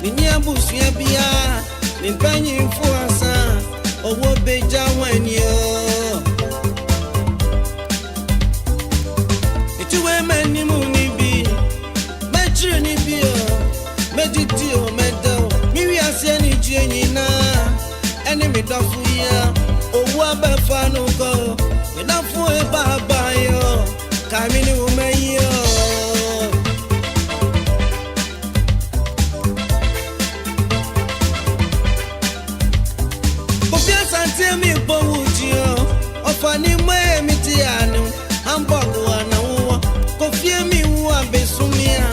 Minya busu ya bia, mi panyi mfuasa, owo beja when you. It's you when many money be. Metrini be. Meditio, medo. Maybe I see any genie na. Enemy don't fear. Oh, what be fun go. Enough for a baba yo. Kamini woman yo. Tell me about you. Ofani mwe mitiano. Hamburg wana uwa. Kofie mi uwa besumia.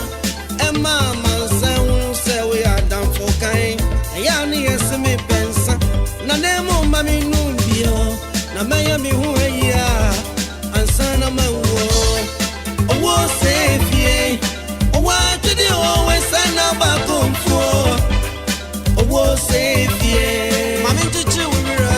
Emma mansa unse we are down for kind. Yani yesi mi pensa. Na nemo mami numbio. Na maya mi huwe ya. Ansana ma uwo. Owo sefie. Owa jidi owe sana bakumfo. Owo sefie. Mami chichi wimira.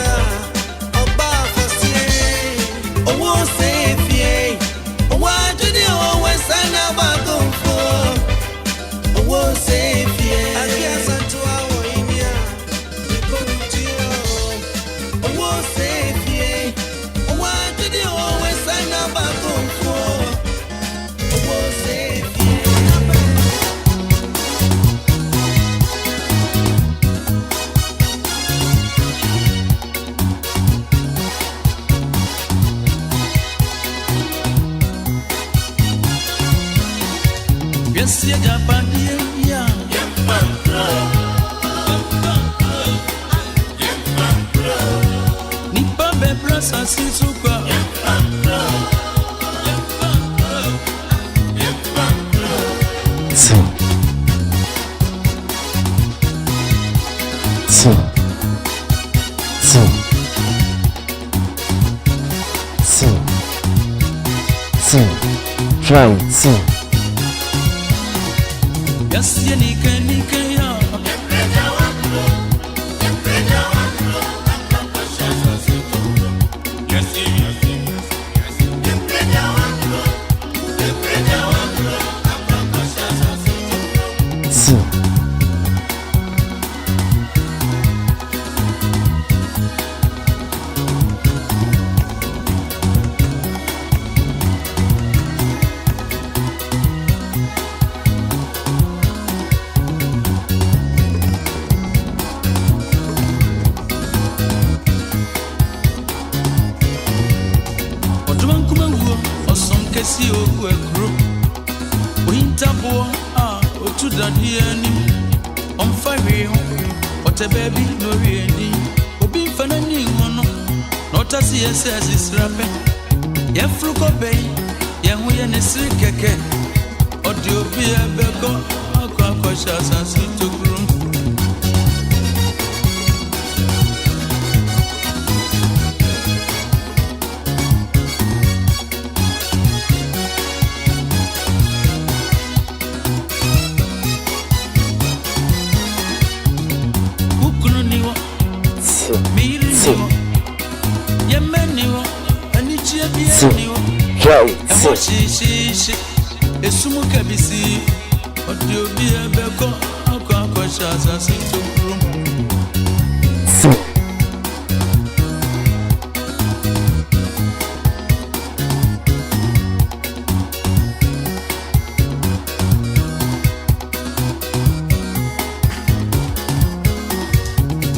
Yes, yeah, Japan, yeah. Nipa be prasa sisuka. Try sing. Yes, yeah, nika ya. Si oku ekro Ointabo otu dadi ani Omfari ho Ote baby no ready Obi mfana ni ngono Nota si SS isrape Ye fruko bay Ye huye nesiri keke Odi obi ebeko Akwa shasa si tokrum She Esumu kabisi Odi obi ebeko Akwa shasa si tokrum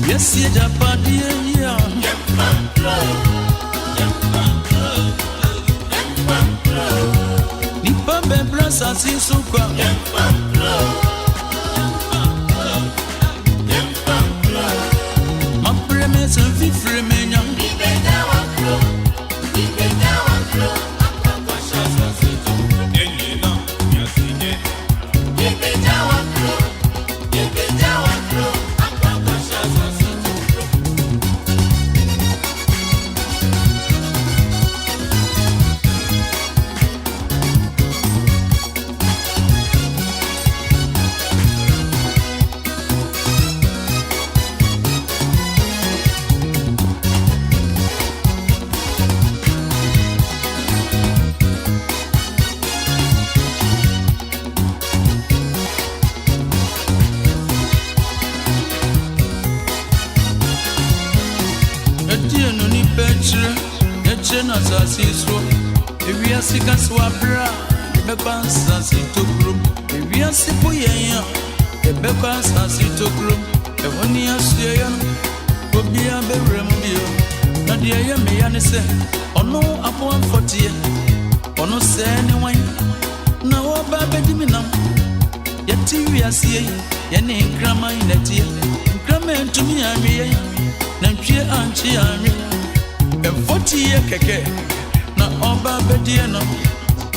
Yes, yeah, Japan, yeah. Nipa bebra sasi sukwa. Ma premesse vifre menya. Chena Sasiso, if we are sick as Wabra, the Bansasi to groom, if we are Sipuya, the Bansasi to groom, the one year Syrian, will be a beremio. Nadia Yamayane, or no upon 40, or no say anyone. Now, Babadiminam, yet we are seeing, Yanni Grandma in that year, Grandma to me, I'm here, Namchi Anchi Army, and 40 keke, now Obaapanyin,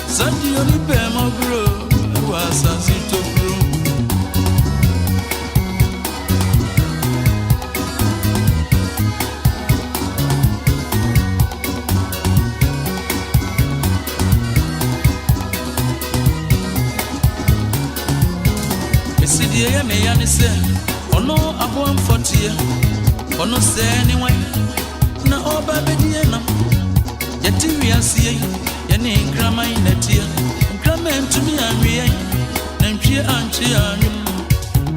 Sandy only pay more grow, was as it to grow. Yeah, me and say, oh no, I want 40, oh no, say anyway. Now, Obaapanyin, yet we are seeing, Yanni Grandma in that year, Grandma to me, I'm here, and she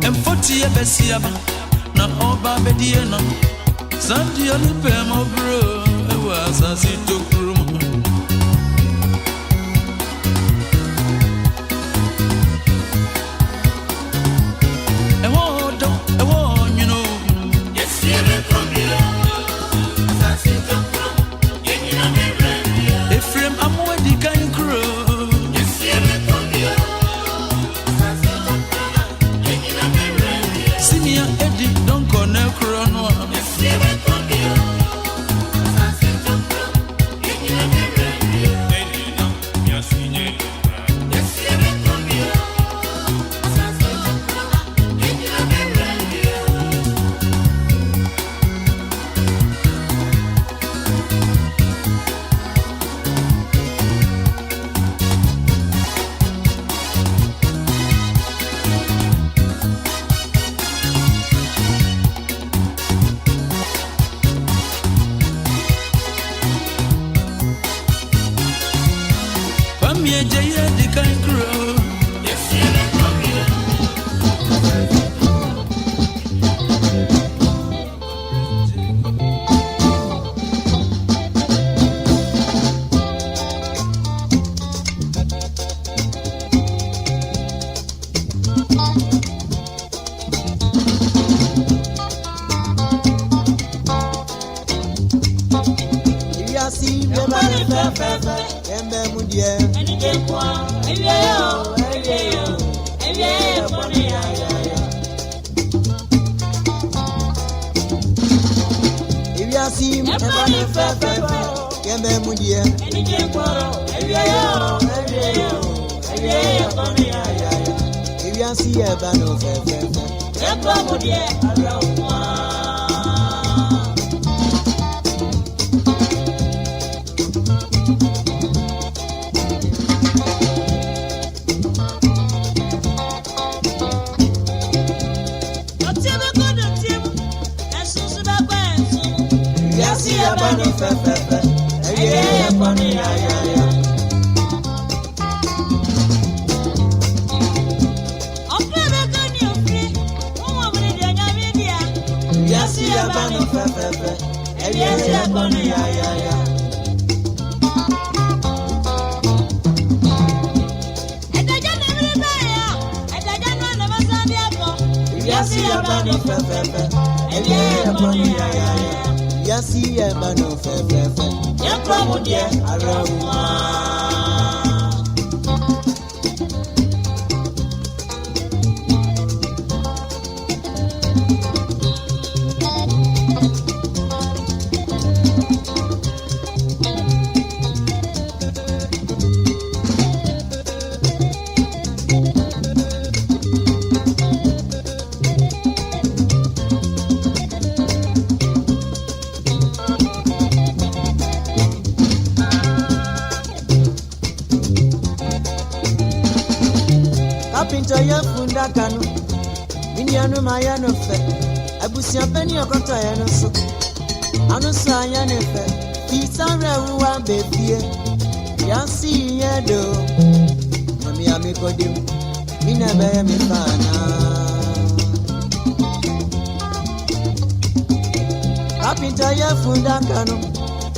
and 40 years, Bessiaba, now Obaapanyin, Sandy only pay more bro, was as it took room.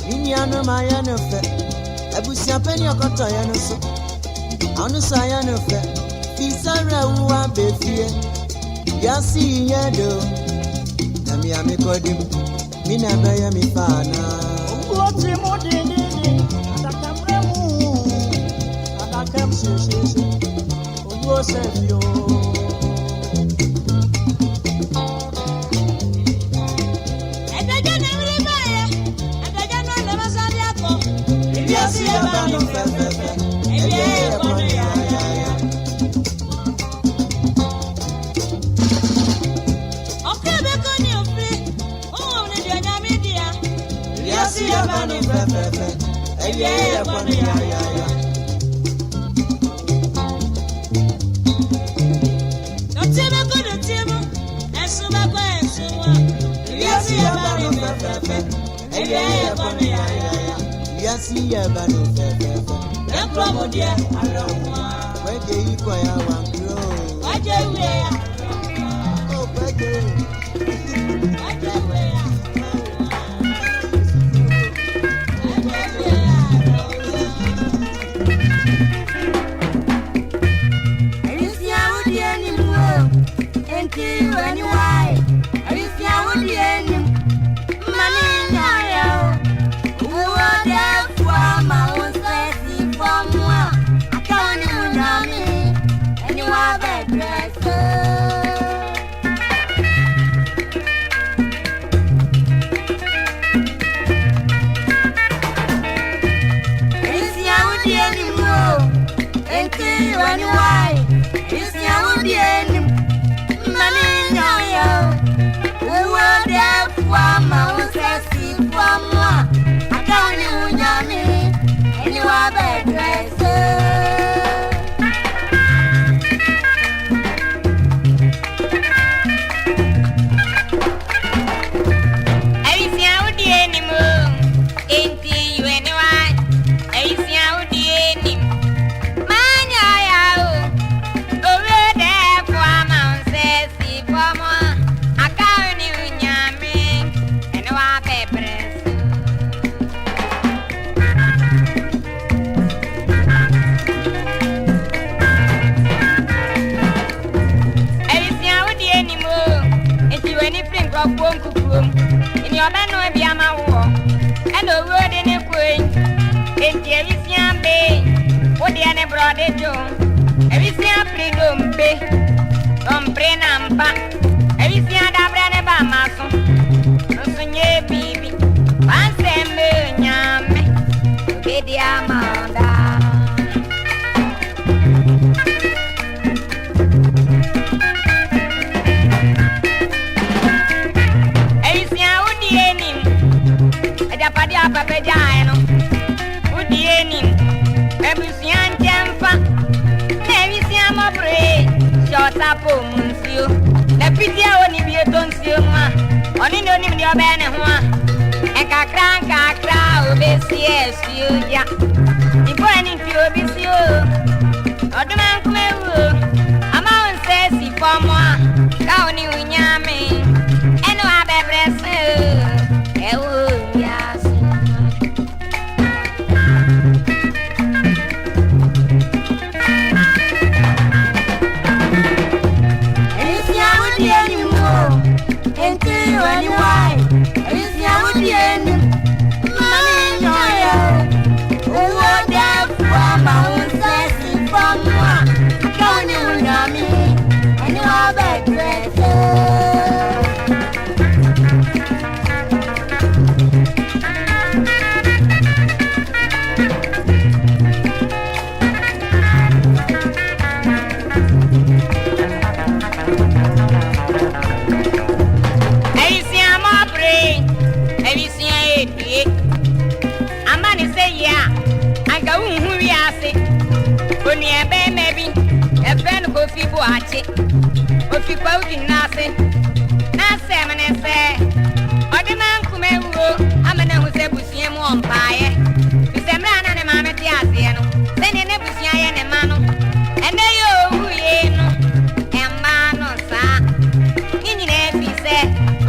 Iniano Mayano fe, Abusia Penny Okoto Yanoso, Anusa Yano fe, Pisara Ua Befie, Yasi Yado, Namiami Kodim, Mina Bayami Fana. What's the modern? I come to you.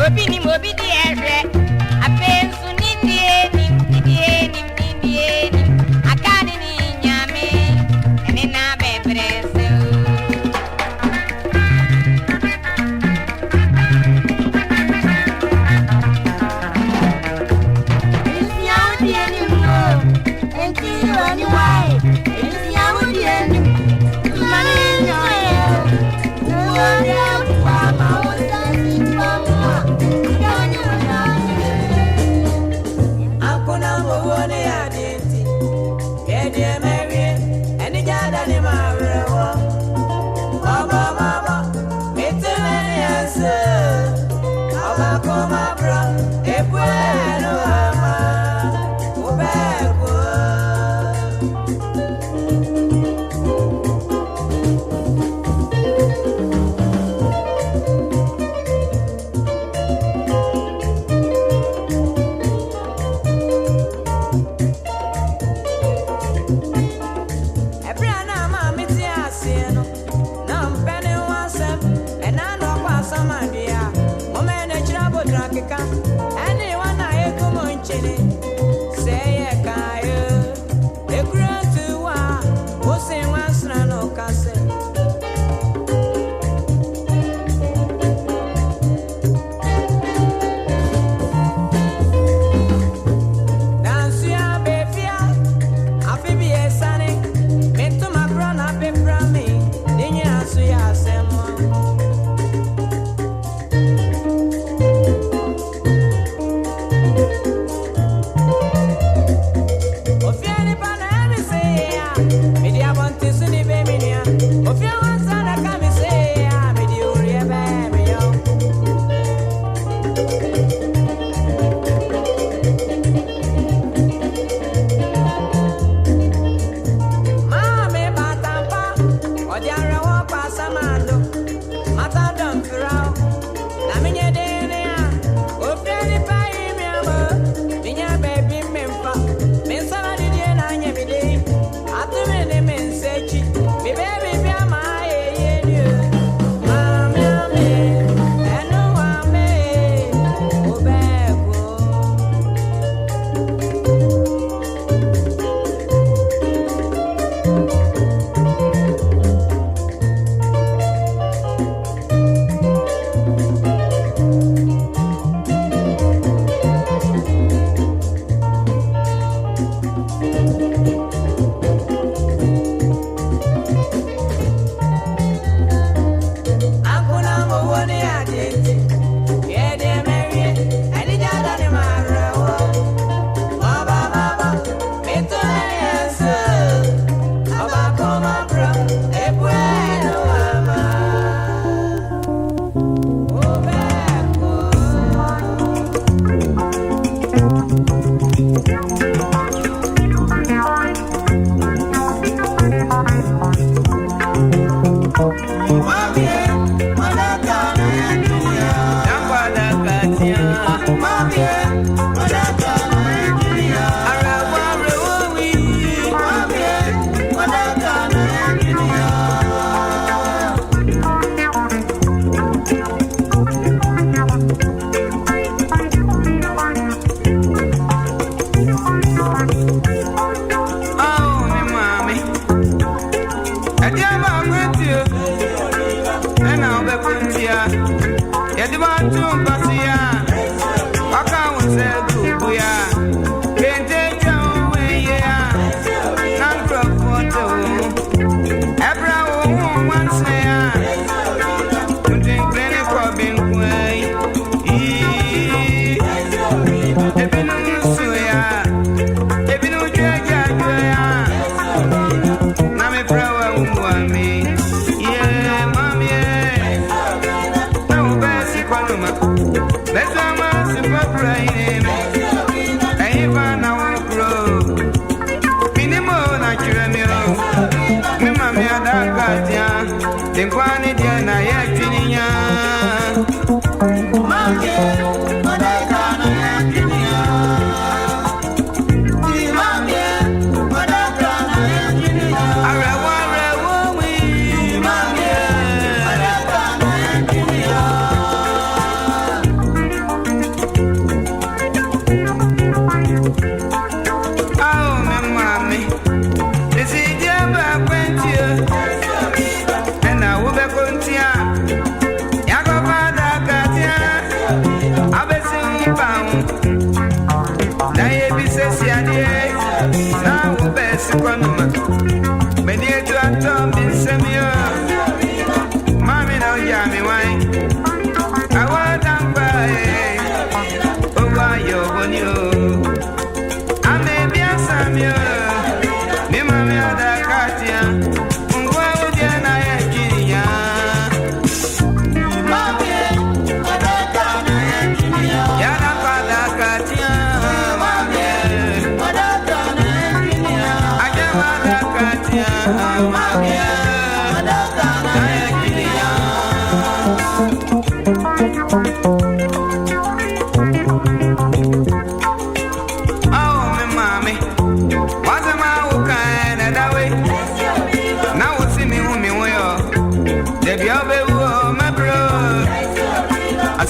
Obi ni mo bi di ehwe apensu ni ni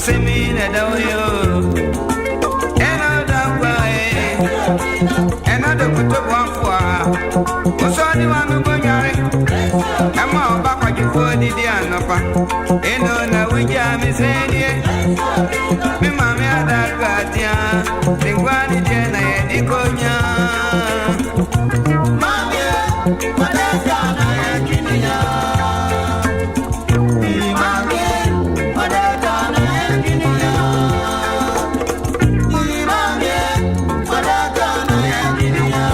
Send me that eno na wija mi senye mi mami adagatia tingwani jena edikonya mami madagana yakinia mami madagana yakinia mami madagana yakinia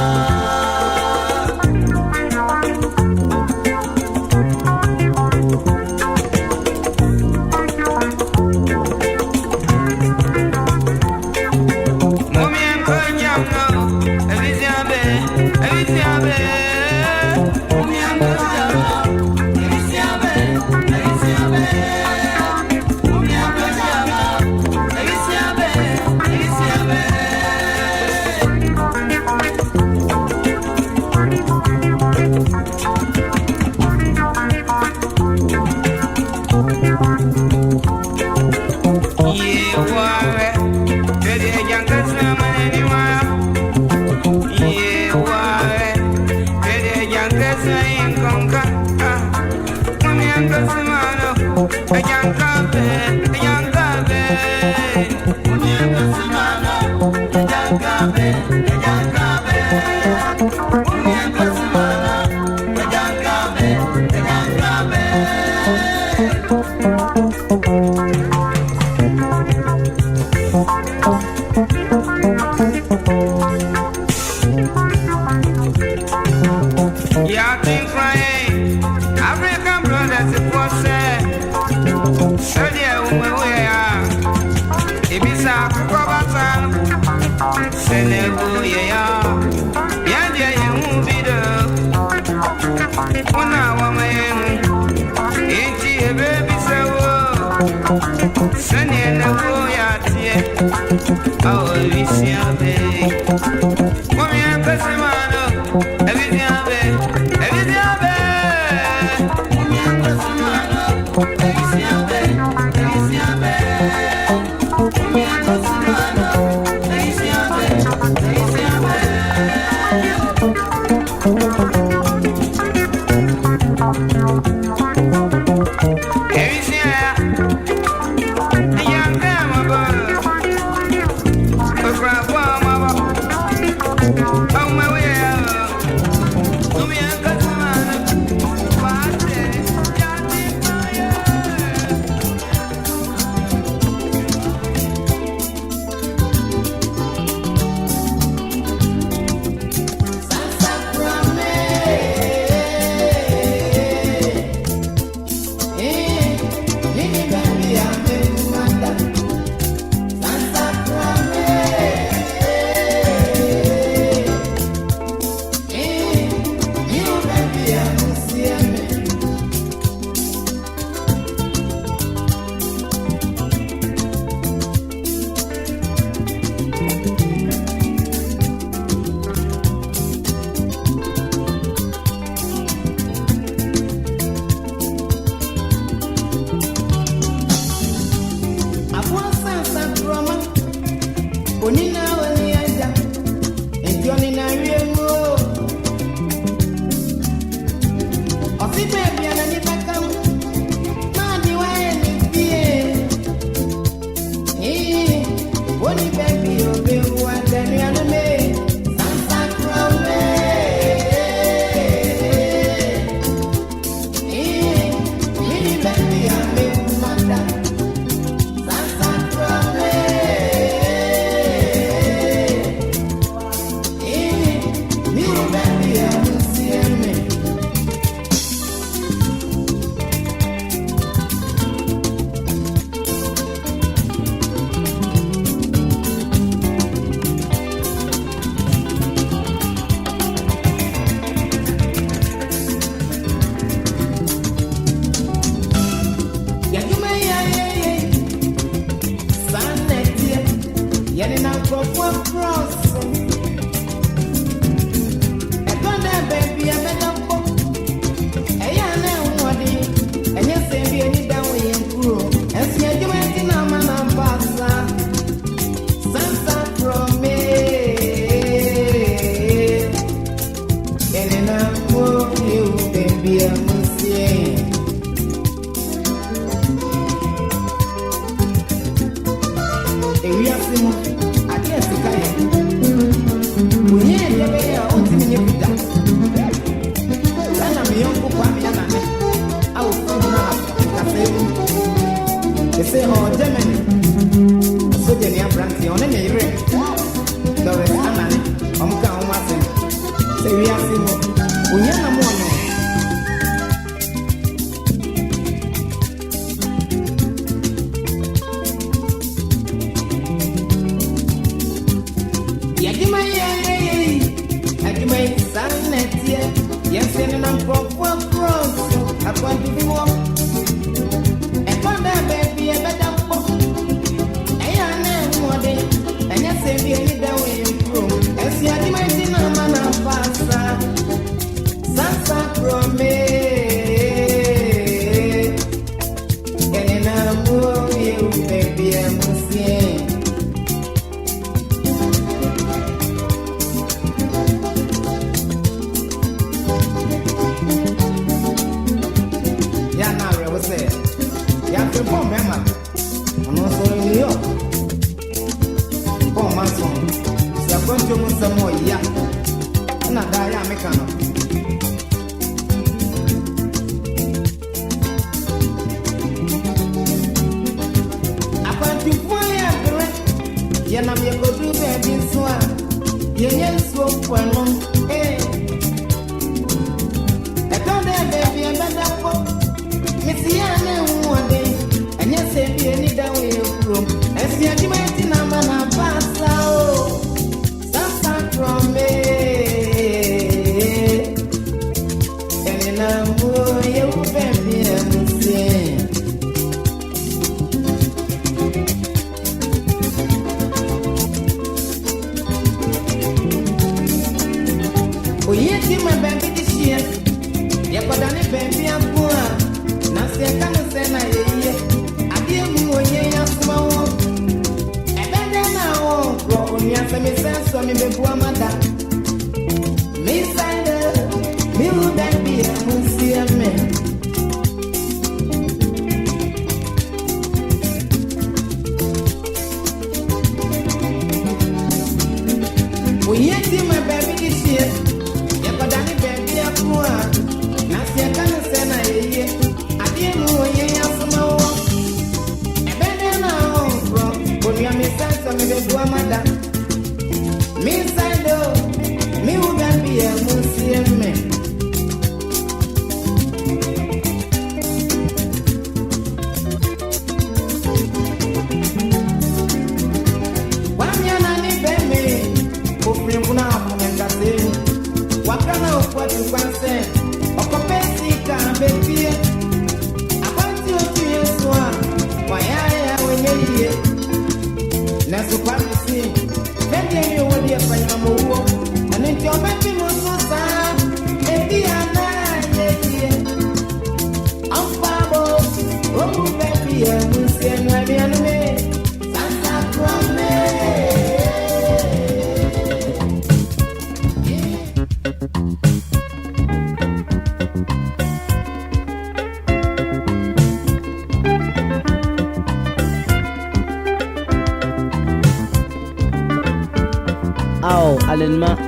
Alenma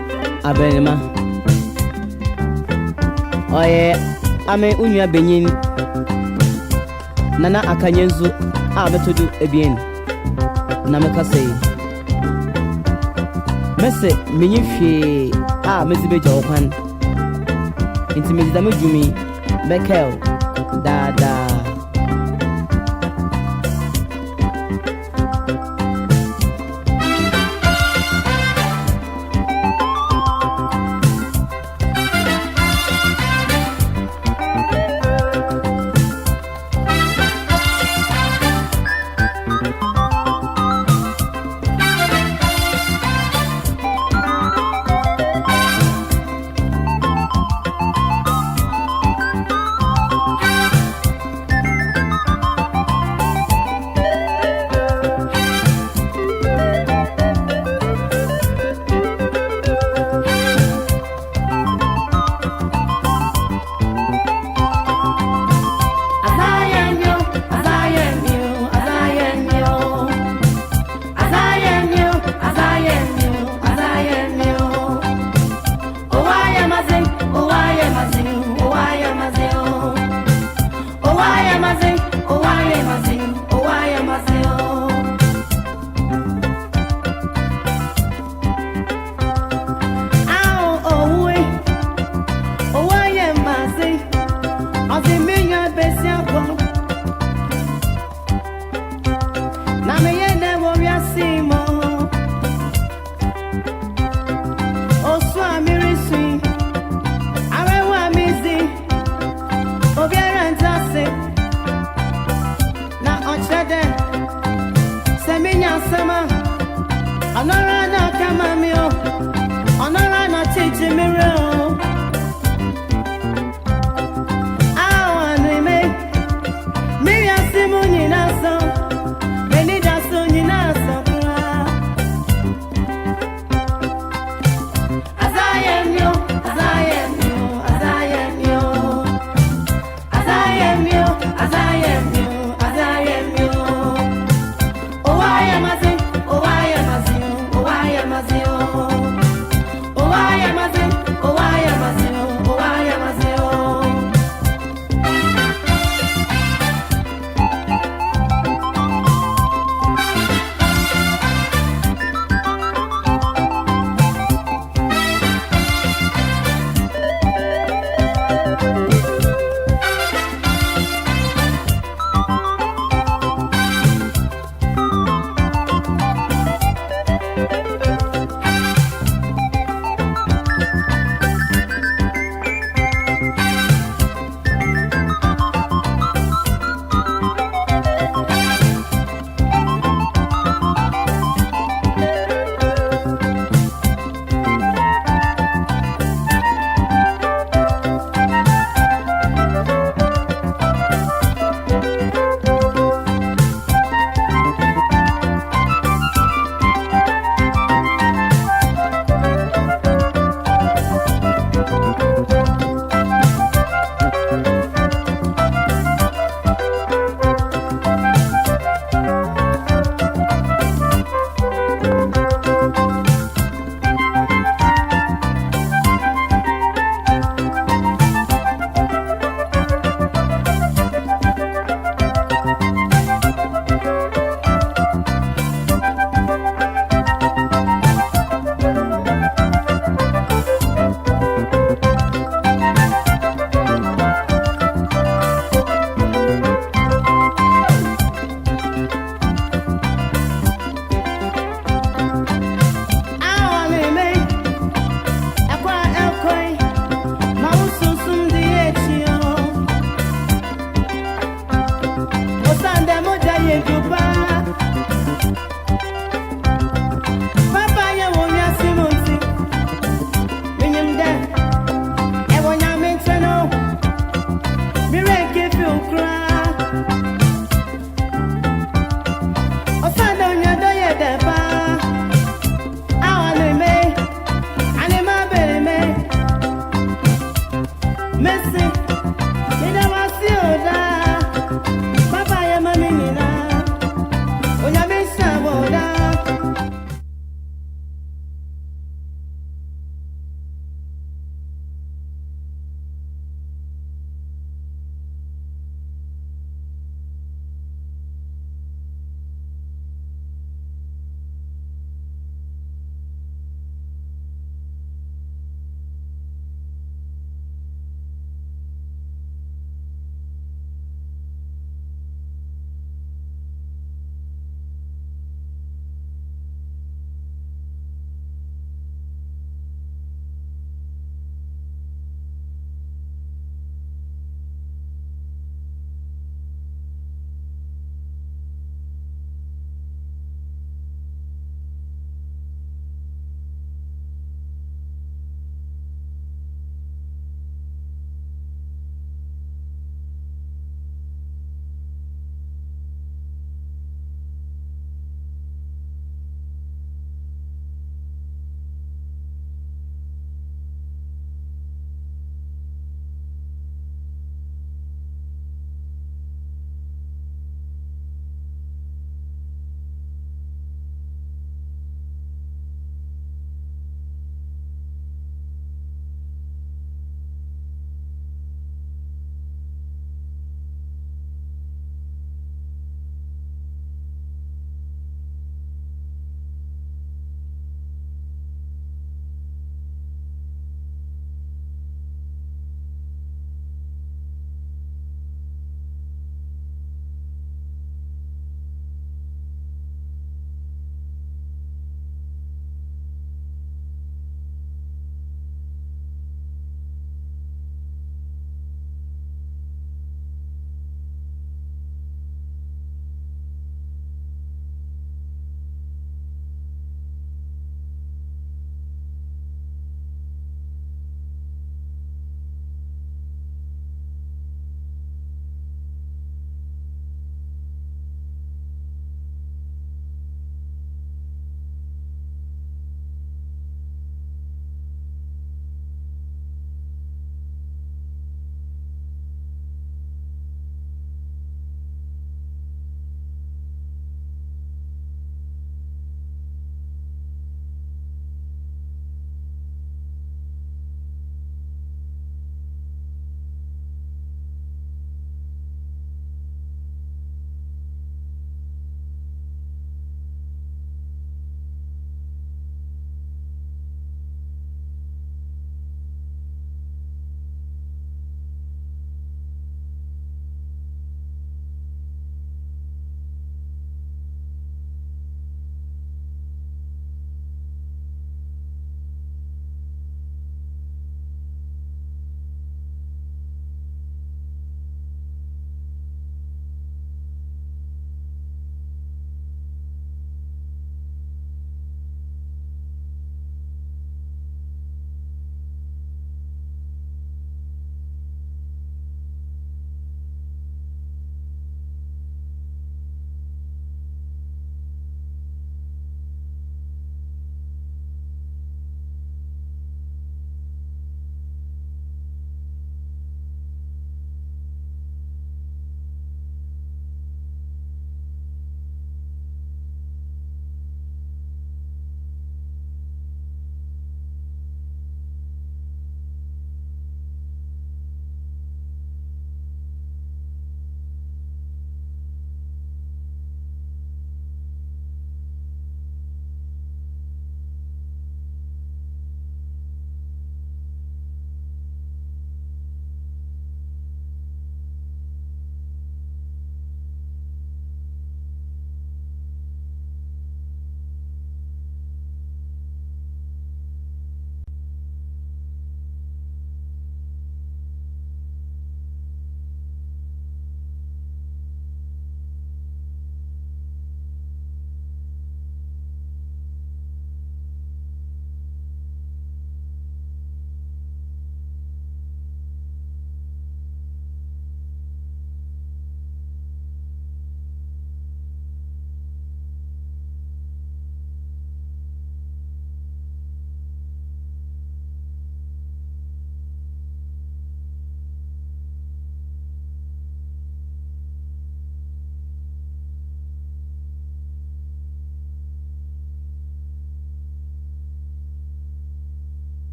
abenema oye ame unya benyin nana akanyenzu a metodu ebien na mekasei mese menyifie a mezibeja okwan inti mezida medwumi bekel dada Honorana Camamio, Honorana Titi Miro. Oh,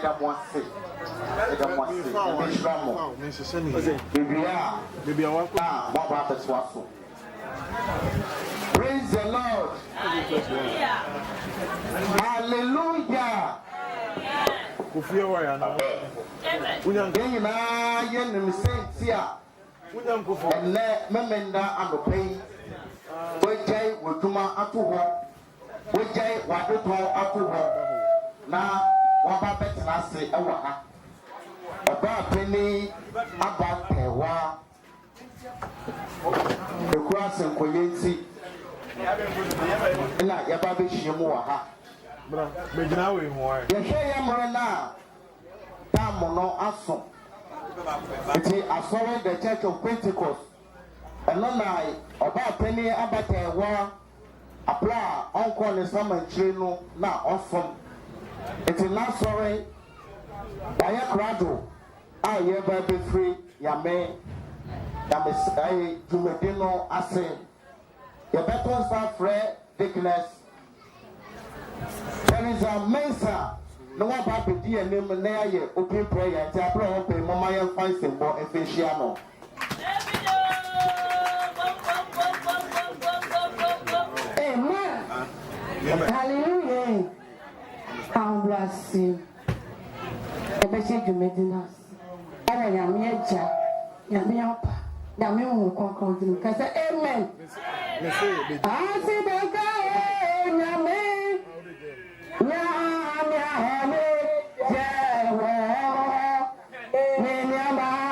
Edamwase. Praise the Lord. Hallelujah. Obaapanyin aba Tewa A.K.A Ode na yaba be hyiam wa ha bra begina we ho ai ye hwe ya mro na tam no aso iti asoro the Church of Pentecost eno na Obaapanyin aba Tewa apra onko ne samanchire no na osom iti na sorry waya krado a ye ba be free ya me sai jumedino ase ye beton sa frɛ dickness there is a mensa no wa ba be di anim na ye open prayer ti abro ho pe mama ye fan sembo efehia no amen hallelujah I'm blessed. Ebeshe jumedinas. Ana nyame agya, nyame apa, nyame hu konkon dinu. Ka say amen. Asibeka nyame. Nyame ahome jewo. Nyama.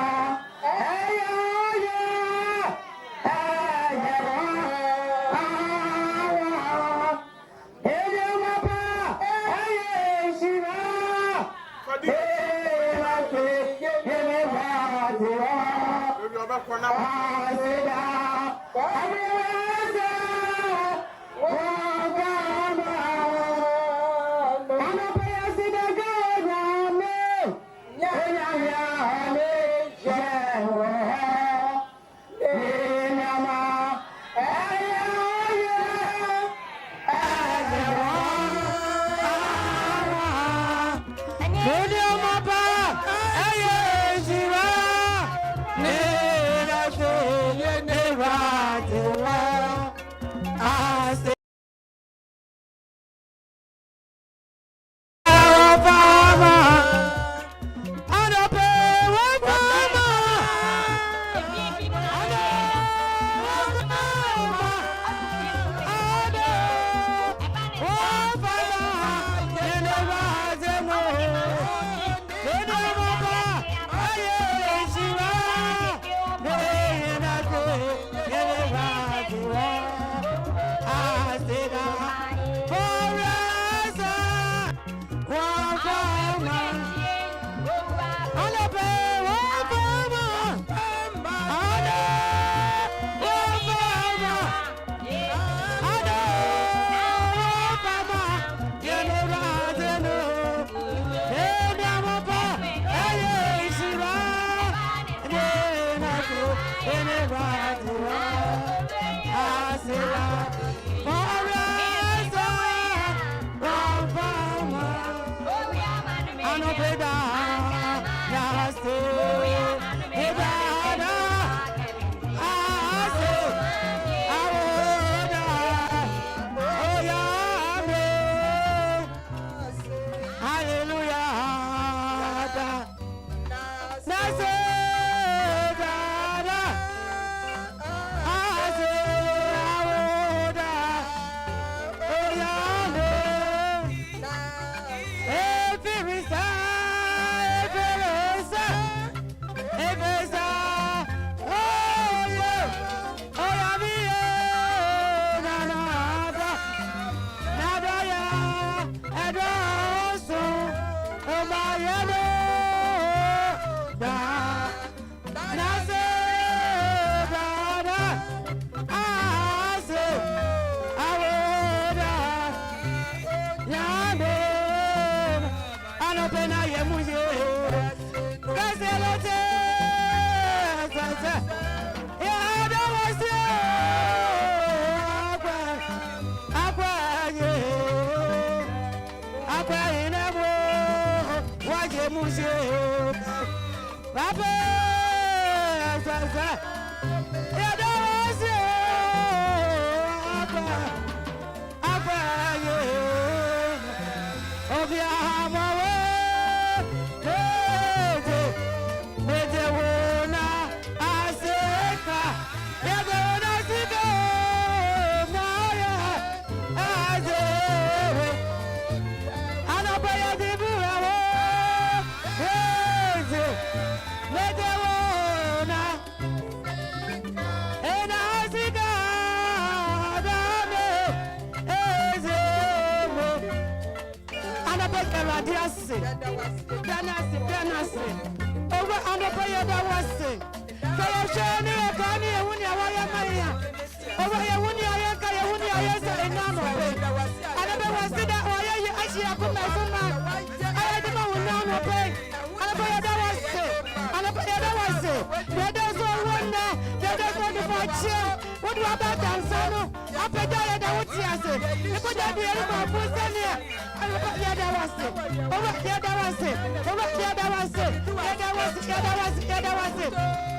What do you about Dansano? Up a day that would see us. You put that the other one here. I look at the other was it. Over the other was it. Over the other was it. The other was it. The other was it. The other was it.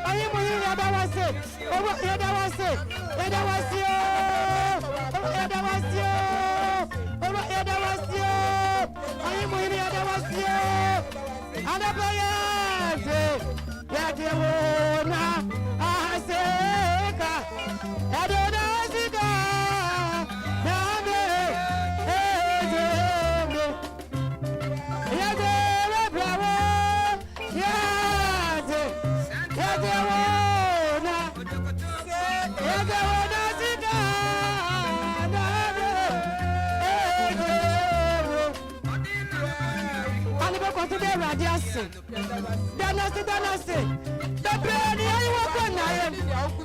I am moving the other was it. Over the other was it. The other was you. Over the other was you. Over the other was you. I am moving the other was you. And the players. Yeah, they won't. I say. Danasi. The bread you walk on now.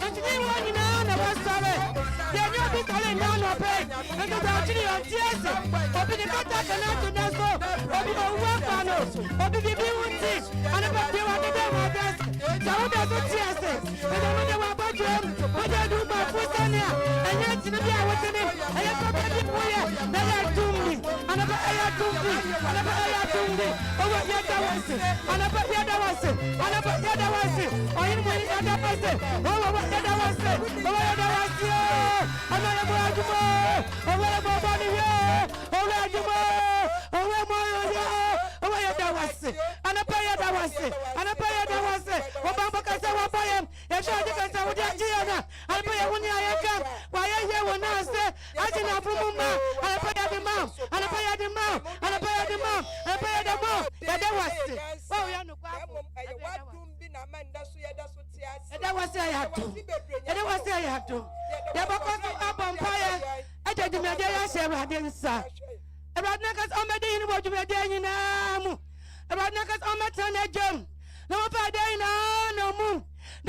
And you want to know what's coming. Then you'll be telling down or pay. And it's actually on tears. Open the contact and out to Naso. Open the work panels. Open the beauty. And about you want to do my best. So what does it tears? And I wonder what about you. What I do my foot on here. And yet to be out with him. And you're probably poor. They are doing. And about I do me. And about I do me. Over here, that was it. And about the other was it. And about the other was it. Or in the other was it. Over what the other was it. Over the other was it. And I am going to go. Over the body here. Over the more. Over more. Over the other was it. And about the other was it. And about the other was it. Obama say what by him. And show the person with the Giana. And by when I come. Why are you when I say? I didn't have room. And I pay the mom. And I pay the mom. And I pay the mom. And I pay the mom. That was it. Oh, you know. That was I had to. That was I had to. The because of Empire, I did the media share against her. About Nakas on my day in what you were doing in about Nakas on my turn at Jim. No, no moon.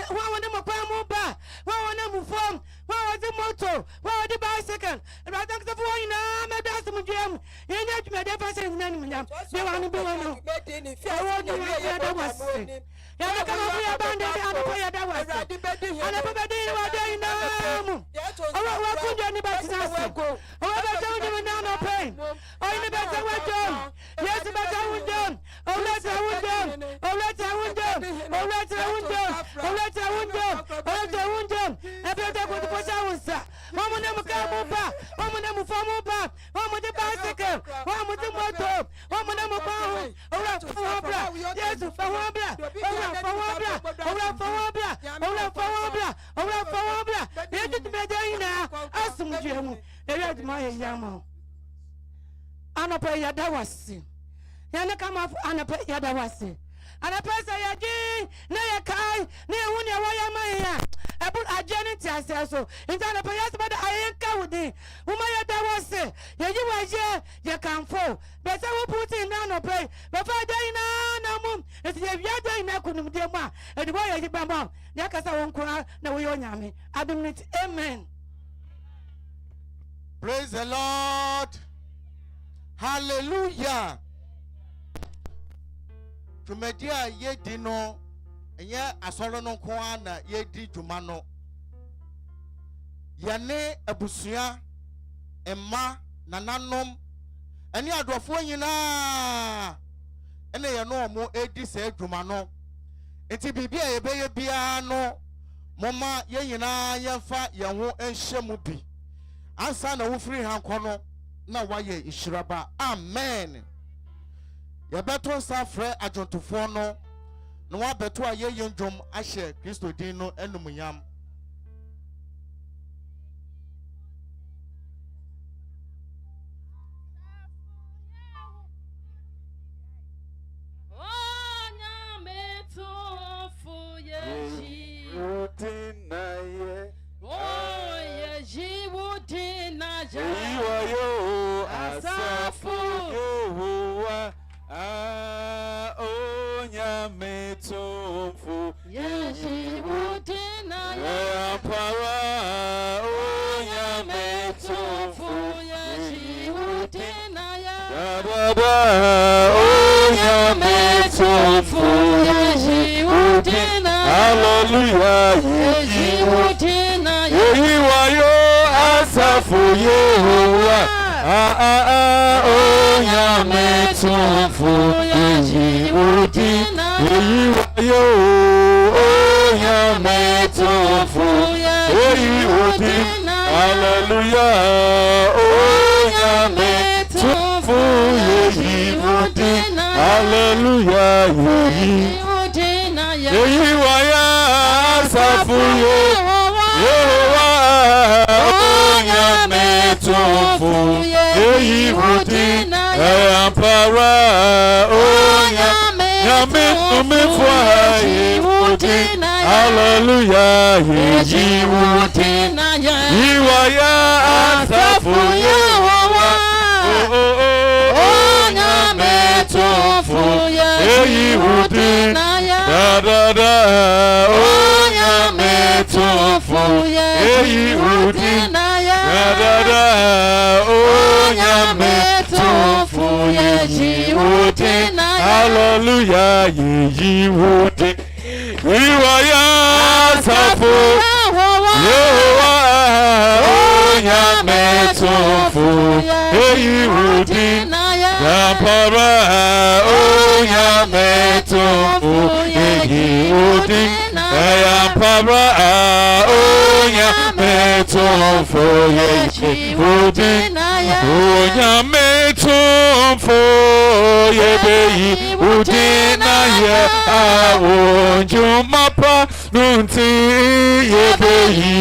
One of them a move back. One of them form. What was the motor? What was the bicycle? About the phone, my best Jim. You know, my deficit name. They want to be one. I want to hear that was it. You come over here, bandit, and the player that was it. And the baby didn't want to know. Oh, what could you anybody say? Oh, I told you now, no pain. Oh, in the better way done. Yes, the better way done. Oh, let's have one done. Oh, let's have one done. Oh, let's have one done. Oh, let's have one done. Oh, let's have one done. I bet that was the person. One of them come back. One of them form back. One with the bicycle. One with the motor. One of them bound. Oh, let's for one black. Yes, for one black. Anapa yadawasi. Yana kama anapa yadawasi. Anapesa yaji na yakai na yuni awaya maya. Ebu ajeni tiase so. Inta pa yas bada ayenka wudi. Uma yadawasi. Yaji waje yakamfo. Besa wo put in down no pay. Befa dey na mum. Eti yada ina kunum de ma. Edi boy yaji bamba. Yakasa won kura na wo yonyame. Adumnit amen. Praise the Lord. Hallelujah. Tumedia ye dino enye asoro no ko ana ye di dwuma no. Yane abusua emma nananom eni adofo nyina ene ye no mo edi se adwuma no enti bibia ye beye bia no moma ye nyina yemfa ye ho enhye mu bi ansa na wo free hankɔ no na waye ishiraba amen ye beto nsa frɛ adwontofo no no wa beto a ye yendwom ahye Kristo din no enumnyam Hallelujah, Yehiwayo asafu Yehowa oh yametumfu Yehiwudina Yehiwayo oh yametumfu Yehiwudina Hallelujah oh yametumfu Yehiwudina Hallelujah Yehiwudina Yehiwaya asafu Yehowa oh yametumfu Yehiwudina Ampara oh yametumfu Yehiwudina Hallelujah Yehiwudina Yehiwaya asafu Yehowa oh yametumfu Yehiwudina oh yametumfu Yehiwudina oh yametumfu Yehiwudina Hallelujah Yehiwudina Yehiwaya asafu Yehowa oh yametumfu Yehiwudina Ampara oh yametumfu Yehiwudina Ampara oh yametumfu Yehiwudina oh yametumfu Yehiwudina ye awonjumapa nunti yebeyi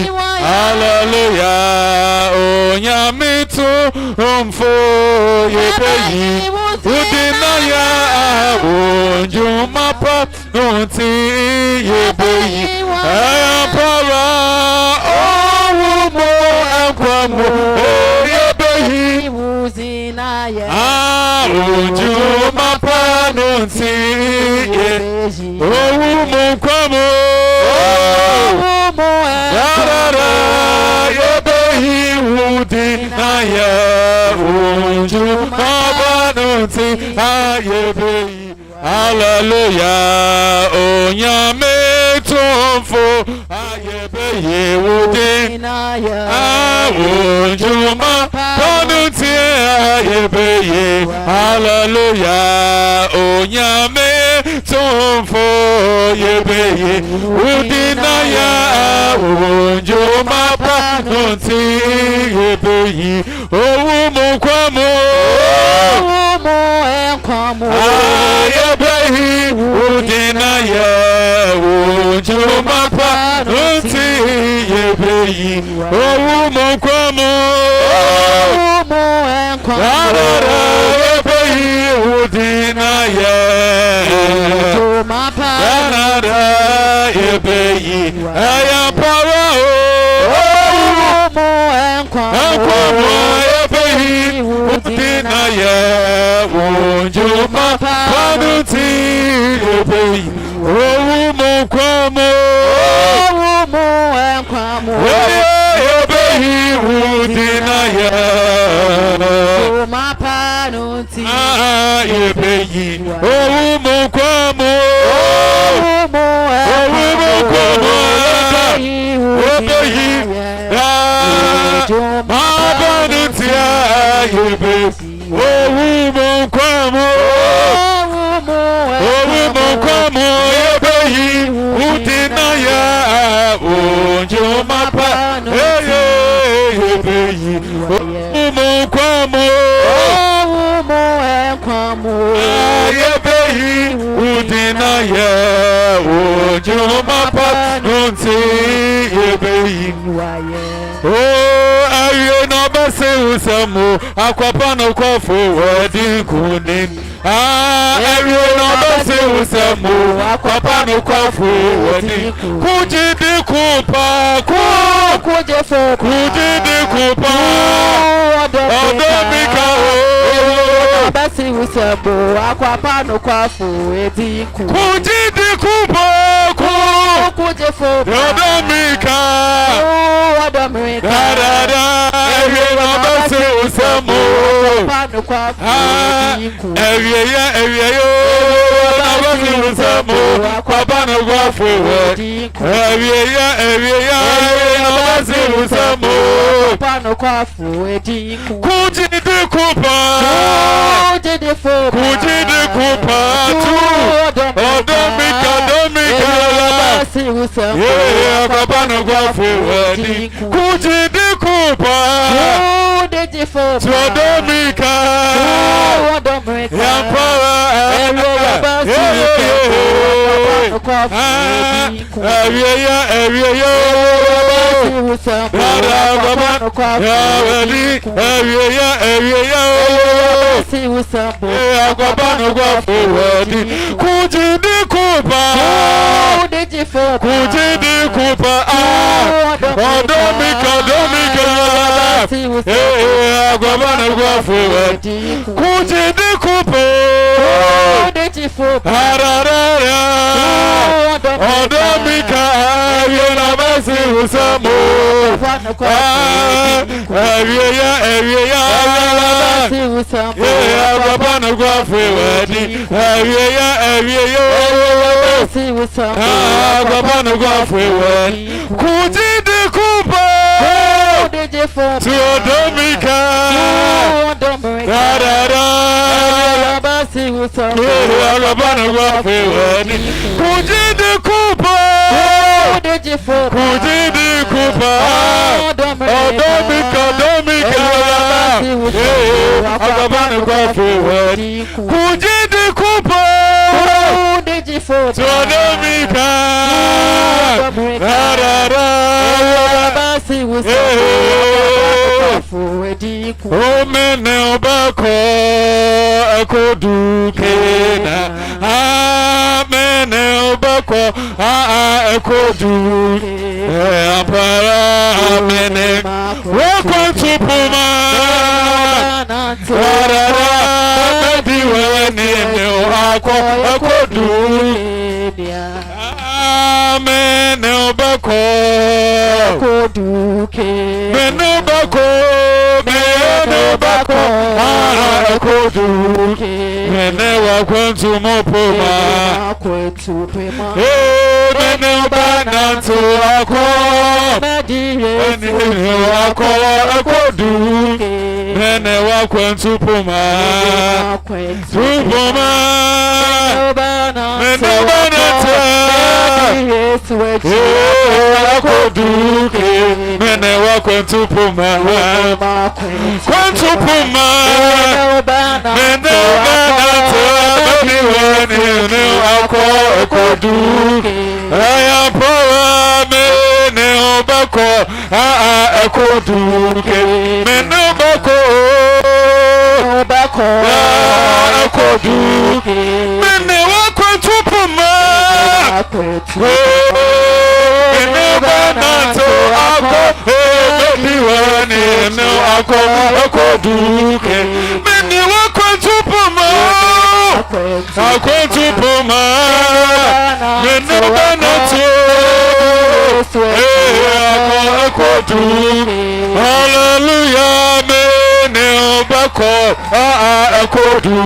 Hallelujah oh yametumfu Yehiwudina ye awonjumapa nunti yebeyi Ampara oh mo akwamu yebeyi awonjumapa nunti yebeyi oh mo kwamu Yehiwudina ye awonjumapa nunti yebeyi Hallelujah oh yametumfu Yehiwudina awonjumapa nunti yebeyi Hallelujah oh yametumfu Yehiwudina ye awonjumapa nunti yebeyi Yehiwudina ye awonjumapa nunti yebeyi Yehiwudina ye yebeyi Ampara Yehiwudina ye awonjumapa nunti yebeyi Yehiwudina ye yebeyi yebeyi udina ye ojuma pa nunti yebeyi oh ayo no base usamu akwapa no kwafo wadi kunin ayo no base usamu akwapa no kwafo wadi kujidi kupa kujidi kupa odomika o base usamu akwapa no kwafo wadi kujidi kupa odomika Darada, everyone base usamu. Every usamu. Kwabana go forward. Every base usamu. Kujidi kupa. Kujidi kupa. Odomika. Yeah, kwabana go forward. Kujidi kupa Sodomika Yampara Kujidi kupa Odomika Agwabana go forward Kujidi kupa Hararara Odomika Yonabasi Usamu Agwabana go forward Agwabana go forward Kujidi kupa Sodomika Darara Agwabana go forward Kujidi kupa Odomika Agwabana go forward Kujidi kupa Sodomika Darara Omene obako akodukena amene obako akodu apara amene wakwantupuma arara mediwane akodu amene obako menobako akodu mene wakwantupuma mene obananto akodu mene wakwantupuma mene obananto akodu mene wakwantupuma kwantupuma mene obananto mene akodu aya power mene obako akodu mene obako akodu mene wakwantupuma mene banato akodu mene wakwantupuma akwantupuma mene banato akodu hallelujah mene obako akodu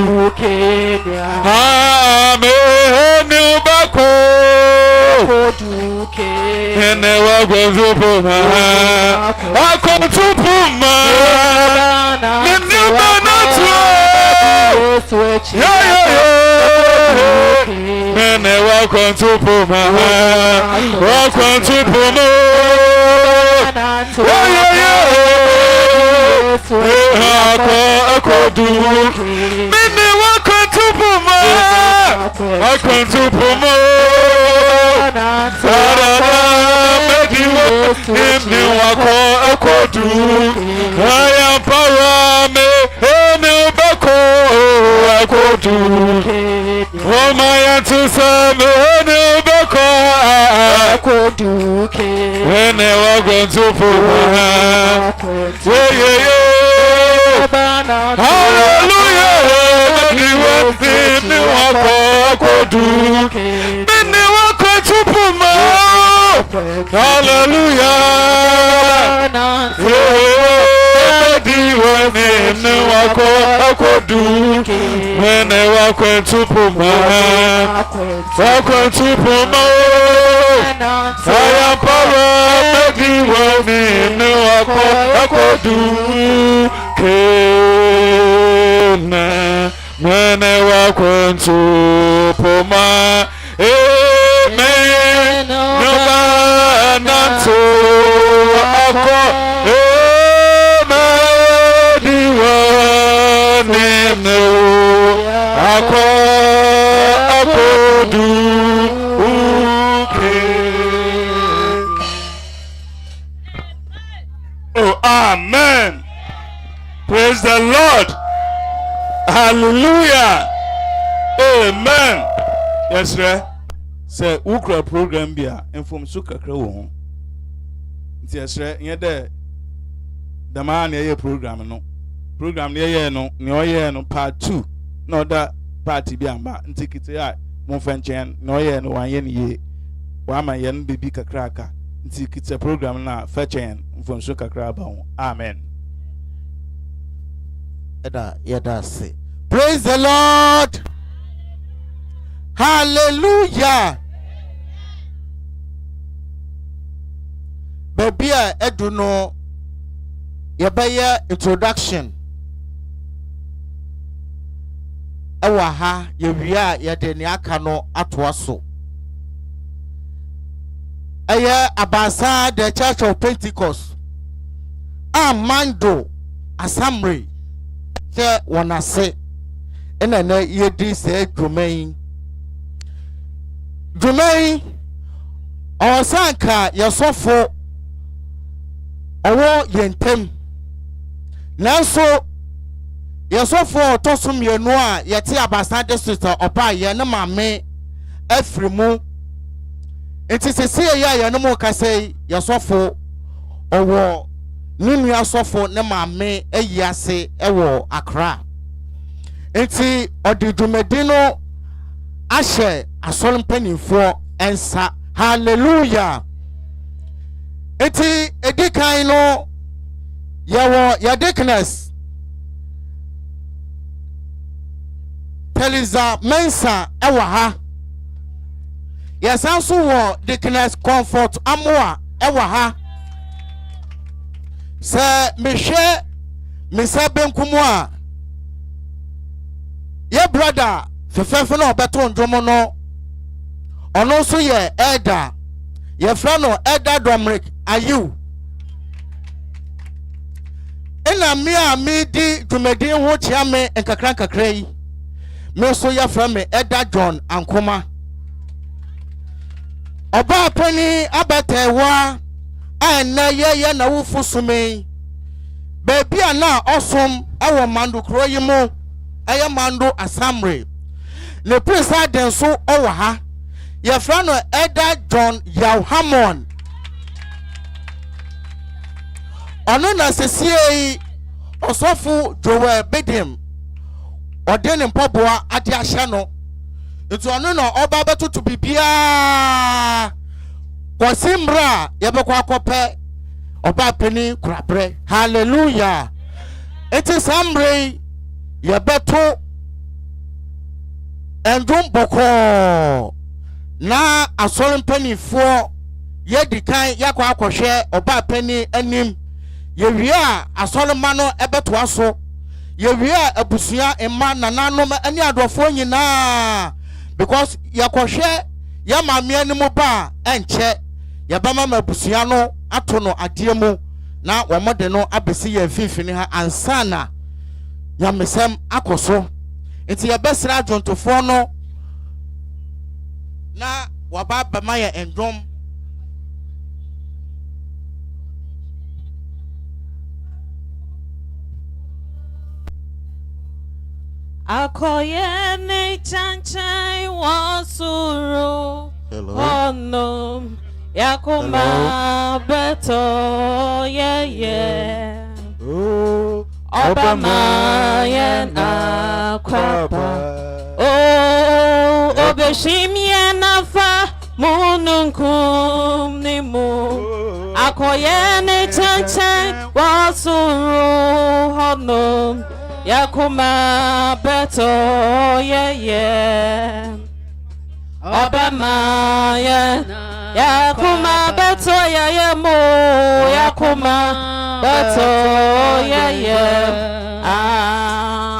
mene obako mene wakwantupuma akwantupuma mene banato mene wakwantupuma akodu mene wakwantupuma Akwantupomo. Make you in the wako akodu. I am power me bako akodu. Oh my answer me bako akodu. When I walk on to hallelujah. You want me wako akodu. When I walk on to hallelujah. When I walk into Puma, walk into Puma, I am power, baby, when I do, when I walk into Puma, amen, no man, so oh, amen. Praise the Lord. Hallelujah. Amen. Yes, sir. Say, ukra program bia inform suka kra wo. Yes, sir. Yede the man ye program no. Program ye no, no part 2. No that party bi amba ntikite ya mo fenchen no ye no wan ye ne ye. Wa ma ye no bibi kakra aka. Ntikite program na fetchen mfonso kakra ba ho. Amen. Yada say. Praise the Lord. Hallelujah. Baby edu no yebeye introduction. Ewa ha yewia yede ne aka no atoa so. Eye abasa the Church of Pentecost. Amando Assembly. Se wonase ena na yedi se dwumain osanka yesofo owo yentem nanso yesofo tosum yenu a yete abasa district oba ye ne mame afrimu enti sese ya ne mo kasei yesofo owo ninu asofo ne mame ayiase ewo Accra enti odidumedino ashe asolmpanifo ensa. Hallelujah. Enti edikan no yawo yadikness Teliza Mensa ewa ha yasanso wo dikness comfort amoa ewa ha se mehwe mesabenkumu a ye brother fefefe no obeto ndwomo no ono so ye elder ye fra no elder Dominic ayu ina mi di dwumedi ho chia me nkakra yi me so ye fra me elder John Ankoma Obaapanyin abatewa na ye na wufu sume baby na osom ewo mando kro yi mu eye mando Assembly le prince den so owo ha ye fra no elder John Yawhamon ono na sesie osofu Joel Bedim odene mpoboa ade ahye no etu ono na oba betutu bibia Kosimra yebekwa kope Obaapanyin kurabre. Hallelujah. Eti samre yebeto endum boko na asorimpanifo yedikan yakwa akohwe Obaapanyin anim yewia asorima no ebeto aso yewia abusua emma nananom ani adofo nyina because yakohwe yamame animu ba enche yabama mabusua no ato no ademu na womode no abesi ye mfimfini ha ansana nyamesem akoso enti yabesra adwontofo no na waba bama ya endom Akoye ne chanchay wasuru Onum Yakuma beto ye Obama yen akwapa Obeshim yen afa Mununkum nimu Akoye ne chanchay wasuru Onum Yakuma beto ye Obama yen Yakuma beto ye mo Yakuma beto ye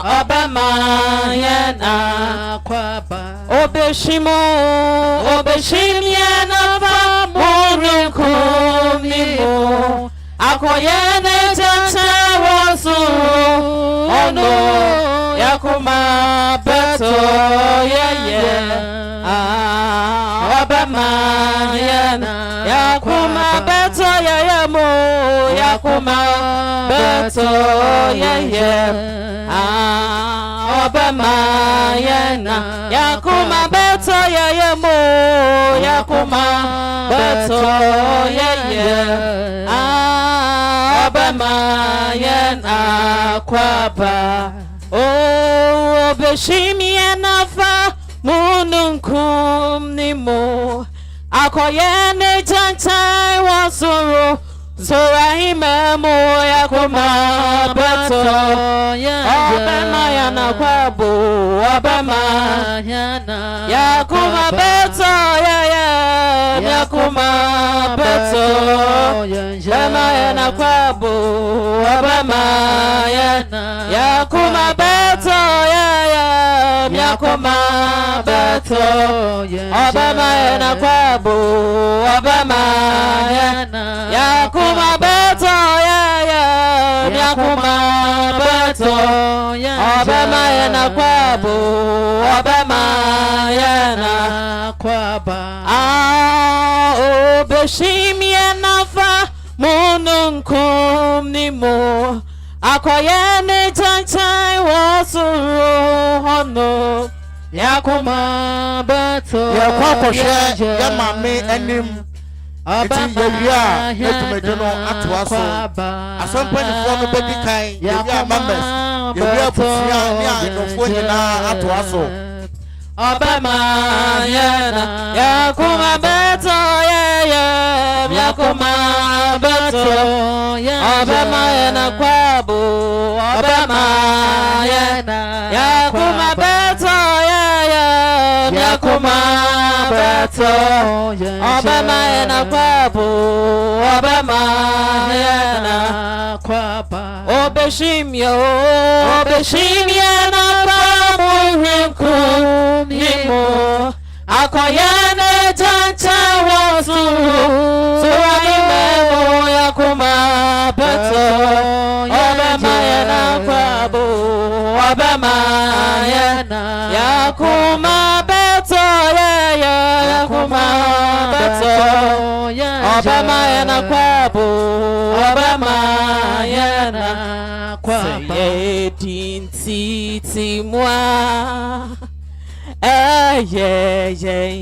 Obama yen akwaba Obeshim yen afa Mununkum nimu Akoye ne chacha wasuru Ono Yakuma beto ye Obama yen Yakuma beto ye mo Yakuma beto ye Obama yen Yakuma beto ye mo Yakuma beto ye Obama yen akwaba Obeshim yen afa Mununkum nimu Akoye ne chanchay wasuru Zorahime mo Yakuma beto Obama yen akwabo Obama Yakuma beto Yakuma beto Obama yen akwabo Obama Yakuma beto Yakuma beto Obama yen akwabo Obama Yakuma beto Yakuma beto Obama yen akwabo Obama yen akwaba Obeshim yen afa Mununkum nimu Akoye ne chanchay wasuru Hono Yakuma beto yakwakohwe ya mame anim eti yewia netumeje no atoa so asompanifo no bedi kan yewia members yewia busia ne anofo nyina atoa so Obama yen Yakuma beto Yakuma beto Obama yen akwabo Obama yen Yakuma beto Yakuma beto Obama yen akwabo Obama yen akwaba Obeshim yen akwabo Mununkum nimu Akoye ne chacha wasuru Zorahime mo Yakuma beto Obama yen akwabo Obama yen Yakuma beto Yakuma beto Obama yen akwabo Obama yen akwaba Seyedinti mwa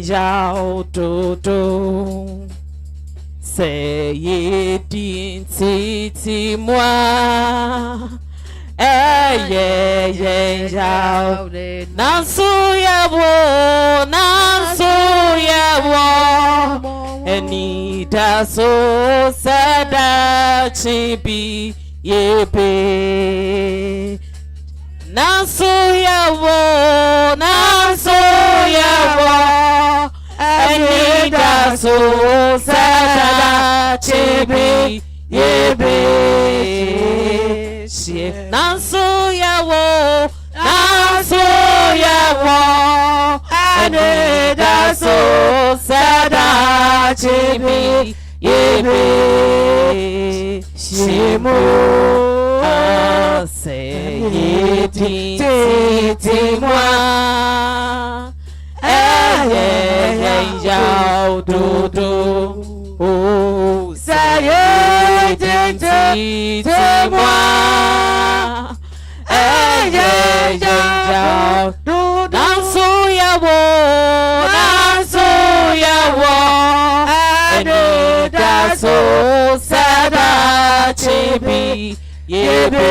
yao dodo Seyedinti mwa yao Nansu yawo Enida so sada chibi yebe Nansu yawo Enida so sada chibi yebe Nansu yawo Enida so sada chibi yebe Shimu Seyedinti mwa dodo. Oh, say it, moi. Nansu ya wo, eni daso sada chibi yebe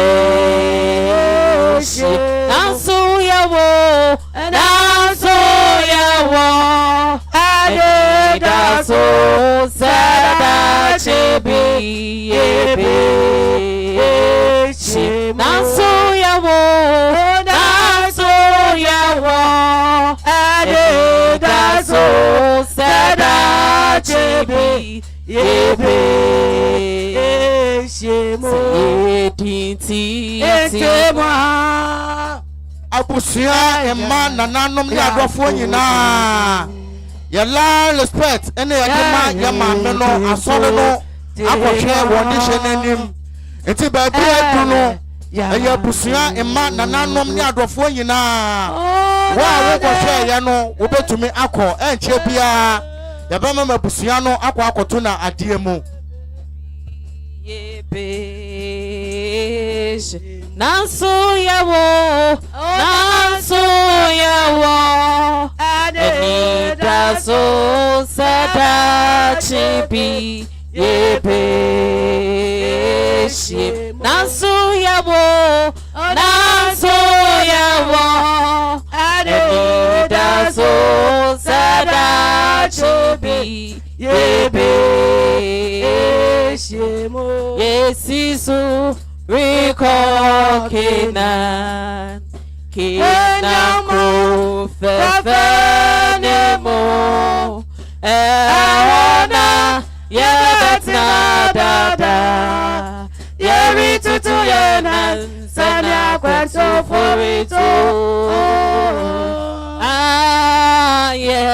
shi. Nansu ya wo, eni daso sada chibi yebe shi. Nansu ya wo. So sada chibi yebe shemo tinti tema abusia emma nananom ya adofo nyina ya la respect ene ya ma ya ma me no asole no akohwe wonde hye nanim enti ba bi adu no ya abusia emma nananom ni adofo nyina wa kohwe ya no obetumi akọ enche bia ya ba mama abusia no akọ akoto na ade mu yebesh nanso yawo eni daso sada chibi yebesh nanso yawo eni daso sada chibi yebesh yesisu recall Kenan ko fefenemo ewana yebetna dada yeri tutu yenan sanya kwenso forito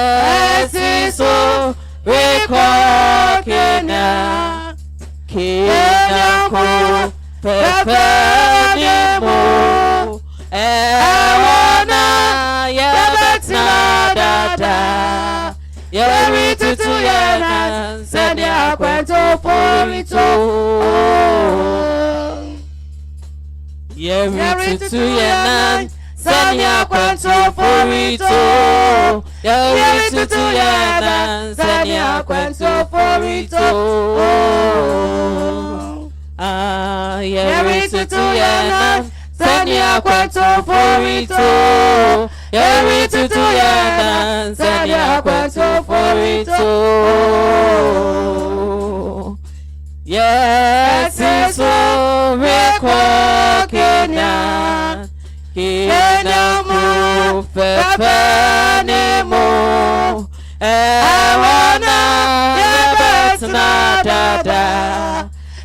yesisu recall Kenan ko fefenemo ewana yebetna dada yeri tutu yenan sanya kwenso forito yeri tutu yenan sanya kwenso forito yeri tutu yenan sanya kwenso forito yeri tutu yenan sanya kwenso forito yeri tutu yenan sanya kwenso forito yes is recall Kenan mo fefenemo ewana yebetna dada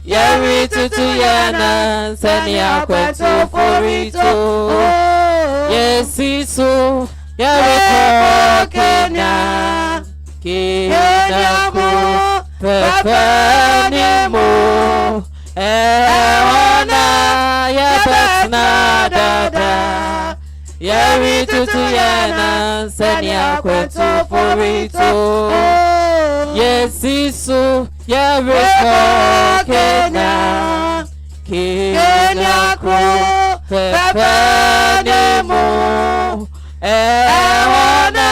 yeri tutu yenan sanya kwenso forito yesisu recall Kenan mo fefenemo ewana yebetna dada yeri tutu yenan sanya kwenso forito yesisu recall Kenan ko fefenemo ewana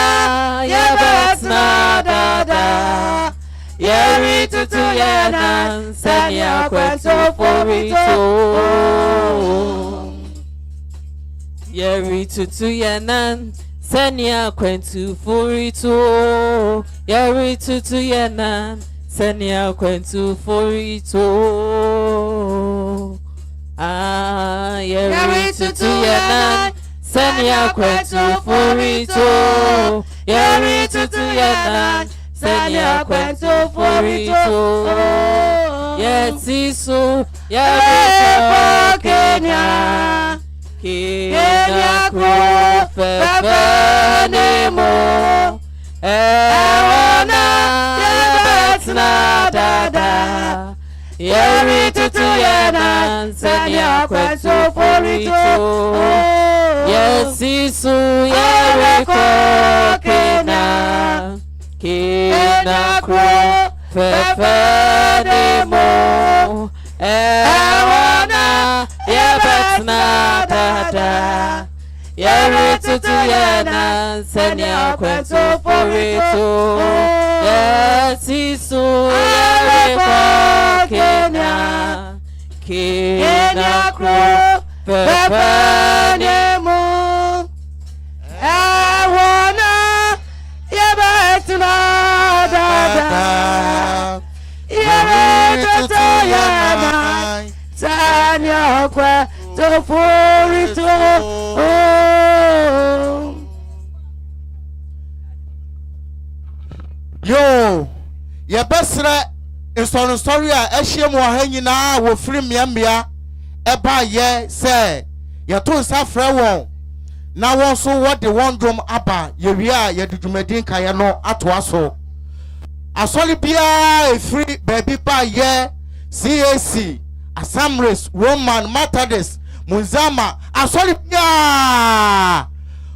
yebetna dada yeri tutu yenan sanya kwenso forito yeri tutu yenan sanya kwenso forito yeri tutu yenan sanya kwenso forito yeri tutu yenan sanya kwenso forito yeri tutu yenan sanya kwenso forito yesisu recall Kenan ko fefenemo ewana yebetna dada yeri tutu yenan sanya kwenso forito yesisu recall Kenan Kenakro Fefenimo Ewana Yebetna Dada Yeritutu Yena Senya Kwetu Foritu Yesisu Yeriko Kenya Kenakro Fefenimo Ewana Yebetna Dada Yeritutu Yena Sanya Kwetu Foritu Yo, ye besra story a ehiem wo ha nyina wo firi miamia eba ye say ye to nsa frɛ won na won so what the one drum aba ye wi a ye dudumedin kaye no ato aso asoli bia e free baby ba ye CAC Assemblies Roman Methodist Munzama asoli bia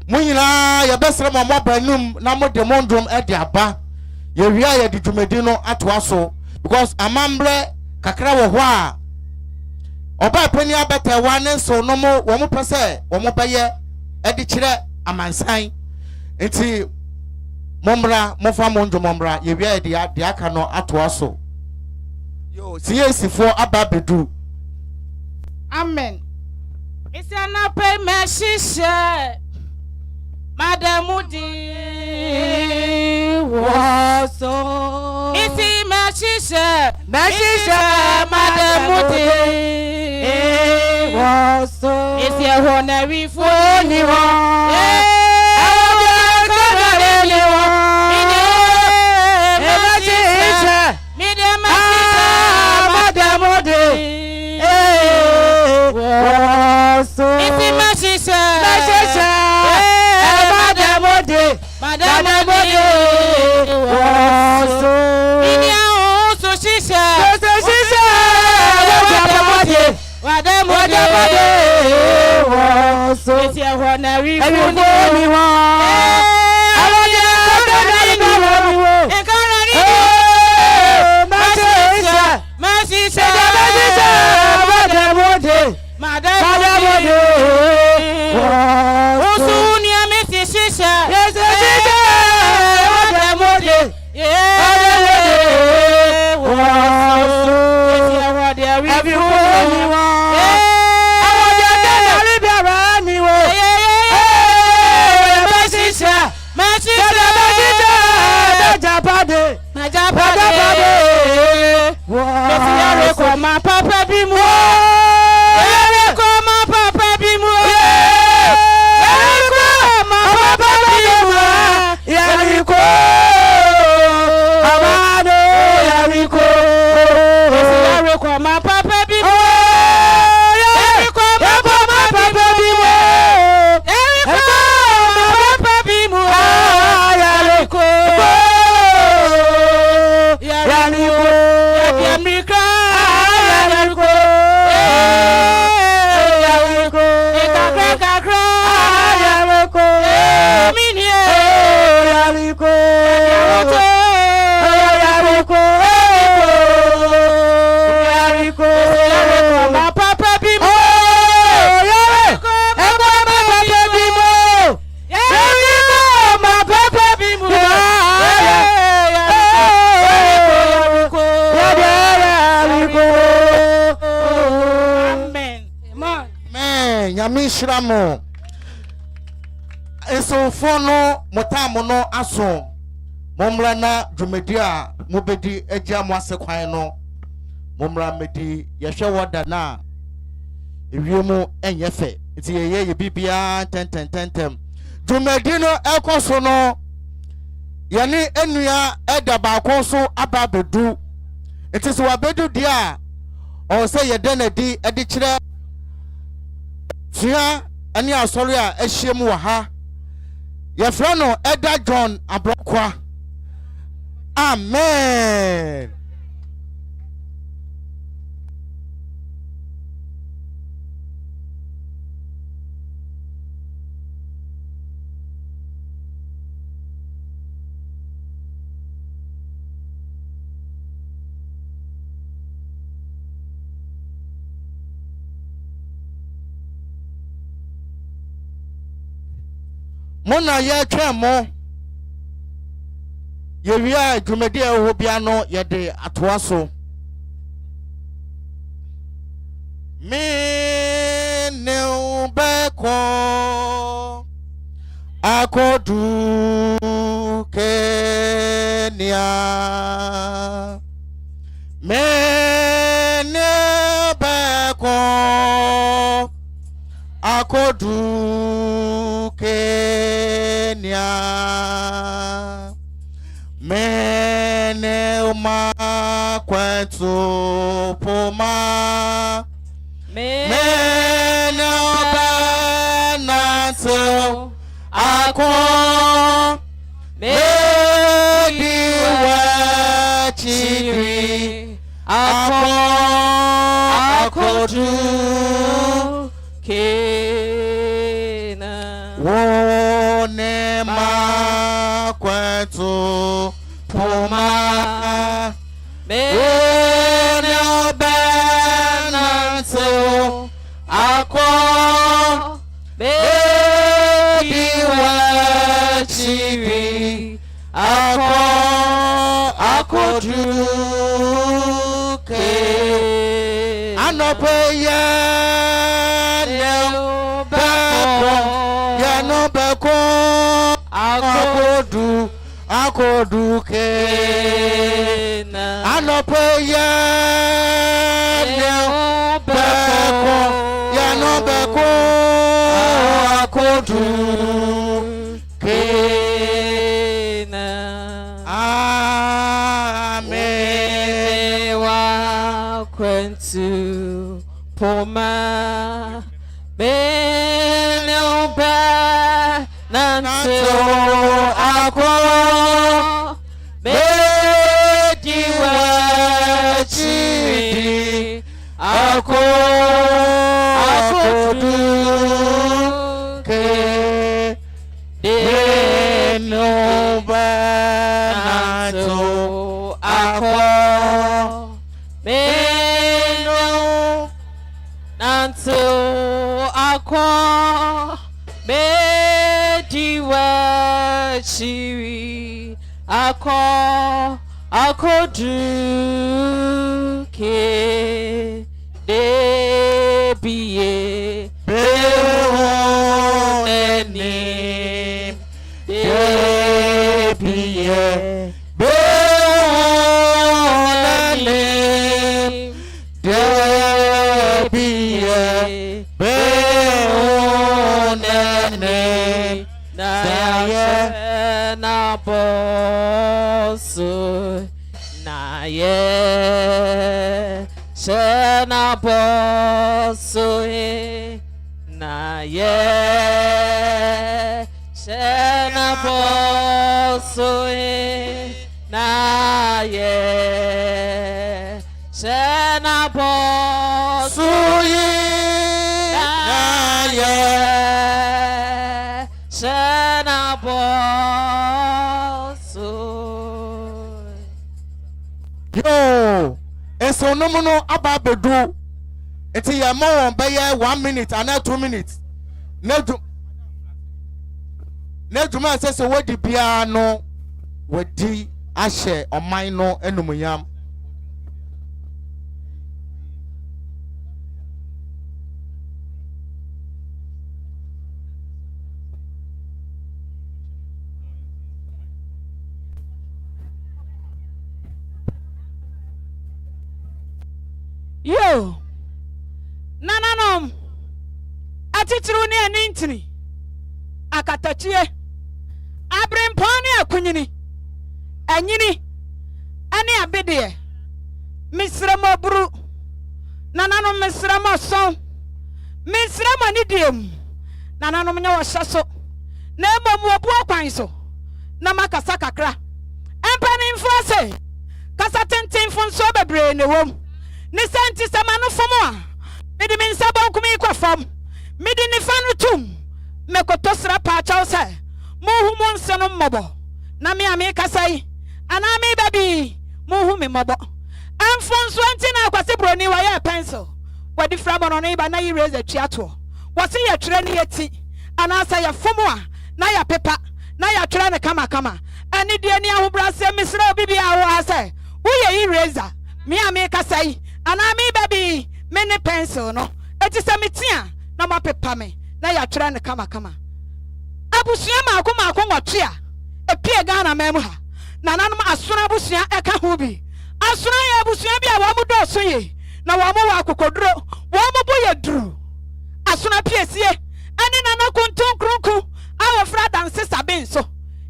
munyina ye besra mo banum na mo de mondrum e de aba ye wi a ye dudumedin no ato aso because amambre kakra wo ho a Obaapanyin abeta wane so no mo wo mo pese wo mo beye e di kire amansan enti mombra mofa monjo mombra ye wi a de aka no ato aso yo CAC for ababedu amen isana pay me shisha Madamudi waso isi meshisha Madamudi waso isi ehona wifoni wa Shiramo eso fono motamo no aso momra na dwumedi a mobedi agya mo asekwan no momra medi yehwe woda na ewiemu enye fe nti ye bibia tentem dwumedi no ekoso no yani enua eda ba konso aba bedu nti so wabedu dia o se ye denadi edi kire Tia ani asori a ehiem wo ha ye fra no Eda John Abrokwa amen Mona ye twemo ye wia dwumadi a ho bia no ye de atoa so me ne beko akodu Kenya me ne beko akodu Kenya mene uma kwetu poma mene obananto ako medi wachiri ako akodu Wone ma kwetu poma mene obananto ako medi wachiri ako akodu ke anopeya akodu Kena anopeya beko ya no beko akodu Kena amen wa kwentu poma benelba nanto ako mediwachiri ako akodu ke denova nanto ako meno nanto ako mediwachiri ako akodu ke debiye behonenim debiye behonenim debiye behonenim na bosu na ye shena bosu na ye shena bosu na ye shena bosu na ye shena yo eso no mo no aba bedu eti ya mo won be 1 minute and 2 minutes na duma se wodi bia no wodi ahye oman no enumuyam yo nananom atitru ne anintini akatachie abrempani akunyini anyini ane abede misrama buru nananom misrama son misrama ni diem nananom nya wahyaso na emamu obu akwan so na makasa kakra empani mfase kasa tenten fonso bebre ne wom ni senti samanu fomo a mede min sabon kumi kwa fam mede ni fanu tum mekotosra pa chause muhu monseno mmobo na me ame kasai ana me baby muhu me mmobo amfonso anti na akwase broni wa ya pencil wadi frabo no iba na yi raise tuato wase ya twere ne yeti ana sa ya fomo a na ya pepa na ya twere ne kama kama eni de ni ahobrase misra obi bia wo ase wo ye eraser me a me kasai ana me baby me ne pencil no eti se metia na ma pepa me na ya twere ne kama kama abusua maako nwotwe a epie Ghana memu ha na nanom asora abusua eka ho bi asora ya abusua bia wo mudo so ye na wo mo wa kokoduro wo mo boye duru asona piesie ani nana kuntun krunku awo fra danse saben so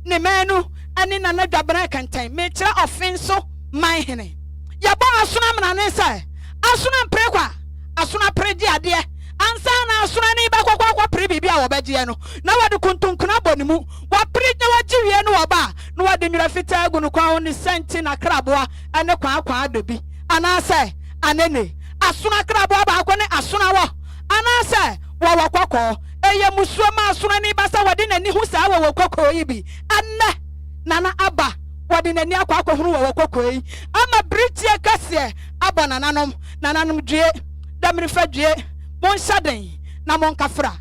ne menu ani nana dwabra kantan me kira offenso man hene ya bo asona mna ne sai asona mprekwa asona preji ade ansa na asona ni ba kwakwa pre bibia wo beje no na wade kuntun kuna bonimu wa preji wa jiwie no oba no wade nwura fita agu no kwa oni senti na kraboa ane kwa adobi anase anene asona kraboa ba akone asona wo anase wo kwakọ eye musuoma asona ni basa wade nani hu sa wo kwakọ yi bi anne nana aba wade nani akwakọ huru wo kwakọ yi ama britie kase aba nananom due damrifa due mon shaden na mon kafra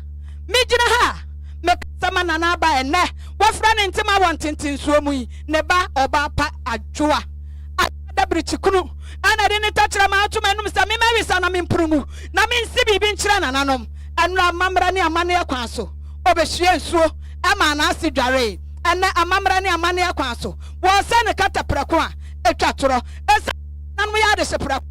mejina ha me sama nana aba enne wafra ne ntima wontintin suomu yi ne ba oba pa adwoa adabrichi kunu ana de ne tachira ma atuma num sa me mawisa na me mpurumu na me nsi bibi nchira nananom anu amamra ne amane akwan so obehwie nsuo ama na ase dware ene amamra ne amane akwan so wo se ne kata prako a etwatoro esa nanum ya de se prako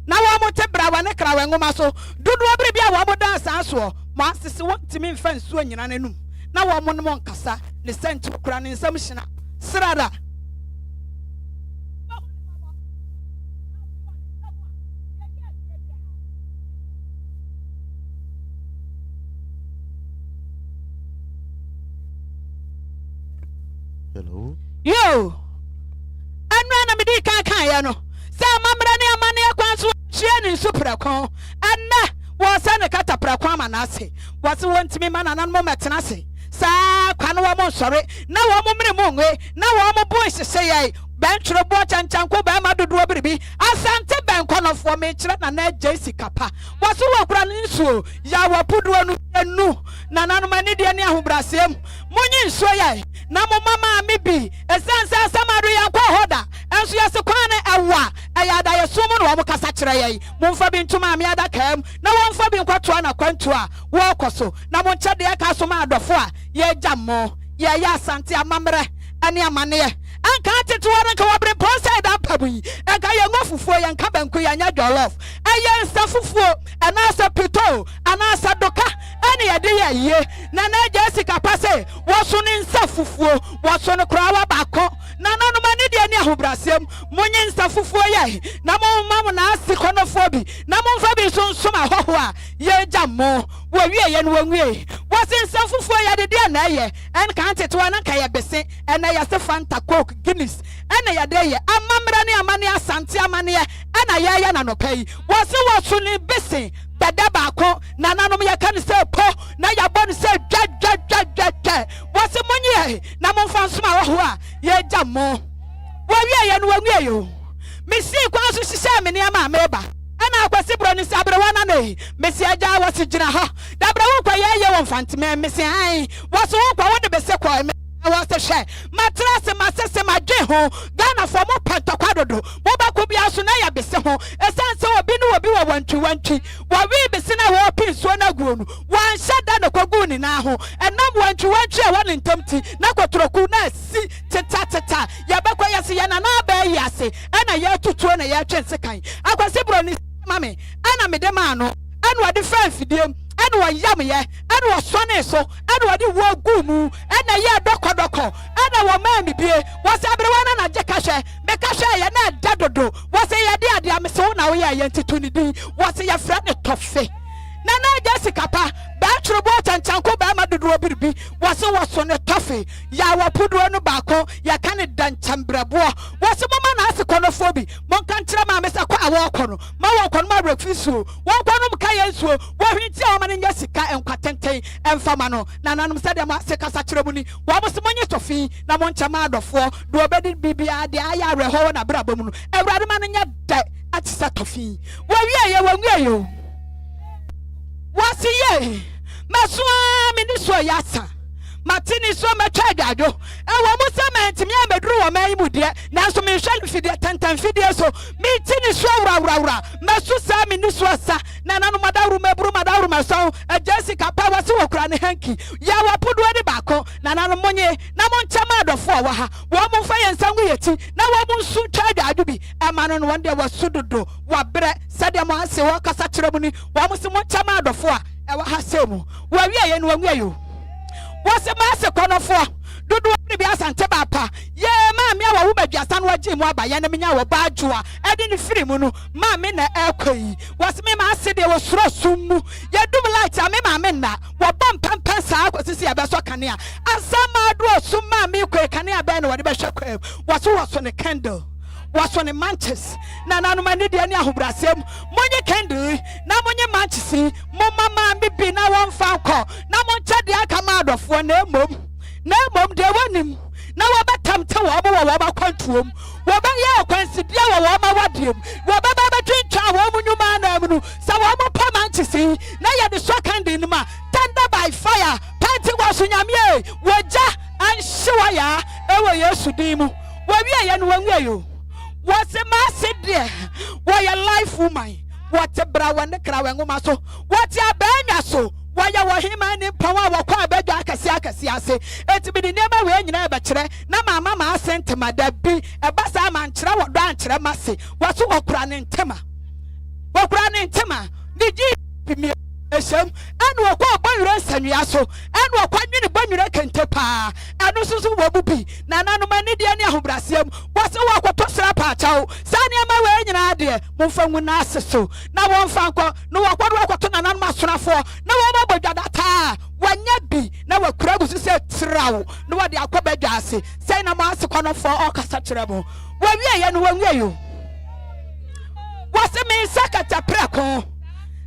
na wo mo te brawa ne krawe ngoma so dudu obiri bia wo mo dansa aso mo asese wo timi mfa nsuo nyina nanum na wo mo no mo nkasa ne sent kura ne nsam hyina srada Hello. Yo. Anwa na medi kan ya no. Sa mamra ne amane akwanso hie ne suprakon. Anna wo sa ne kata prakon amanase. Wo se wontimi manana no metena se. Sa kwa no wo mo sore. Na wo mo mre mo nwe. Na wo mo bo hyehyɛ yai. Benchro bo chanchanko ba ma dodo biribi. Asante benkonofo me kyerɛ na na Jesse kapa. Wo se wo kura nsuo. Ya wo puduo no enu. Na nanom ani de ne ahobrasem. Munyi nsuo yai. Na mo mama me bi esansa samadu yankwa hoda enso yase kwane ewa ayada yesumu no wo kasa kire yai momfa bi ntuma me ada kam na wonfa bi nkwato na kwanto a wo koso na mo nkyade ya ka so ma adofo a ye jammo ye ya asante amamre ani amane anka tetewa nka wabre ponsa da pabuyi enka ye ngofufuo ye nka banku ya nya jollof aye nsafufuo anasa pito anasa doka ani ye de ye na na Jessica pase wo so ne nsafufuo wo so ne krawa bako na nanu mani de ani ahobrasem monye nsafufuo ye na mo mam na asikonofo na mo mfa bi so nsoma hoho a ye jammo wo wie ye no wanwie wo se nsafufuo ye de na ye enka tetewa nka ye bese ena ye se Fanta Coke Guinness ena ye de ye amamra ne amane asante amane ena ye na nopai wo se wo so ne bese dada baako na nanom ye kan se po na ya bon se dwa wo se monye na momfa nsoma wo ho a ye jammo wo wie ye no wanwie yo mesi kwa so hyehyɛ me ne ama meba ana akwasi bro ni sabre wana nei mesi aja wo se gyina ha dabra wo kwa ye wo mfanteme mesi han wo so wo kwa wo de bese kwa was the share matras masese madwe ho Ghana for mo pantakwadodo mo ba ko bia so na ya bese ho esanse obi no obi wa wantwi wa wi bese na wo pin so na guonu wan shada no kwagu ni na ho enam wantwi a wa ntamti na kwatroku na si teta ya bakwa ya se ya na ba yi ase ana ya tutuo na ya twense kan akwase bro ni mame ana medema no anu ade fa fidiem anu wa yam ye anu wa sone so anu wa di wo gumu ana ye doko ana wa ma mi bie wo se abrewa na je kahwe me kahwe ye na dadodo wo se ye de ade amse wo na wo ye ntituni din wo se ye fra ne tofe na Jessica pa ba churubo chanchanko ba ma dodo biribi wo se wo so ne tofe ya wa pudo no baako ya kan dan chambrabo wo se mama na asikonofo bi mon kan kire ma mesa kwa awo kono ma wo kono ma refisu wo kono m ka yensuo wo hwiti a ma ne Jessica enkwatenten emfama no na nanom se de ma se kasa kire mu ni wo mo se monye tofi na mon chama adofo do obedi bibia de aya reho na brabo mu no ewrade ma ne nya da atisa tofi wo wie ye wo nwie yo wasi ye masua mi ni so yasa matini so metwa adwado e wo mo se mentimi ameduru wo man mu de na so me hwɛ fidie tantan fidie so metini so wura mesu sa me ni so sa na nanu madaru meburu madaru maso Jessica pa wase wo kura ne hanki ya wapodo de bako na nanu monye na monchama adofo wa ha wo mo fa yensangu yeti na wo mo nsu twa adwado bi e ma no no wonde wasudodo wa bre sade mo ase wo kasa kyerɛ mu ni wo mo se monchama adofo a e wa ha semu wa wie ye no wa wie yo wose ma se konofo dudu ni bi asante ba pa ye ma me awo badwasa no agi mu aba ye ne menya wo ba adwoa e de ne firi mu no ma me na ekoi wose me ma ase de wo soro summu ye dum light a me ma me na wo bom pampan saa kwasisi ya beso kanea asama do summa me koi kanea be na wo de be hwekwa wose ne candle was on a manches na nanu mani de ani ahobrasem monye candle na monye manches mama ma bibi na won fa ko na monche de aka ma adofo na emom de wanim na wo betam te wo ba kwantuom wo ba ye kwansidia wo ma wadiem wo ba twintwa wo munyuma na amunu sa wo mo pa manches na ye de so candle ni ma tender by fire panti was nyame woja anhyewa ya ewo Yesu din mu wo wie ye no wanwie yo what's a massive dear? Why a life woman? What a brown the crown maso? What's a banya so? Why are him and in power? What quite bad? I say, it's been the name when you never tre. Na mama sent to my dad be a bassa man travel branch. Massy. What's what running tema? What running tema? Did you me? And what bonus and yaso, and what quite bonus can tepa, and also what be Nana Manidiania Hubrasium, what's a walk to Srapacho, Sania my way in idea, Mufang when I so. Now one fanco, no walk to Nanan Mastra for, no one about that. When you be, now a crowd is said trow, no what the Aquabe Darcy, say no master corner for all Cassachable. When we and when you what's the main second preco?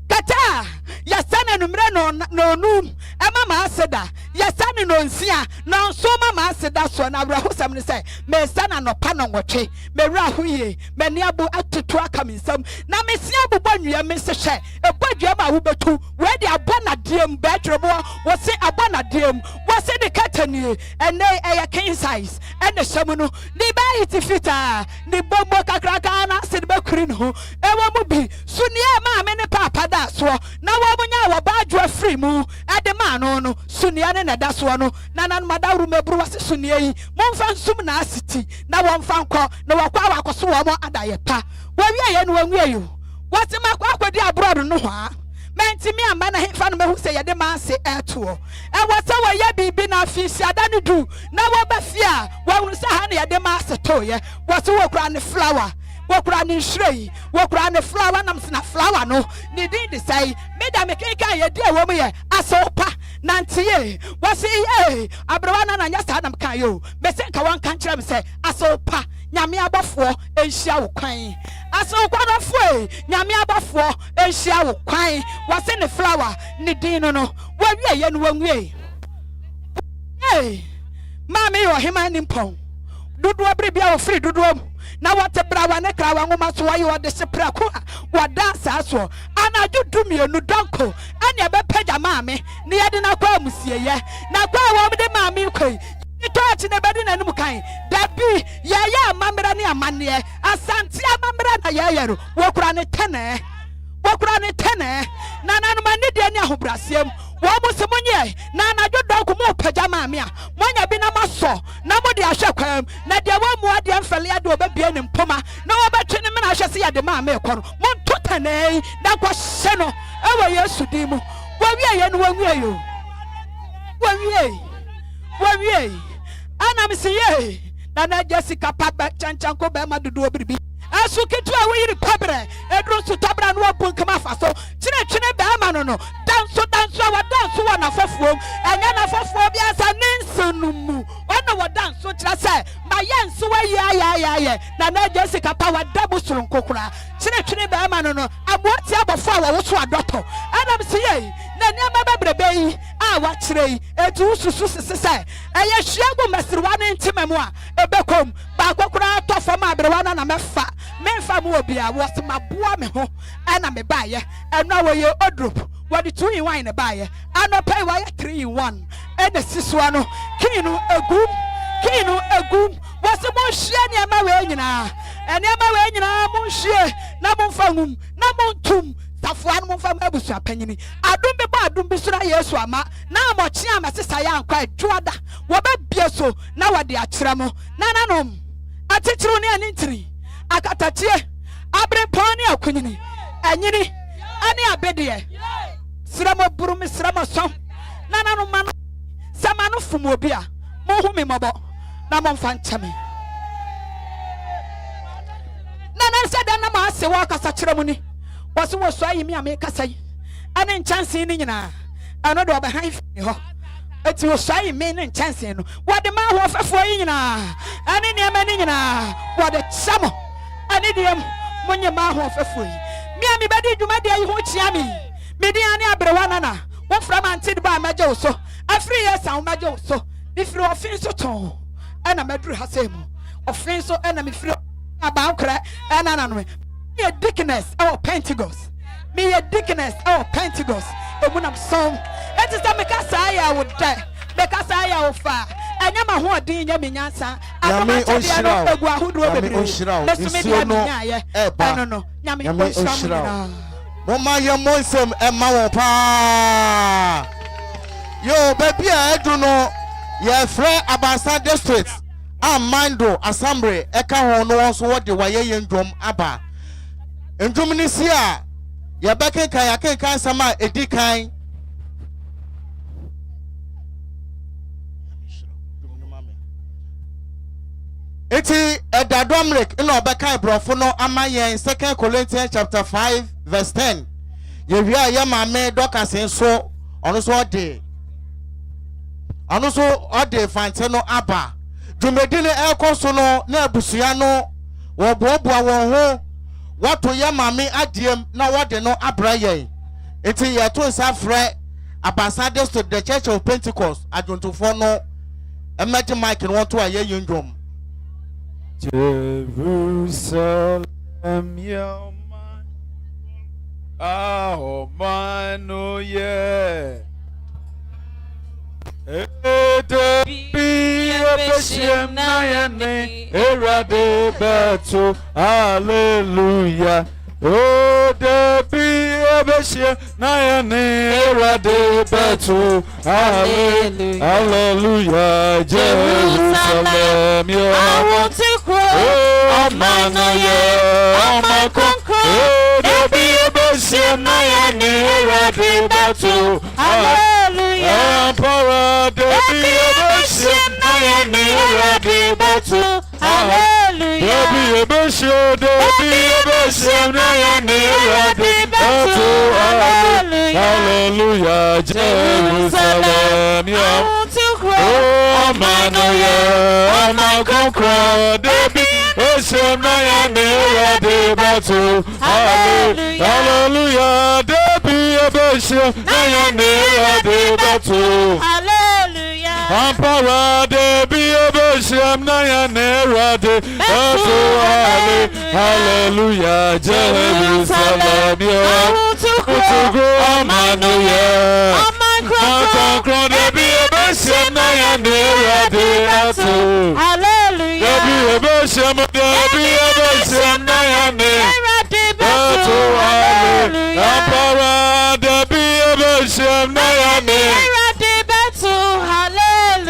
Kata yasana numre no num mama aseda yasana no nsia na so mama aseda so na bra hosam ne say me sana no pa no nwotwe me ra hoye me ne abu atoto aka minsam na me sia bobɔ nwia me se hye ebodua ma wo betu we de abona diem betrebo wo se abona diem wo se de katani ene eye king size ene hyɛm no ni ba iti fita ni bombo kakraka na se de bakuri no ewo mu bi sunie ma me ne papa so na wo munya wo badwo free mu edema no sunia ne na da so no na madaru mebru wase sunia yi momfa nsum na asiti na wo mfa nkɔ na wo kwa wakoso wo mo adaye pa wo wie ye no wanwie yo wase makwa akodi abroad no ho a mentimi amba na hefa no mehu se ye de ma se eto e wase wo ye bibi na afisi ada no du na wo ba fia wo hunu se ha na ye de ma se to ye wase wo kura ne flower wokura ni shrei wokura ni flower nam sina flower no ni din de say me da me keka ye dia wo me ye asopa nantie wasi ye abrawa na nya sa nam kan yo be se ka wan kan kire me say asopa nyame abafo enhia wo kwan asopa no fo nyame abafo enhia wo kwan wasi ni flower ni din no wo wie ye no wanwie mama yo hema ni mpon dudu abrebia wo free dudu na wate brawa ne krawa ngoma so wayo wode sepra ko wada asaso anaju dumienu donko anya be pagya maame ne yede na kwa musieye na kwa wo de maame koi to ati ne bedi na num kan da bi ya amamra ne amane asante amamra na ya yero wokura ne tene na mani de ne ahobrasem wo musemunye na anaju donko mo pagya maame a monya bi na maso na mo de ahwekwam na de wo mu ade amfele ade obabie ne mpoma na wo betwe ne na ahwe se ya de maame ekoro mo ntotane na kwa hye no ewo Yesu din mu wo wie ye no wanwie yo wo wie ana mi se ye na Jessica papa chanchanko be ma dodo obiribi asu kitu a wo yiri pabre edru su tabra no obun kama faso chine be ama no danso wa danso wa na fofuom anya na fofuom bia sa ninsunumu ona wa danso kira se ma yenso wa ya na Jessica pa wa dabu surun kokura chine be ama no amoti abofo a wo so adoto ana mi se ye na niama bebrebe yi a wa kire yi etu susu sese eye hwiagu masirwa ne ntimemu a ebekom ba kokura to fam abrewa na mefa memfa mu obi a wo se maboa me ho ana me baye eno wo ye odrop what the 2 in 1 in the buyer, and no pay why 3 in 1, and the Siswano, Kinu a goom, what's the most shiny Marina, and Yamarina, Monsieur, Namon Fangum, Namon Tum. Tafuan from Ebusa Penny. I don't be sure yes, Wama. Now much yam as I am quite Juada. What Bieso, now at the Atramo. Nananom. I teach you an entry. I got a tear. I bring pony of Quinny. And Yini, any abedia. Sramo Brum, Sramo song. Nanano man. Samano from Mobia. Mohumi Mobo. Namon Fantami. Nana said, Anama, say, walk as a ceremony. Was so I make a say, and then chancing in another behind me. It was shy men and chancing. What the man was for in and in your manina, what a summer, and idiom when your man was for free. Me, body do my dear, you watch yammy. Mediana Brawana, one from Anted by Majoso, a 3 years on Majoso, if you are offense at all, and a Madrid Hasemo, offense or enemy free about crack and an me a deaconess or Pentecost. Me a deaconess or Pentecost. And when I'm song, it is that because I would die. Because I will fire. And I'm a whole dean, Yaminasa. I'm a who do Yo, baby, I don't know. You're Frere Abasa District. I'm Mando Assembly. Eka hono so what the Waye drum Abba. In Dominisia, ya beke kaya kan sama edikan. Eti Dominic in Obaka Brofono Amaya in 2 Corinthians chapter 5 verse 10. Ye wia ya mame doka senso ono so ode. Ono so ode fanteno aba. Dumedine ekoso no na abusua no wo boboa won ho. What to your mammy adiem now what they know abraye. It's a year to Frere ambassadors to the Church of Pentecost. I don't know. Imagine Mike and want to a young drum. Jerusalem, your man. Oh, man, oh, yeah. Be a bishop, Nayane, Erade Beto, hallelujah. Oh, there be a bishop, Nayane, Erade Beto, hallelujah. Jerusalem, your I want to cry. oh, man, oh, yeah. Oh, my conqueror. There be a bishop, Nayane, Erade Beto, Hallelujah. Emperor, there be a bishop, Nayane, Erade Beto, Hallelujah. there be a bishop, Nayane, Erade Beto, hallelujah. Jerusalem, yeah. Oh, man, oh, yeah. Oh, my conqueror, there be a bishop, Nayane, Erade Beto, hallelujah. There be a bishop, Nayane, Erade Beto, Hallelujah. Emperor, there be a bishop, Nayane, Erade Beto, hallelujah. Jerusalem, yeah. Oh, man, oh, yeah. Conqueror, there be a bishop, Nayane, Erade Beto, Hallelujah. there be a bishop, Nayane, Beto, Emperor, there be a bishop, Nayane,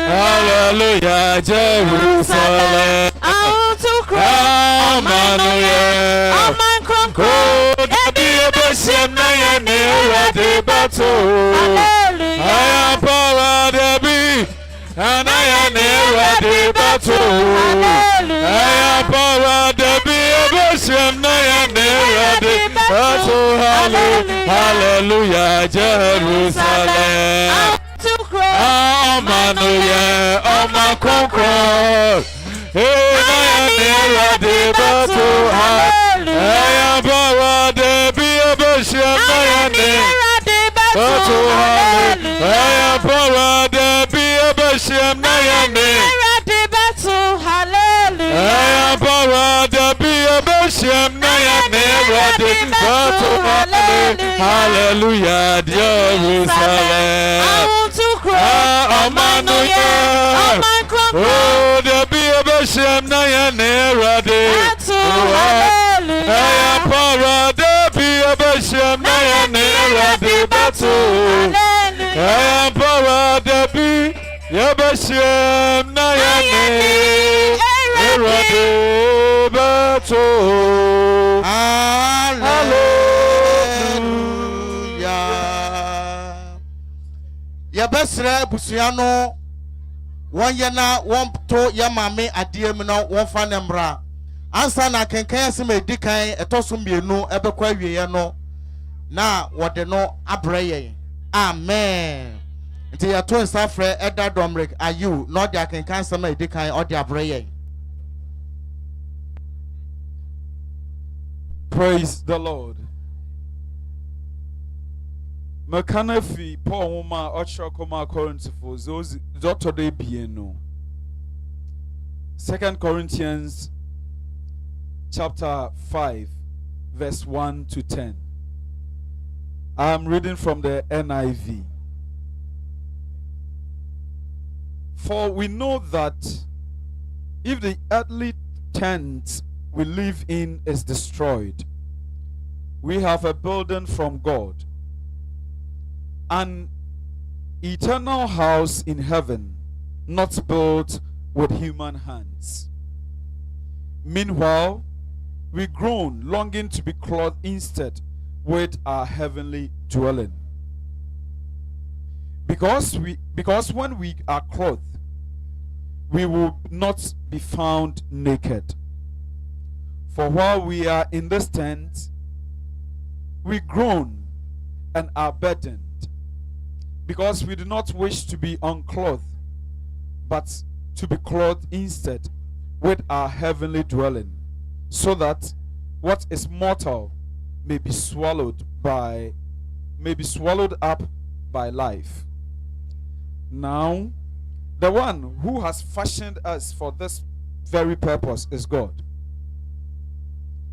hallelujah. Jerusalem, I want to cry. oh, man, oh, yeah. Oh, my conqueror. Oh, there be a bishop, Nayane, Erade Beto, Hallelujah. Emperor, there be Nayane, Erade Beto, Emperor, there be a bishop, Nayane, Erade Beto, hallelujah. Jerusalem, To cry. oh, man, oh, yeah. Oh, my conqueror. Hey, Nayane, Erade Beto, Emperor, there be a bishop, Nayane, Beto, Emperor, there be a bishop, Nayane, Emperor, there be a bishop, Beshem Naya Nerade Hallelujah, Jerusalem. I want to cry. Oh, there be a Beshem Naya Nerade. Hallelujah. There be a Beshem Naya Nerade. Power there be a Beshem Naya Nerade. Hallelujah. Yabesre busuano one yana one to yamame adiemino one fanembra. Ansa na kenkan aseme dikan etoso mienu ebekwa wiye no na wode no abreye. Amen. Nti ya to nsafre eda domrek ayu no dia kenkan aseme dikan ode abreye. Praise the Lord. Mekanafi Paul Woma Ochokoma Corinthifo Dr. De Bieno. 2 Corinthians chapter 5 verse 1 to 10. I'm reading from the NIV. For we know that if the earthly tent we live in is destroyed, we have a building from God, an eternal house in heaven, not built with human hands. Meanwhile, we groan, longing to be clothed instead with our heavenly dwelling. Because when we are clothed, we will not be found naked. For while we are in this tent, we groan and are burdened, because we do not wish to be unclothed, but to be clothed instead with our heavenly dwelling, so that what is mortal may be swallowed up by life. Now, the one who has fashioned us for this very purpose is God,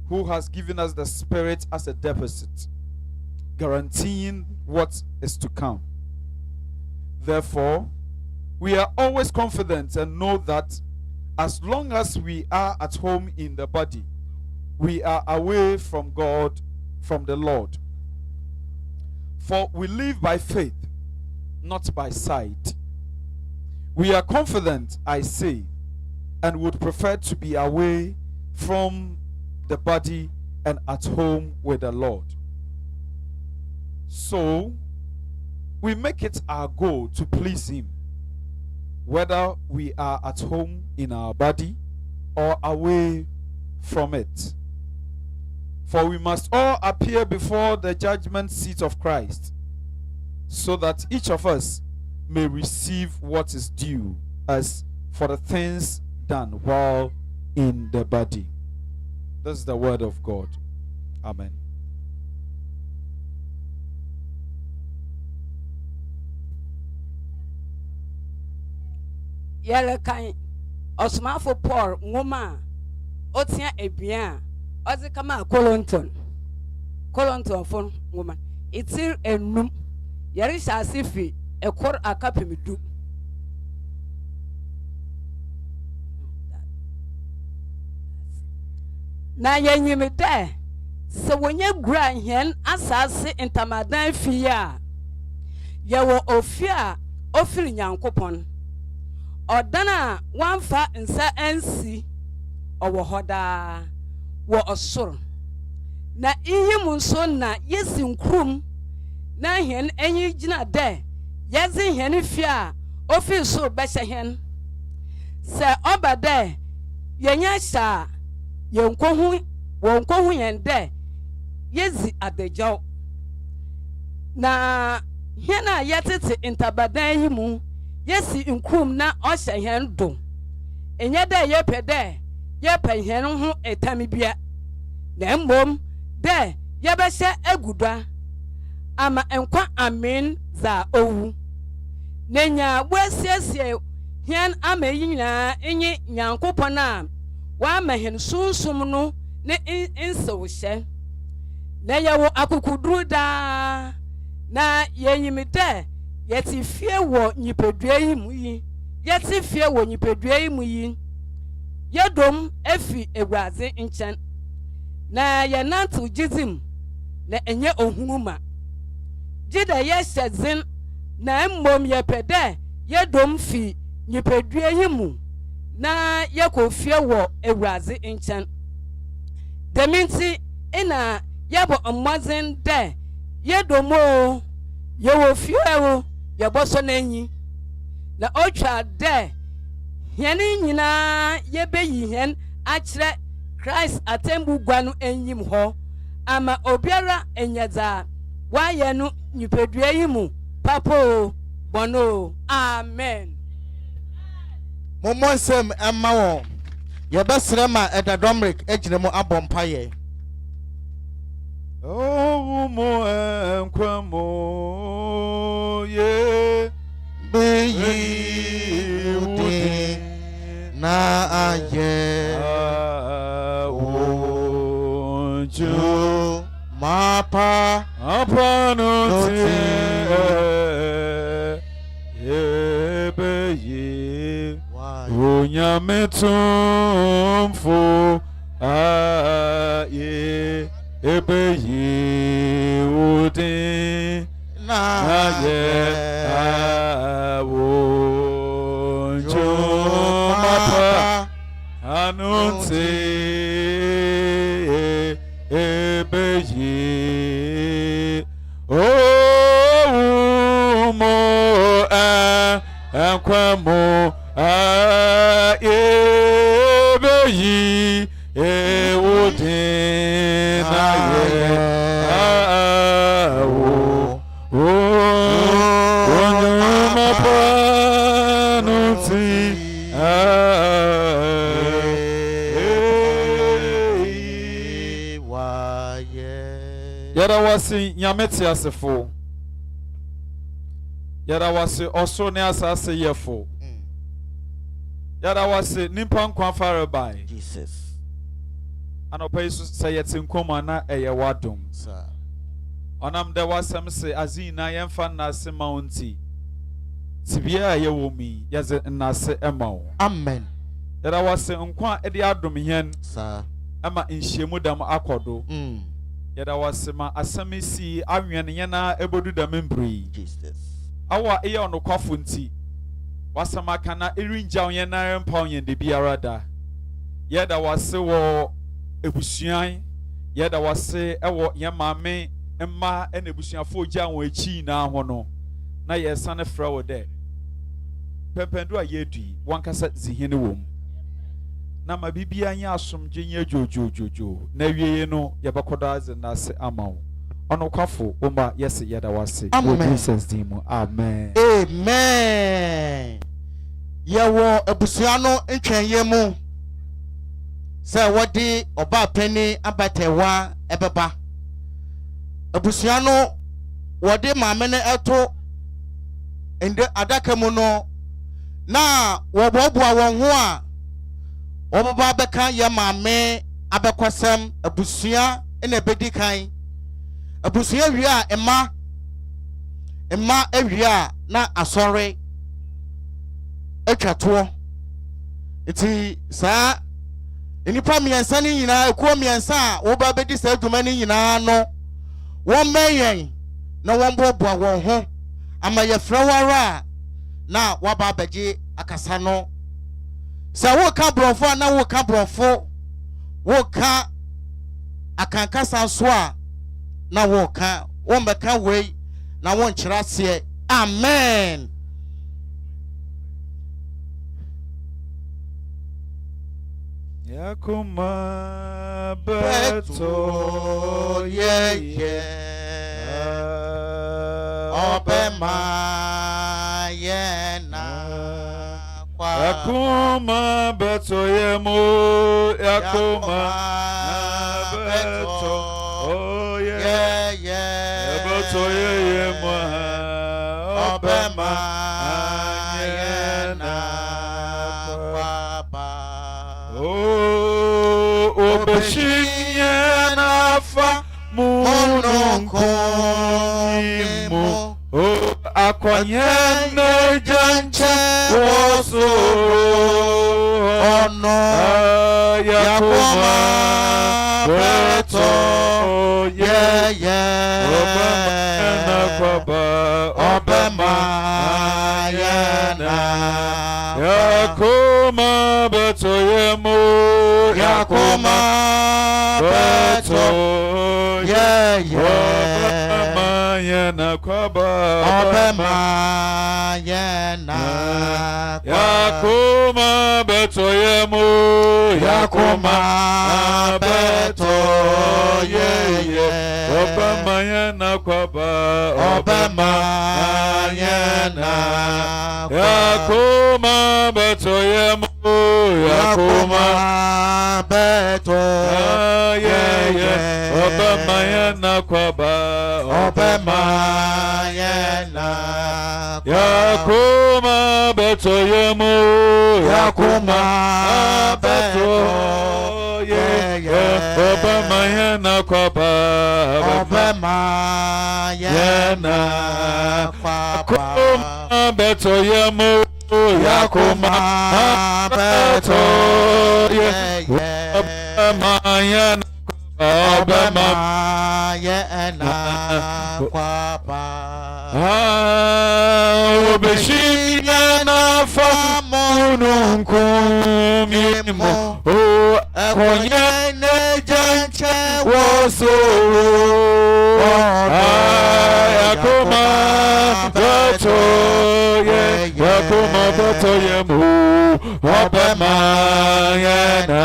who has given us the Spirit as a deposit, guaranteeing what is to come. Therefore, we are always confident and know that as long as we are at home in the body, we are away from God, from the Lord. For we live by faith, not by sight. We are confident, I say, and would prefer to be away from the body and at home with the Lord. So we make it our goal to please Him, whether we are at home in our body or away from it. For we must all appear before the judgment seat of Christ, so that each of us may receive what is due us for the things done while in the body. This is the word of God. Amen. Yele kan osmafo Paul ngoma otia ebia ozi kama Kolonton fon ngoma itir enum yari shasifi ekor akapemidu na yenyimide se wonye gura hen asase intamadan fiya yewo ofia ofiri nyankopon odana wanfa nsa ansi owo hoda wo osoro na ihim nso na yesi nkrum na hen enyi gina de yezi hen fia ofi so behye hen se obade yenya sha wonkohu yende yezi adejaw na hena yetete intabadan yi mu yesi nkrum na ohye hen do enye de yepede yepen hen ho etamibia na mbom de yebehye agudwa ama enkwa amen za owu nenya wesiesie hen ama yinyina enye nyankopon a wa ma hen sunsum no ne inso hye na yewo akukuduru da na yenyimide yeti fie wo nyipadua yi mu yi yeti fie wo nyipadua yi mu yi yedom efi ewuraze nchen na yenantu gizim na enye ohunuma gida yeshezin na mmom yepede yedom fi nyipadua yi mu na yekofie wo ewuraze nchen deminti ina yebo amazing de yedomo yewo fiewo yeboso nanyi na otwa de hene nyina yebeyi hen akire Christ atembu gwanu enyim ho ama obiara enyaza waye no nyipadua yi mu papo bono amen Momonsem emma wo yebesre ma edadomrik ejine mu abompaye Oh, mo enkwamo ye beyi ude na aye ojo mapa apano te ye onyametumfo ye ebeyi ude na ye awojo mapa anunte ebeyi o mo ankwamo ebeyi ude na ye awo onyama panuti yara wasi nyameti asefo yara wasi oso ne asase yefo yara wasi nimpa nkwa farabai Jesus anopa yesu sayete nkoma na eye wadom sir onam de wasam se azina yemfa na se mounti tibia ye womi yaze na se emawo amen yara wasi nkwa ede adom hen sir ama nhyiemu dam akodo yada wasema asamisi anwen yana ebodu da membri Jesus awa eye onokwafo nti wasema kana erinja onye na mpa onye de biara da yada wase wo ebusuan yada wase ewo ye maame emma ena ebusuafo ogya won echi na ho no na ye sane fra wo de pempendu a yedui wankasa zihene wom na ma bibia anya asomje nya jojojojo na wieye no yebekoda az na se amawo ono kwafo oma yes yeda wase o Jesus dimu amen amen yewo ebusuano ntwenye mu se wodi Obaapanyin abatewa ebeba ebusuano wodi maame ne eto ende adaka mu no na woboboa won ho a Obaba beka ya maame abekwasem abusua ene bedi kan abusua wi a emma awi a na asore atwato eti saa enipa miensa ni nyina ekuo miensa a woba bedi saa dwuma ni nyina no won meyen na won boboa won ho ama ye frawara na waba abeje akasa no sa wo ka brofo na wo ka brofo wo ka akankasa so a na wo ka wo mbeka wei na wo nkyira se amen yakuma beto ye obema ye na yakuma beto yemo yakuma beto oh yeah beto yemo obema yena baba oh obeshi akonyene janche wosoro ono yakoma beto ye obama kwaba obama yana yakoma beto yemo yakoma beto ye obama yana kwaba obama yana yakoma beto yemo yakoma beto ye obama yana kwaba obama yana yakoma beto yemo yakoma beto ye obama yana kwaba obama yana yakoma beto yemo yakoma beto ye obama yana kwaba obama yana yakoma beto yemo yakoma beto ye obama yana obama yana kwapa obeshinya na famununkumimo akonyene janche wosoro yakoma beto ye yakoma beto yemo obama yana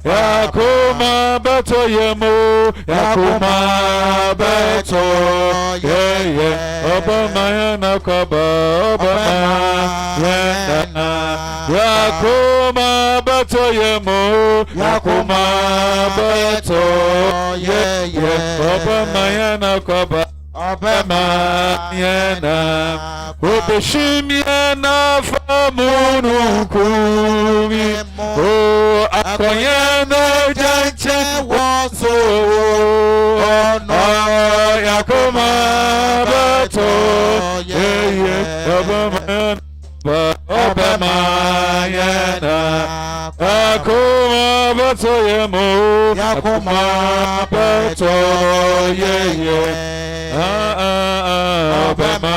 yakoma beto yemo yakoma beto ye obama yana kwaba obama yana yakoma beto yemo yakoma beto ye obama yana kwaba obama yana obeshimia na famunukumi akonyene janche woso yakoma beto ye obama yana yakoma beto yemo yakoma beto ye obama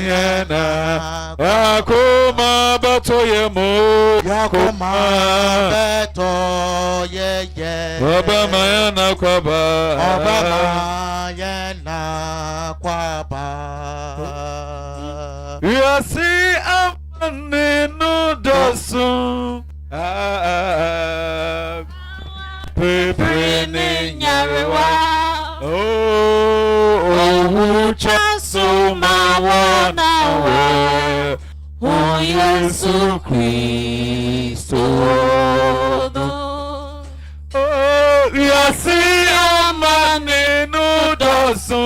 yana yakoma beto yemo yakoma beto ye obama yana kwaba obama yana kwaba yasi amane no dosu pepe ne nyarewa ucha sumawana we Yesu Kristo yasi amane no dosu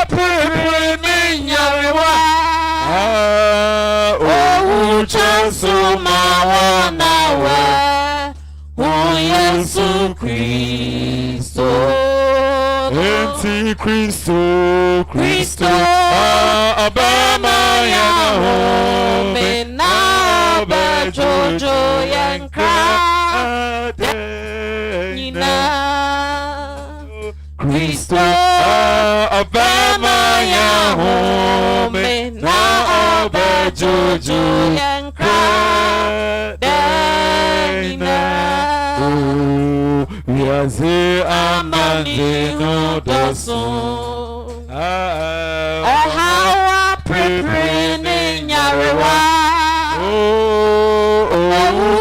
pepe ne nyarewa ucha sumawana we Yesu Kristo Kristo Obama yana home na bejojo yankra nina Kristo Obama yana home na bejojo yankra nina yaze amande no doso Ohawa prepare nyarewa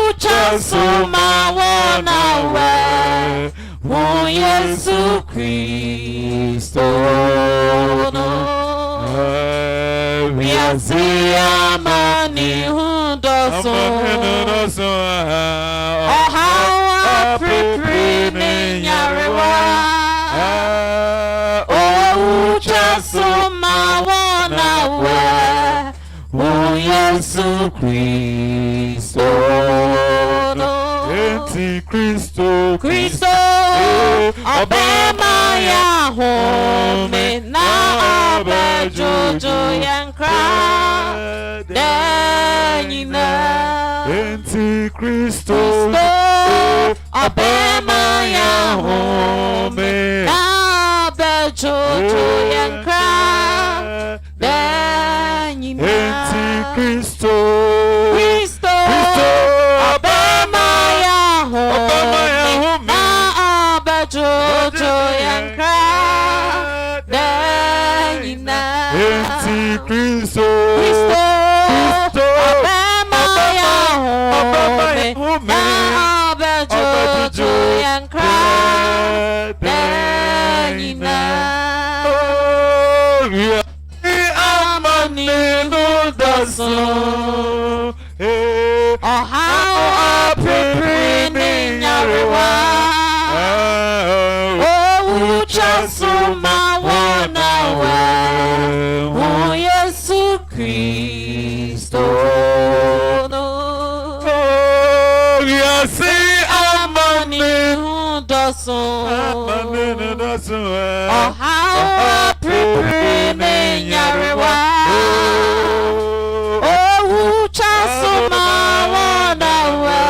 Ucha suma wana we Yesu Kristo Yazi amani hundoso Ohawa prepare nyarewa Suma wana we Yesu Kristo enti Kristo Kristo Obema ya home na abejojo yankra Denyina Enti Kristo Obema ya home na abejojo yankra Denyina Enti Kristo Obema ya home na abejojo yankra Denyina Enti Kristo Obema ya home na abejojo yankra Denyina Amani nudaso how apprepare nyarewa oh chasuma wana we oh Yesu Kristo no yes amani hudaso oh how apprepare nyarewa oh chasuma wana we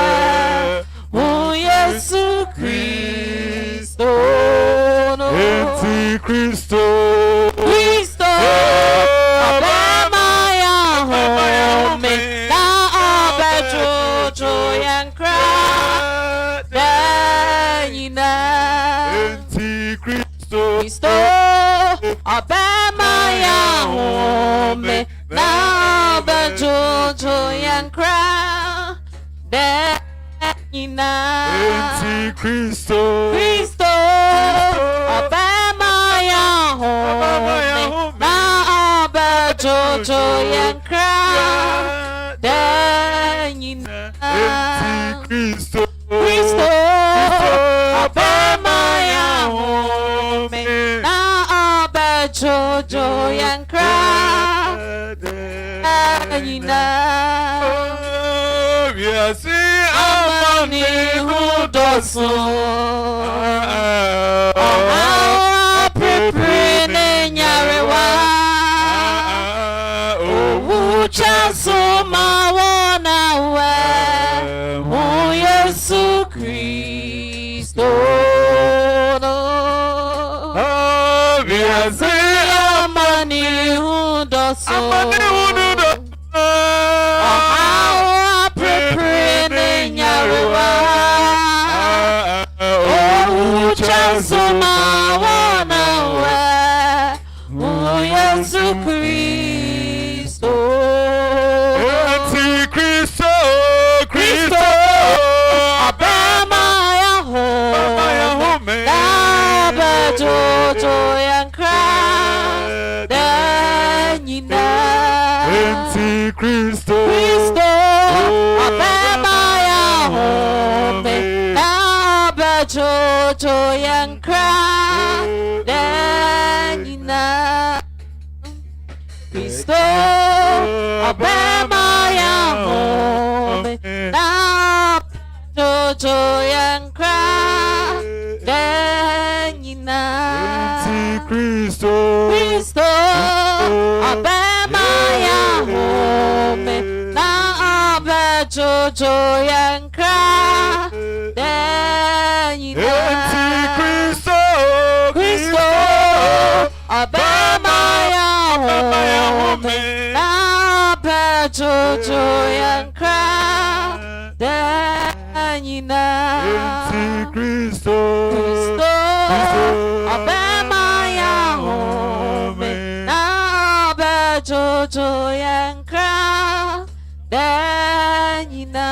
oh Yesu Kristo no Kristo Obama ya home na abejojo yankra Denyina Kristo Obama ya home na abejojo yankra Denyina Kristo Obama ya home na abejojo yankra Denyina Kristo Obama ya home na abejojo yankra Denyina yes Amani hudoso Ohawa prepare nyarewa Uchaso mawana we O Yesu Kristo no yes Amani hudoso Ohawa prepare nyarewa Uchansoma wana we O Yesu Kristo Kristo Obama ya home na abejojo yankra Denyina Kristo Obama ya home na abejojo yankra Denyina Kristo Obama ya home na abejojo yankra Denyina Kristo Obama ya home na abejojo yankra Denyina Kristo Obama ya home na abejojo yankra Denyina Kristo Obama ya home na abejojo yankra Denyina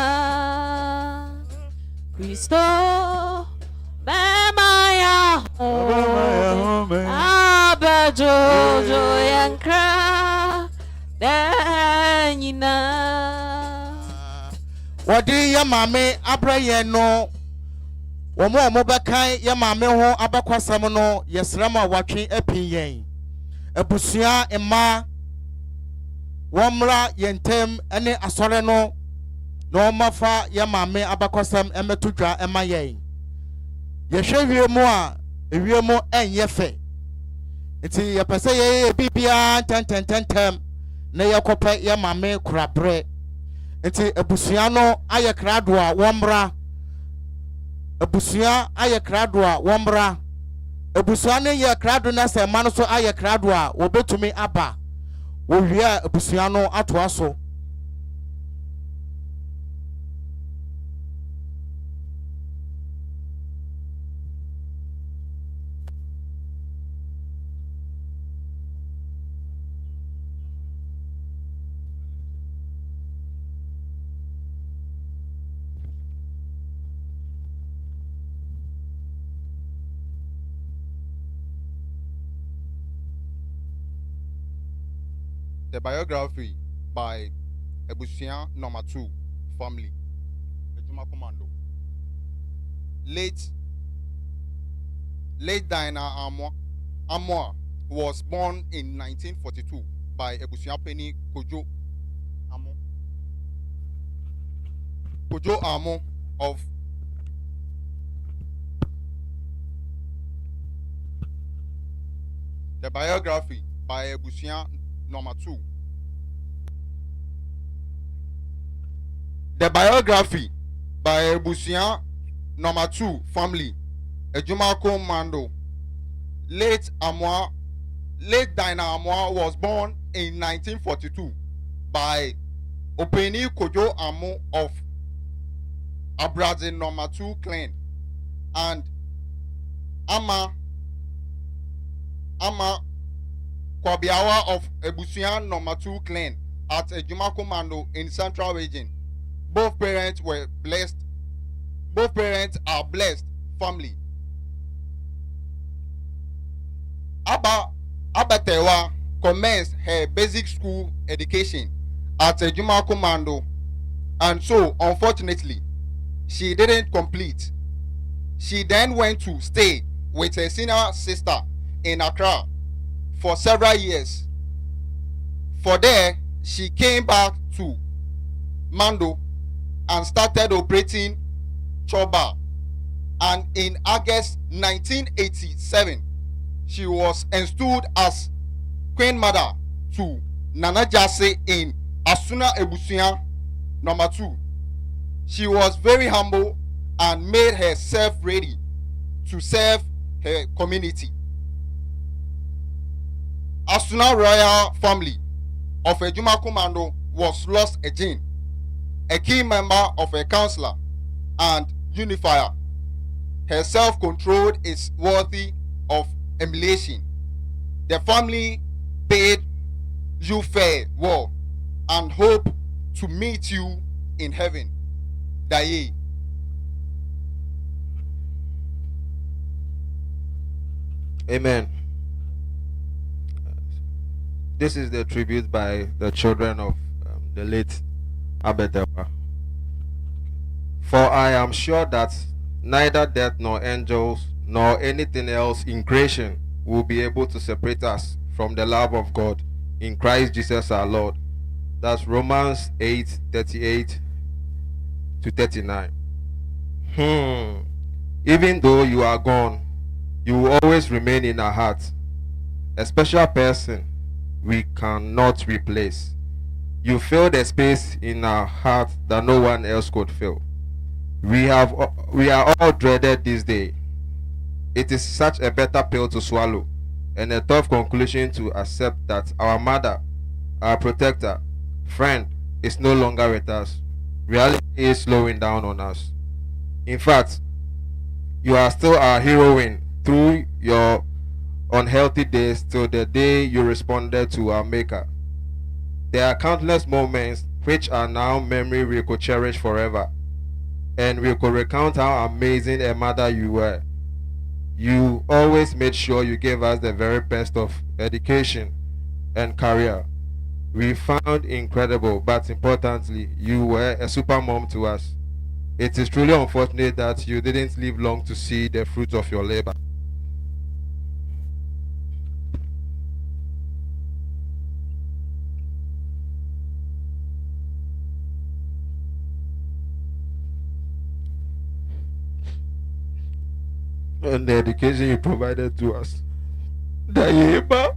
Kristo Obama ya home na abejojo yankra Denyina Wadi ya mame abraye no Womo bekan ya mame ho abakwasam no yesrama watwe apin yen abusua emma womra yentem ene asore no no mafa ya mame abakosam emetudwa ema yen ye hwe wiemu a ewiemu enye fe nti ye pese ye bibia tententem na yakopa ya mame kurabre nti ebusua no aye krado a wombra ebusua aye krado a wombra ebusua ne ye krado na se ma no so aye krado a wobetumi aba wo wia ebusua no ato aso. The biography by Ebusian number 2 family. Ejuma Commando. Late Dinah Amwa was born in 1942 by Ebusian Penny Kojo Amo of the biography by Ebusian number 2. The biography by Ebusian number 2 family. Ejuma Commando. Late Dinah Amwa was born in 1942 by Openi Kojo Amo of Abrazin number 2 clan and Ama Kwabiawa of Ebusian number 2 clan at Ejuma Commando in Central Region. Both parents are blessed family. Tewa commenced her basic school education at Ejuma Commando, and so unfortunately she didn't complete. She then went to stay with her senior sister in Accra for several years. For there, she came back to Mando and started operating Choba. And in August 1987, she was installed as Queen Mother to Nana Jase in Asuna Ebusian number 2. She was very humble and made herself ready to serve her community. Asuna royal family of Ejuma Commando was lost again, a key member of a councillor and unifier. Her self-control is worthy of emulation. The family bade you farewell and hope to meet you in heaven. Daye. Amen. This is the tribute by the children of the late Abetewa. For I am sure that neither death nor angels nor anything else in creation will be able to separate us from the love of God in Christ Jesus our Lord. That's Romans 8:38 to 39. Even though you are gone, you will always remain in our hearts. A special person we cannot replace. You fill the space in our heart that no one else could fill. We are all dreaded this day. It is such a bitter pill to swallow and a tough conclusion to accept that our mother, our protector, friend is no longer with us. Reality is slowing down on us. In fact, you are still our heroine through your unhealthy days till the day you responded to our Maker. There are countless moments which are now memory we could cherish forever, and we could recount how amazing a mother you were. You always made sure you gave us the very best of education and career. We found incredible, but importantly, you were a super mom to us. It is truly unfortunate that you didn't live long to see the fruits of your labor. and the education you provided to us. Dayeba.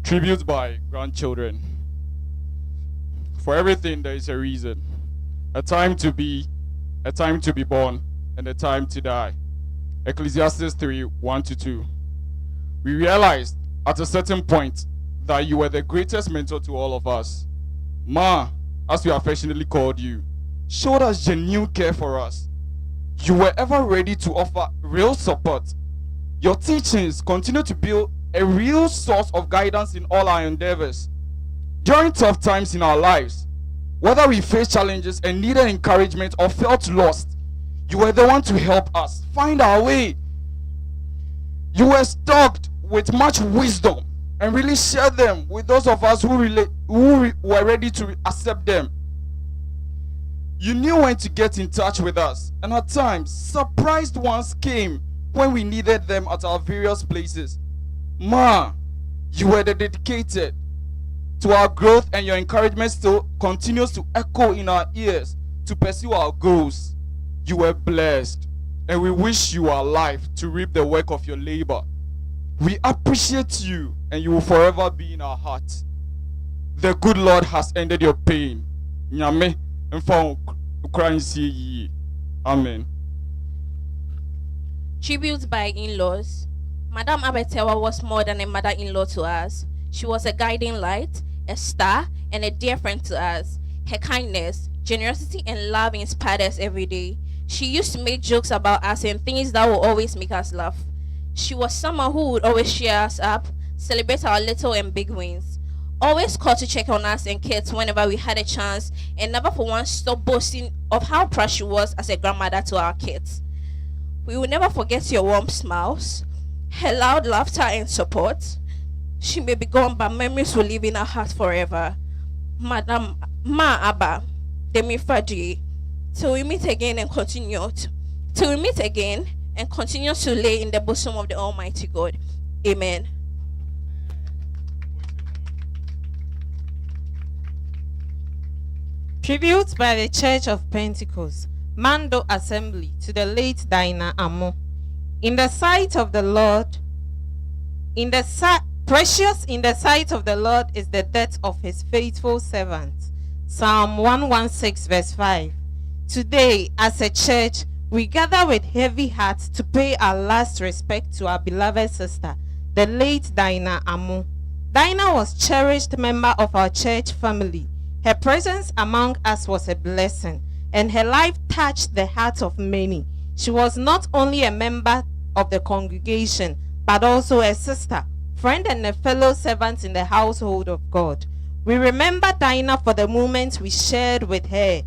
Tributes by grandchildren. For everything there is a reason. A time to be born, and a time to die. Ecclesiastes 3:1-2. We realized at a certain point that you were the greatest mentor to all of us. Ma, as we affectionately called you, showed us genuine care for us. You were ever ready to offer real support. Your teachings continue to build a real source of guidance in all our endeavors. During tough times in our lives, whether we faced challenges and needed encouragement or felt lost, you were the one to help us find our way. You were stocked with much wisdom and really shared them with those of us who were ready to accept them. You knew when to get in touch with us, and at times, surprised ones came when we needed them at our various places. Ma, you were the dedicated to our growth, and your encouragement still continues to echo in our ears to pursue our goals. You were blessed, and we wish you were alive to reap the work of your labor. We appreciate you, and you will forever be in our hearts. The good Lord has ended your pain. Nyame, amen. Tributes by in-laws. Madame Abetewa was more than a mother-in-law to us. She was a guiding light, a star, and a dear friend to us. Her kindness, generosity, and love inspired us every day. She used to make jokes about us and things that will always make us laugh. She was someone who would always cheer us up, celebrate our little and big wins, always call to check on us and kids whenever we had a chance, and never for once stop boasting of how proud she was as a grandmother to our kids. We will never forget your warm smiles, her loud laughter and support. She may be gone, but memories will live in our heart forever. Madam Ma Abba, Demi Fadi, till we meet again and continue to lay in the bosom of the Almighty God. Amen. Tribute by the Church of Pentecost, Mando Assembly, to the late Dinah Amo. In the sight of the Lord, precious in the sight of the Lord is the death of his faithful servants. Psalm 116 verse 5. Today, as a church, we gather with heavy hearts to pay our last respect to our beloved sister, the late Dinah Amo. Dinah was a cherished member of our church family. Her presence among us was a blessing, and her life touched the hearts of many. She was not only a member of the congregation, but also a sister, friend, and a fellow servant in the household of God. We remember Dinah for the moments we shared with her,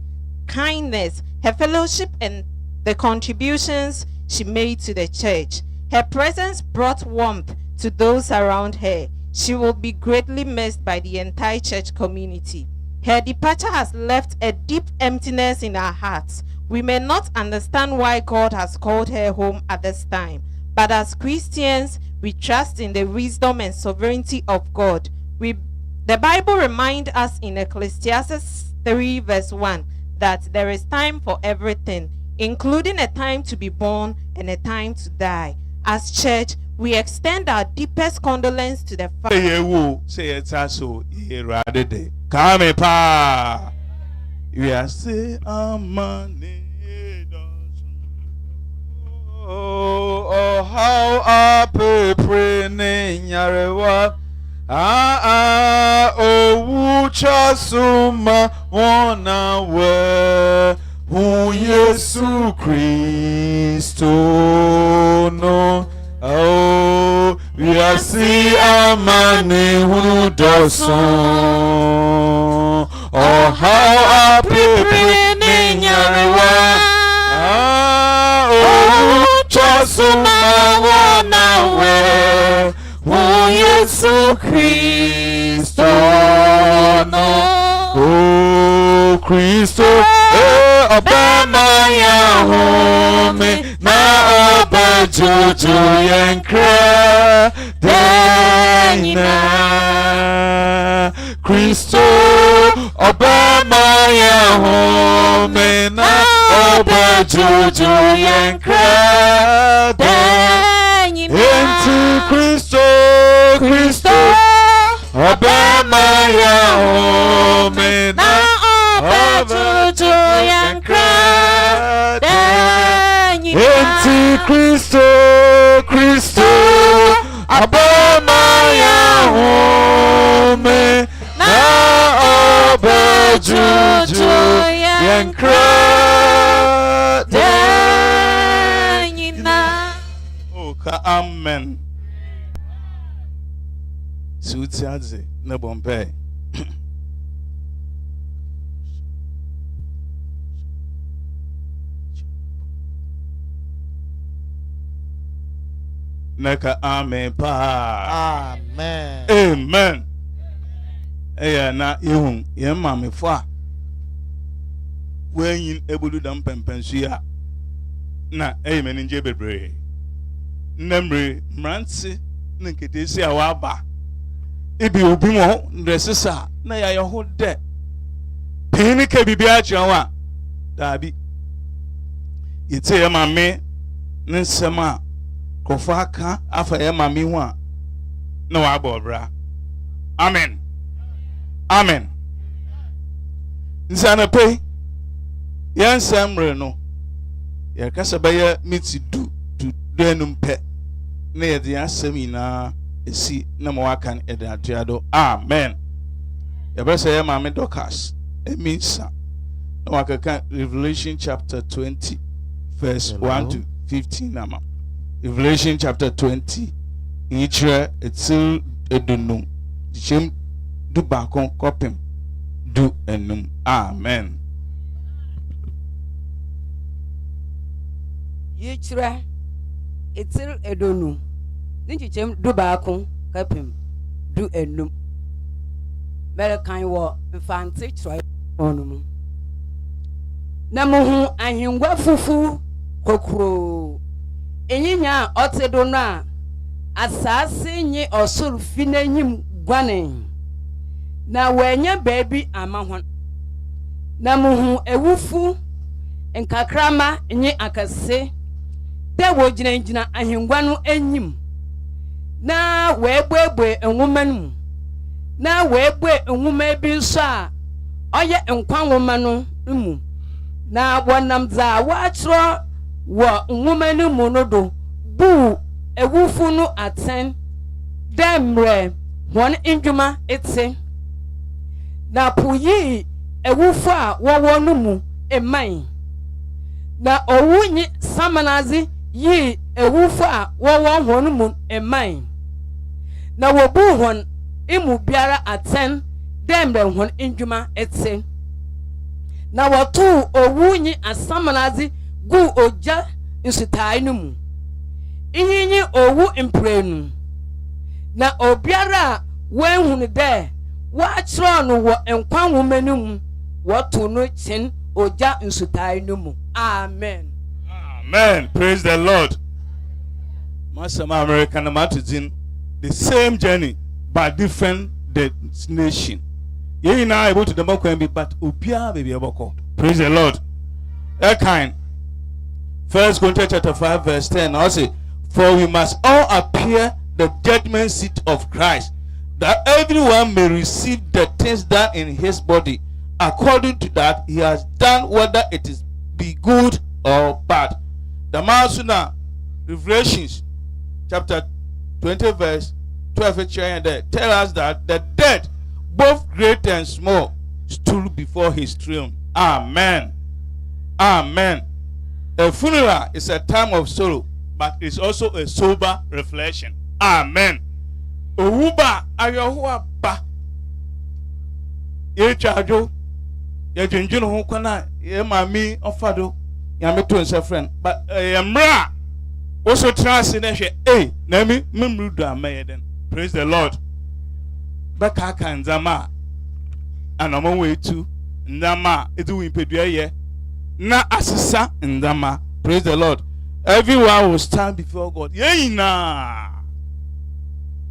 kindness, her fellowship, and the contributions she made to the church. Her presence brought warmth to those around her. She will be greatly missed by the entire church community. Her departure has left a deep emptiness in our hearts. We may not understand why God has called her home at this time, but as Christians, we trust in the wisdom and sovereignty of God. The Bible reminds us in Ecclesiastes 3 verse 1 that there is time for everything, including a time to be born and a time to die. As church, we extend our deepest condolence to the family. Kame pa. We are say amane. Oh, how I pray nyarewa. Oh, uchasuma wana we. Hu Yesu Christo no. Oh, we are see amane hu doson. Oh, how I pray nyarewa. Oh, chasuma wana we. Hu Yesu Christo no. Oh, Christo. Obama ya home na oba juju yankra deina Kristo Obama ya home na oba juju yankra deina Enti Kristo Obama ya home na oba juju yankra Enti Kristo Obama ya home na oba juju yankra deina. Oh, ka amen. Suitiaze na bombe. Naka amen pa. Amen. Amen. Eya na ihun ye mame fo a wenyin ebulu dam pempensu ya na eyimeni nje bebre namre mranti nketesi a waba ibi obi mo ndresesa na ya yeho de pini ke bibia chiwa dabi yete ye mame nsema kofa aka afa ye mame ho a na waba obra. Amen. Amen. Nsana pay yan samre no ya kasa baya miti du denum pe na ye dia asami na esi na mo wakan edatiado. Amen. Ya besa ya mame Dorcas eminsa na wakaka Revelation chapter 20 verse 1 to 15 nama. Revelation chapter 20 ichre etil edunum dichem du bakon kopim du enum. Amen. Yichra etil edonu ninchichem du bakon kopim du enum. Mere kan wo mfante chro onum na muhu ahingwa fufu kokro enyinya otedo no a asase nyi osuru finanyim gwanen na wanya baby amahon na muhu ewufu nkakrama nyi akase de wo gyina ahingwa no enyim na wegbegbe enwuma no na wegbe enwuma bi nso a oye nkwa nwoma no mu na wonam za waatro wo nwoma no mu no do bu ewufu no aten demre won indwuma etse na puyi ewufu a wowo no mu eman na owunyi samanazi yi ewufu a wowo hon mu eman na wobu hon imu biara aten demre hon indwuma etse na wotu owunyi asamanazi gu oja nsutai no mu inyinyi owu imprenu na obiara wenhunu de waachro no wo enkwa nwomanu mu wotu no chin oja nsutai no mu. Amen. Amen. Praise the Lord. Masama American Matizin, the same journey but different destination. Ye na able to the Mokwenbi, but Upia baby aboko. Praise the Lord. Kind. 1 Corinthians chapter 5 verse 10. I say, for we must all appear the judgment seat of Christ, that everyone may receive the things done in his body according to that he has done, whether it is be good or bad. The Masuna Revelations chapter 20 verse 12 tell us that the dead, both great and small, stood before his throne. Amen. Amen. A funeral is a time of sorrow, but it's also a sober reflection. Amen. Owuba ayohua ba. Ye chajo. Ye jinjino ho kwana ye mami ofado. Ya meto nse friend. But mra also trans na hwe na mi memrudu amayeden. Praise the Lord. Baka kan zama anomo wetu ndama edu impedua ye na asesa ndama. Praise the Lord. everyone will stand before God. Yeyina.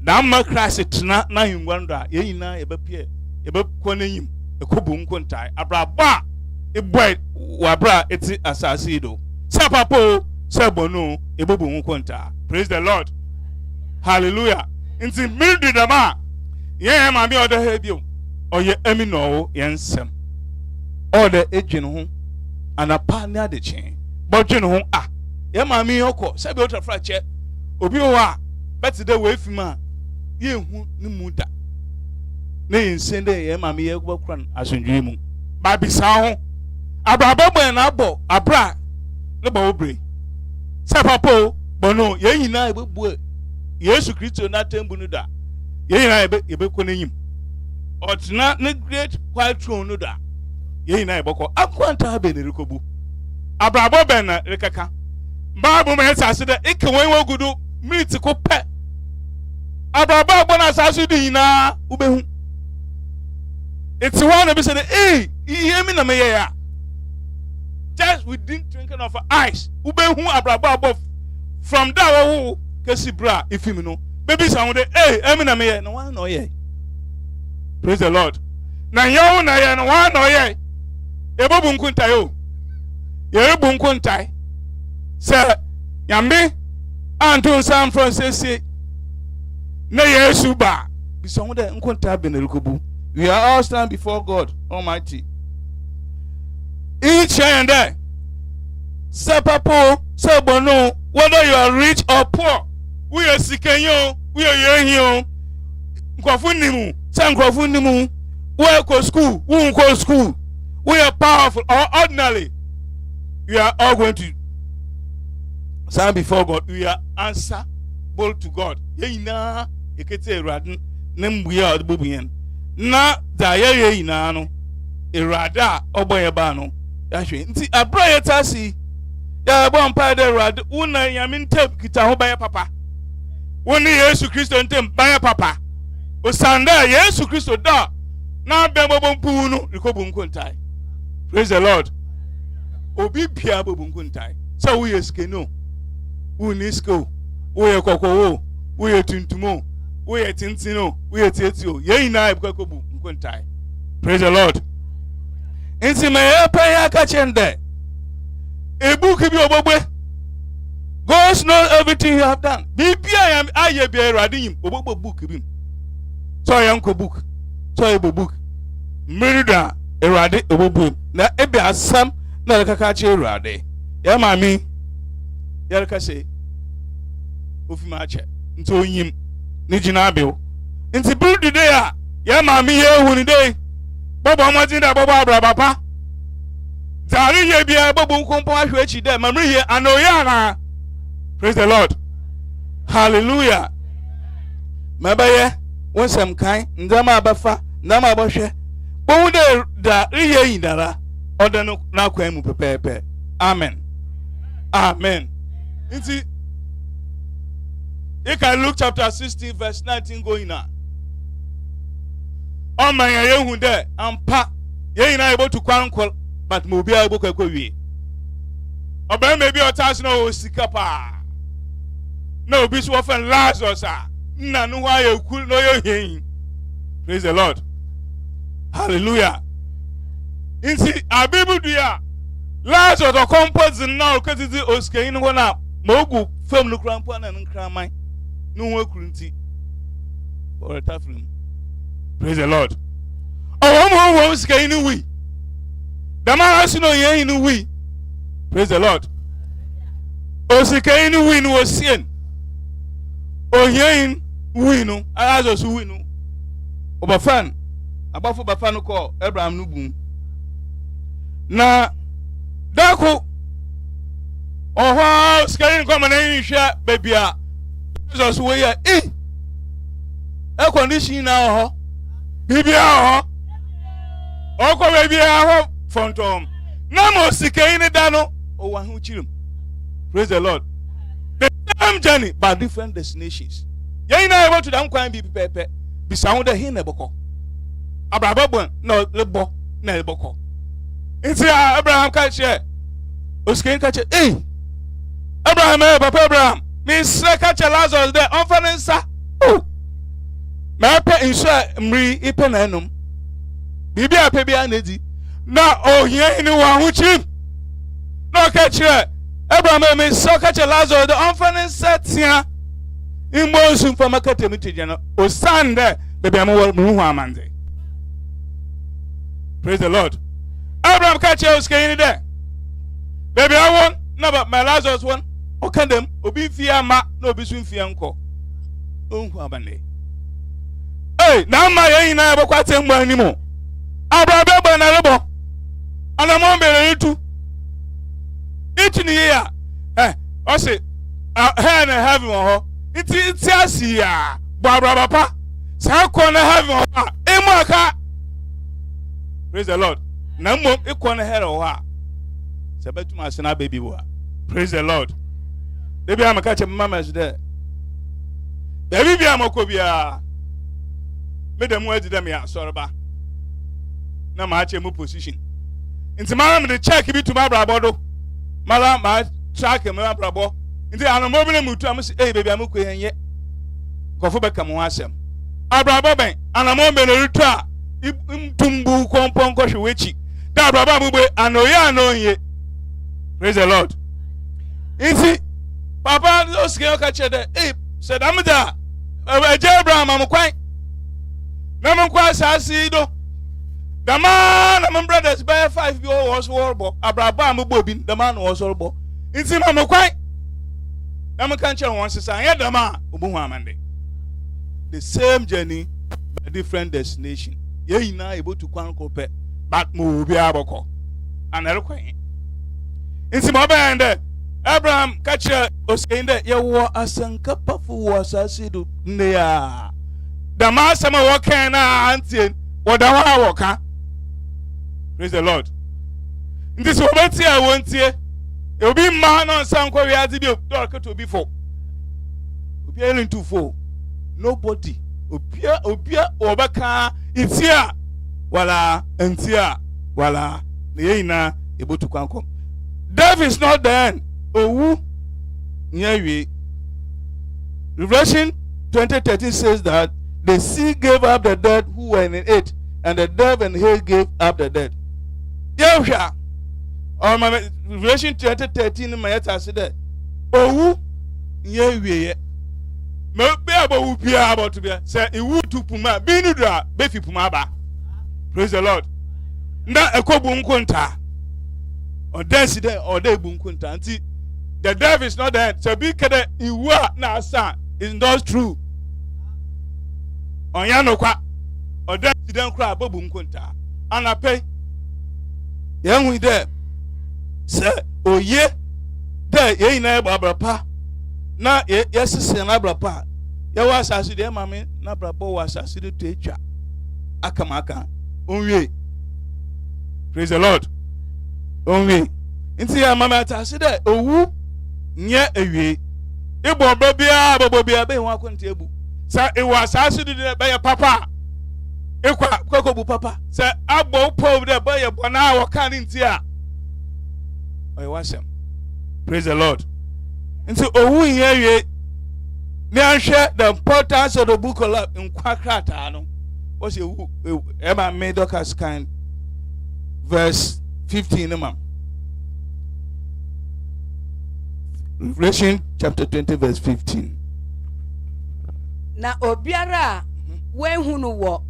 Namma Christ tena na yingwanda. Yeyina ebepie. Ebekwane yim. Ekobu nkontai. Abraba. Eboy wabra eti asasi do. Sapapo sebono ebobu nkonta. Praise the Lord. Hallelujah. Inti mildi dama. Ye ma bi odo hebio. Oye emi no yensem. Ode ejwene ho. Anapa ne ade chen. Bodwene ho ah. Ye ma mi yoko. Sabi otra che. Obi o a betide we fima. Ye hu ni muda. Ne yensende ye ma mi ye gbo kran asundwe mu. Ba bisa ho. Abraba bo na abo abra ne ba obre. Sapapo bono ye nyina ebebu Yesu Kristo na tembu no da. Ye nyina ebekọ n'enyim. Otna ne great white throne no da. Ye nyina ebekọ akwanta be ne rekobu. Abrabo ben na rekaka. Bible me sase da ike wen wogudu meat ko pe. Abrabo agbo na sase di nyina ubehu. It's one na be say eh iye mi na me ye ya. Just within twinkling of eyes. Ubehu abrabo above from that wo kesi bra ifimi no. Baby sound eh emi na me ye no one no ye. Praise the Lord. Na yawo na ye no one no ye. Ebobu nkuntai o. Ye ebu nkuntai. Se yambe anto San Francisco na Yesu ba. Bi sound nkuntai benerukobu. We are all stand before God Almighty. Each and there. Sapapo, sabono, whether you are rich or poor, we are sikenyo, we are yenyo. Nkofunimu, sankofunimu, we are school, we are school. We are powerful or ordinary. We are all going to stand before God. We are answerable to God. Yena, ekete radin, nembuya odbubuyen. Na da ye ina no, irada oboyeba no. Yahwe nti abra yetasi ya bo mpa de rad una yamintem kita ho baye papa woni Yesu Kristo ntem baye papa osanda Yesu Kristo da na bembo mpu no rikobu nkontai. Praise the Lord. Obi bia bobu nkontai so we eskeno we nisko we kokowo we tuntumo we tintino we tietio ye ina ebkobu nkontai. Praise the Lord. Inti me ya kachende. A book bi obogbe. God knows everything you have done. Bibia yam aye bi radin obogbo book bi. So yanko book. So ebo book. Merida erade obogbo. Na ebe asam na lekaka che erade. Ya mami. Ya leka say. Ofi ma che. Nti onyim. Ni jina abew. Nti build the day ya mami ye hu ni day. Bobo amati da bobo abra papa. Dari ye bia bobo nkompo ahwe echi de mamri ye anoya na. Praise the Lord. Hallelujah. Mabaye wonsam kan ndama abafa ndama abohwe. Bowo de da riye yindara oda no na kwan mu pepepe. Amen. Amen. Inti you can look chapter 16 verse 19 going on. Oh my yehu de ampa ye na able to kwankol but mo bia able kwakwa wie oba maybe o task no sika pa na obi so ofen Lazarus na no wa ye kul no ye hin. Praise the Lord. Hallelujah. Insi abibu dia Lazarus o compose na o katizi oskein ho na mogu fam no krampo na nkraman no ho akurunti for a tafrim. Praise the Lord. Oh, who skin in we. The man has no ye in we. Praise the Lord. Oh, skin in was sin. Oh, ye in we no. I as us we no. Obafan. Above Bafano call Abraham Nubum. Na Dako. Oh, how skin come and share baby. Jesus way eh. A condition now. Bibia ho oko bibia ho fontom na mo sika ni da no o wa hu chirim. Praise the Lord. The same journey but different destinations. Ye na able to dan kwan bi pepe bi sawo da hin na boko abrababo na lebo na boko. Nti Abraham ka che o sika ka che Abraham, Papa Abraham, Miss Catcher Lazarus there, Onfanensa. Oh, my pet in share, Mri, Ipenanum. Bibi a pebi anedi. Na oh here anyone who chim. No catch her. Abraham, Miss Catcher Lazarus, the Onfanensa here. In motion for market meeting, or stand there, baby, I'm all Muhammad. Praise the Lord. Abraham catcher was getting there. Baby, I want. No, but my Lazarus one. Okay, them. Obi fear ma. No, be swim fear uncle. Abande. Hey, now my ain't never quite saying anymore. Abraham Banarabo. And I'm on better too. Each in the year. Eh, I say, hand and having on her. It's Asia. Barbara Papa. Sao corner having on her. Emaka. Praise the Lord. No more equal head of her. Sabetu masina baby boy. Praise the Lord. Baby, I'm a catch mama's there. Baby, I'm a cobia. Made them word to them, ya, sorba. No match a position. Into my the check to my brabo. Mala, my track and my brabo. Into an mobile mutuamus, eh, baby, I'm okay yet. Go for back and wash him. Abrabo bank, and a moment return. Tumbu kompon koshi wechi. Da braba mube anoya anoye. Praise the Lord. Inti Papa oske okache de said amda Abraham amkwai. Na mkwai asasi do. The man and my brothers by 5 years was horrible. Abraham mubobin the man was horrible. Inti amkwai. Na mkanche won sisa ye the man obu amande. The same journey but different destination. Ye na able to kwanko pe but mo bi aboko anere kwan inti mo ba ende Abraham catch us in the ye wo asanka pafu wo asase do ne ya da ma sama wo kan na antie wo da wa wo ka. Praise the Lord. Inti so beti a wontie e obi ma no sanko wi ade bi do ka to bi fo obi elin to fo nobody obia obaka itia wala entia wala neina ebotu kwankom. Death is not the end. Owu nyewe. Revelation 20:13 says that the sea gave up the dead who were in it, and the death and hell gave up the dead. Yewha. Or my Revelation 20:13 my yeta said that owu nyewe. Me be about bia about to be say iwu tu puma binu dra be fi puma ba. Praise the Lord. Na ekobu nkunta or dance there or dey bu nkunta anti the devil is not there. So be kede iwu na asa is not true. Onya no kwa or dance there kra bobu nkunta anape yenhu there say oye there ye na abrapa na yesese na abrapa ye wa asase de mame na abrapa wa asase de to etwa akamaka onwe. Praise the Lord. Onwe nti ya mama atase de owu nye ewie ibo bobia be ho akonte ebu sa e wa asase de be ye papa ekwa kokobu papa sa abo po de be ye bona wo kan nti a oy wasem. Praise the Lord. Nti owu nye ewie me anhwe the importance of the book of life in kwakrata no was Emma Medokas kind verse 15 Revelation chapter 20 verse 15. Na obiara wenhunu wo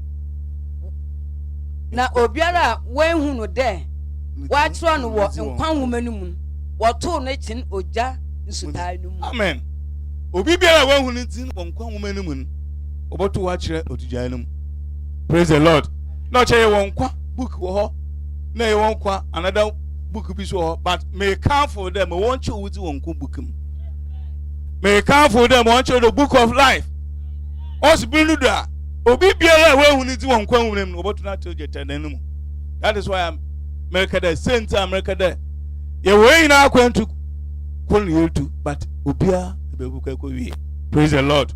na obiara wenhunu de watro no wo nkwan homanum woto no chin oja nsutai no mu. Amen. Obi biara wenhunu tin wo nkwan homanum oboto wa kire otujai no. Praise the Lord. No che ye won kwa book wo ho na ye won kwa another book bi so, but may come for them want you with won ko book may come for them want you the book of life os binu da obi biara we hunu ti won kwa hunam no oboto na tell jetananum. That is why I'm America there Saint America there ye we na akwantu kon yetu but obia be book ko wi. Praise the Lord.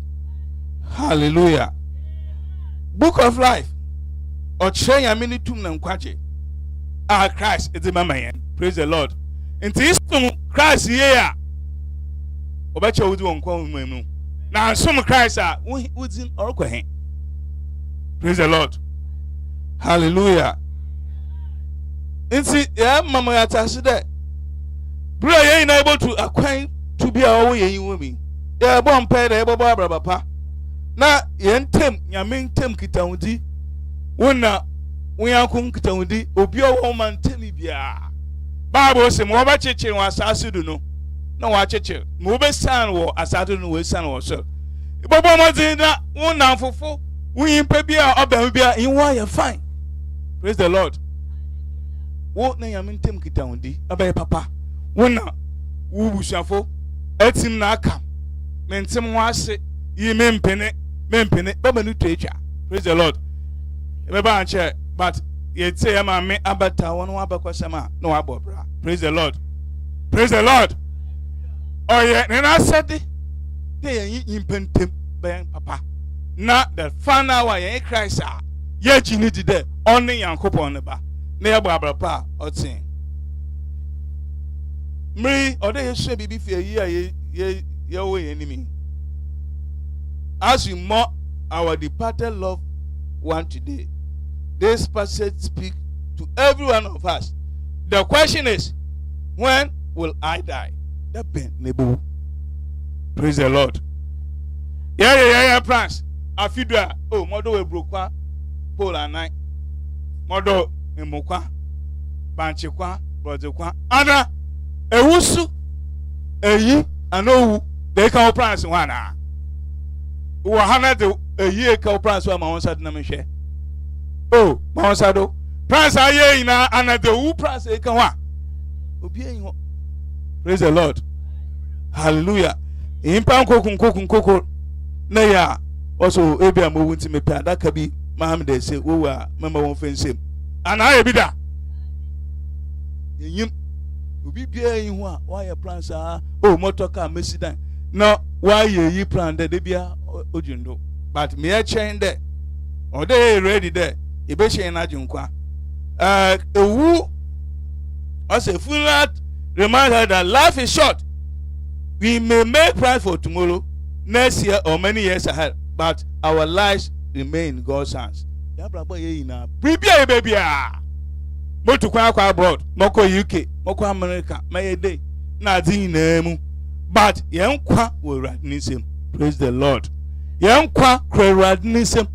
Hallelujah. Book of life or train ya minitum na nkwache Christ is the mama yen. Praise the Lord. Into Christ here obeche wudi wonkwa mu na nsom Christ a wudin orokọ hen. Praise the Lord. Hallelujah. Inti ya mama ya tase de bro ye na able to akwan to be awo ye yin wumi ya bo mpa de ebo abra papa na ye ntem nyame ntem kitawudi wona woyankum kitawudi obi owo man ntem bia Bible say mo ba cheche wa asase du no na wa cheche mo be san wo asase no we san wo so ibobo mo din na wona fofo woyin pa bia obam bia yin wa ye fine. Praise the Lord. Wo na nyame ntem kitawudi abaye papa wona wo busuafo atim na aka mentem ho ase yi mempene baba nu twecha. Praise the Lord. Ebe ba anche but ye say ya ma me abata won wa bakwasama no wa bobra. Praise the Lord. Praise the Lord. Oh yeah, na said they yin impentem ben papa na the final wa ye Christ a ye gini di de onne yankopon ne ba na ye bobra pa otin Mary, or they should be fear ye way enemy. As we mock our departed loved one today, this passage speaks to every one of us. The question is, when will I die? The pen nebu. Praise the Lord. Yeah, Prince. Afidua, oh, Modo we broke one, pole and night. Modo emokwa, banchekwa, brother, Anna. Ewusu eyi anowu de ka price one ah wo hana de eyi ka price one ma won sad na me hwe oh ma won sado price aye ina anade wu price e ka wa obi eyi ho. Praise the Lord. Hallelujah. Impa nkokun na ya also ebi amowu nti me pa adaka bi maham de se wo wa mama won fensem ana e bi da yim obi bia yi ho a why plan sa oh motor car mesidan na why yi plan de bia ojundo but me e chen de o dey ready there e be chen na junkwa ewu as a funeral reminder that life is short. We may make plans for tomorrow, next year or many years ahead, but our lives remain in God's hands. Ya brabo ye ina bibia baby ah motu kwa abroad moko UK moko America my day na din na mu but yen kwa we radnisem. Praise the Lord. Yen kwa radnisem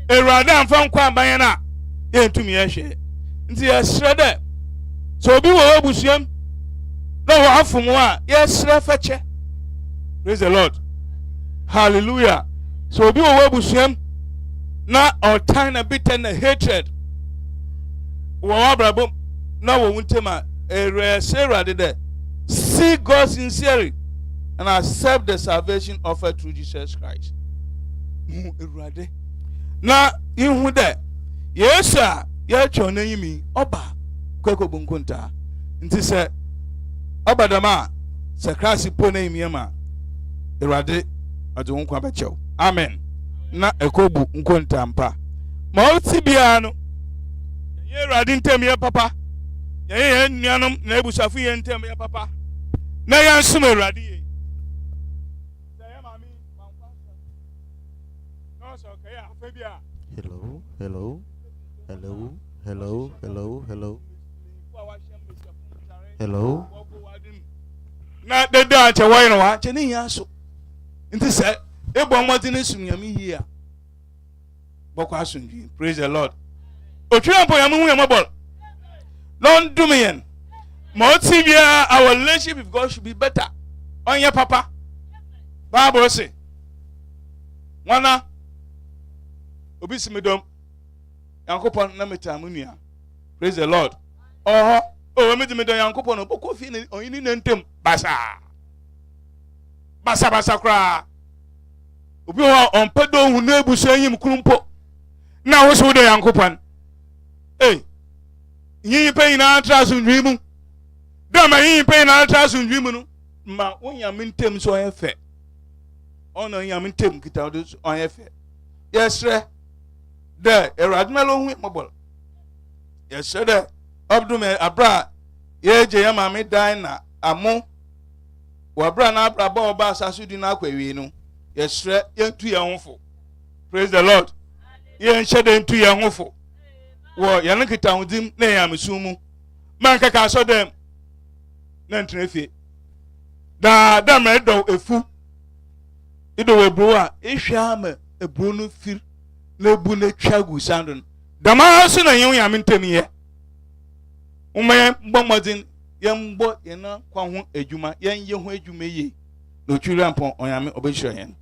erade amfa kwa ban na yen tumi ye hwe nti ye srede so obi wo abusuam na wo afumu a ye sre feche. Praise the Lord. Hallelujah. So obi wo abusuam na otan na bitter na hatred wo abrabom na wo wuntema erese de see God sincerely and accept the salvation offered through Jesus Christ. Erade na ihu de yesa ya chona yimi oba kweko bunkunta nti se oba dama se Christ po na yimi ma erade ade won kwa bechew. Amen. Na ekobu nkunta mpa ma oti bia no ye erade ntem ye papa ye nuanom na ebusafu ye ntem ye papa na ya nsum erade ye say mami no so okay afa bia. Hello, hello, hello, hello, hello, hello, hello. Na de da che why no wa che ni ya so nti se ebo mmoti ne sum yami yi a boko asunji. Praise the Lord. Otwe mpo yamu hu yamabol don't do me yen mo ti bia our relationship with God should be better on your papa. Bible say wana obi simedom yankopon na metamu nua. Praise the Lord. Oh me dimedom yankopon no boko fi ni oyini na ntem basa kra obi ho on pedo hu na ebusu anyim krumpo na wo so de yankopon yin pe na trasu ndwimu da ma yin pe na trasu ndwimu no ma wonya mentem so yefe ono nya mentem kita on yefe yesre de eradmelo hu mobol yesre de abdume abra yeje ya ma me dan na amo wabra na abraba oba asasu di na akwawi no yesre yentu yenhofo. Praise the Lord. Yen shede ntu yenhofo wo yan kita udim na yamesumu man kaka so dem na ntrefe da me do efu ido we bro a ehwa ma ebro no fir na ebu na twagu sandon dama so na yen yame ntemiye umma mbomodin yembo yena kwa ho adwuma yen ye ho adwuma yi no twiri ampon onyame obehiro yen.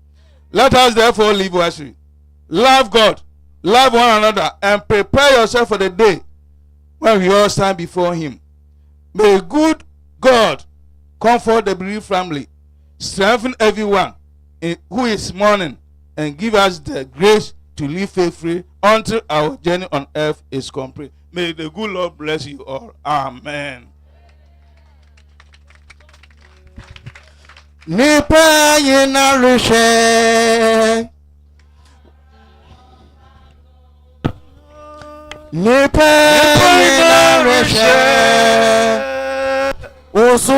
Let us therefore live wisely, love God, love one another, and prepare yourself for the day when we all stand before him. May good God comfort the bereaved family, strengthen everyone who is mourning, and give us the grace to live faithfully until our journey on earth is complete. May the good Lord bless you all. Amen. Nipa yina rishe Nipa yina rishe Usu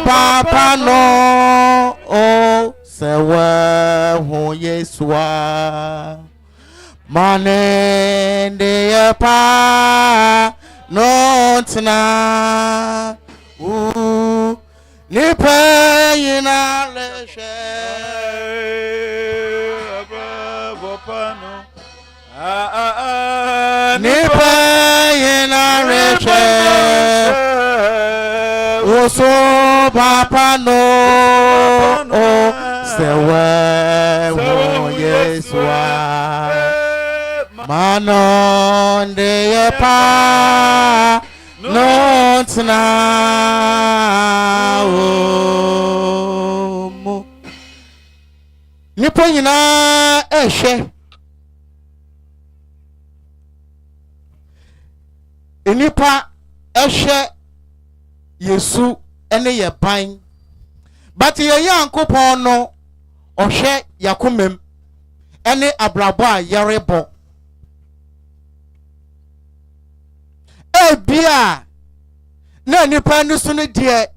papa no o sewe hu Yesua Manende ya pa no tina Nipa yina leshe Ababopano Nipa yina leshe Uso papa no o sewe ho Yesua Manonde ya pa no tina mo nipa nyina ehwe enipa ehwe Yesu ene ye ban but ye yankopon no ohwe yakomem ene abrabo a yarebo ebia na nipa no so ne de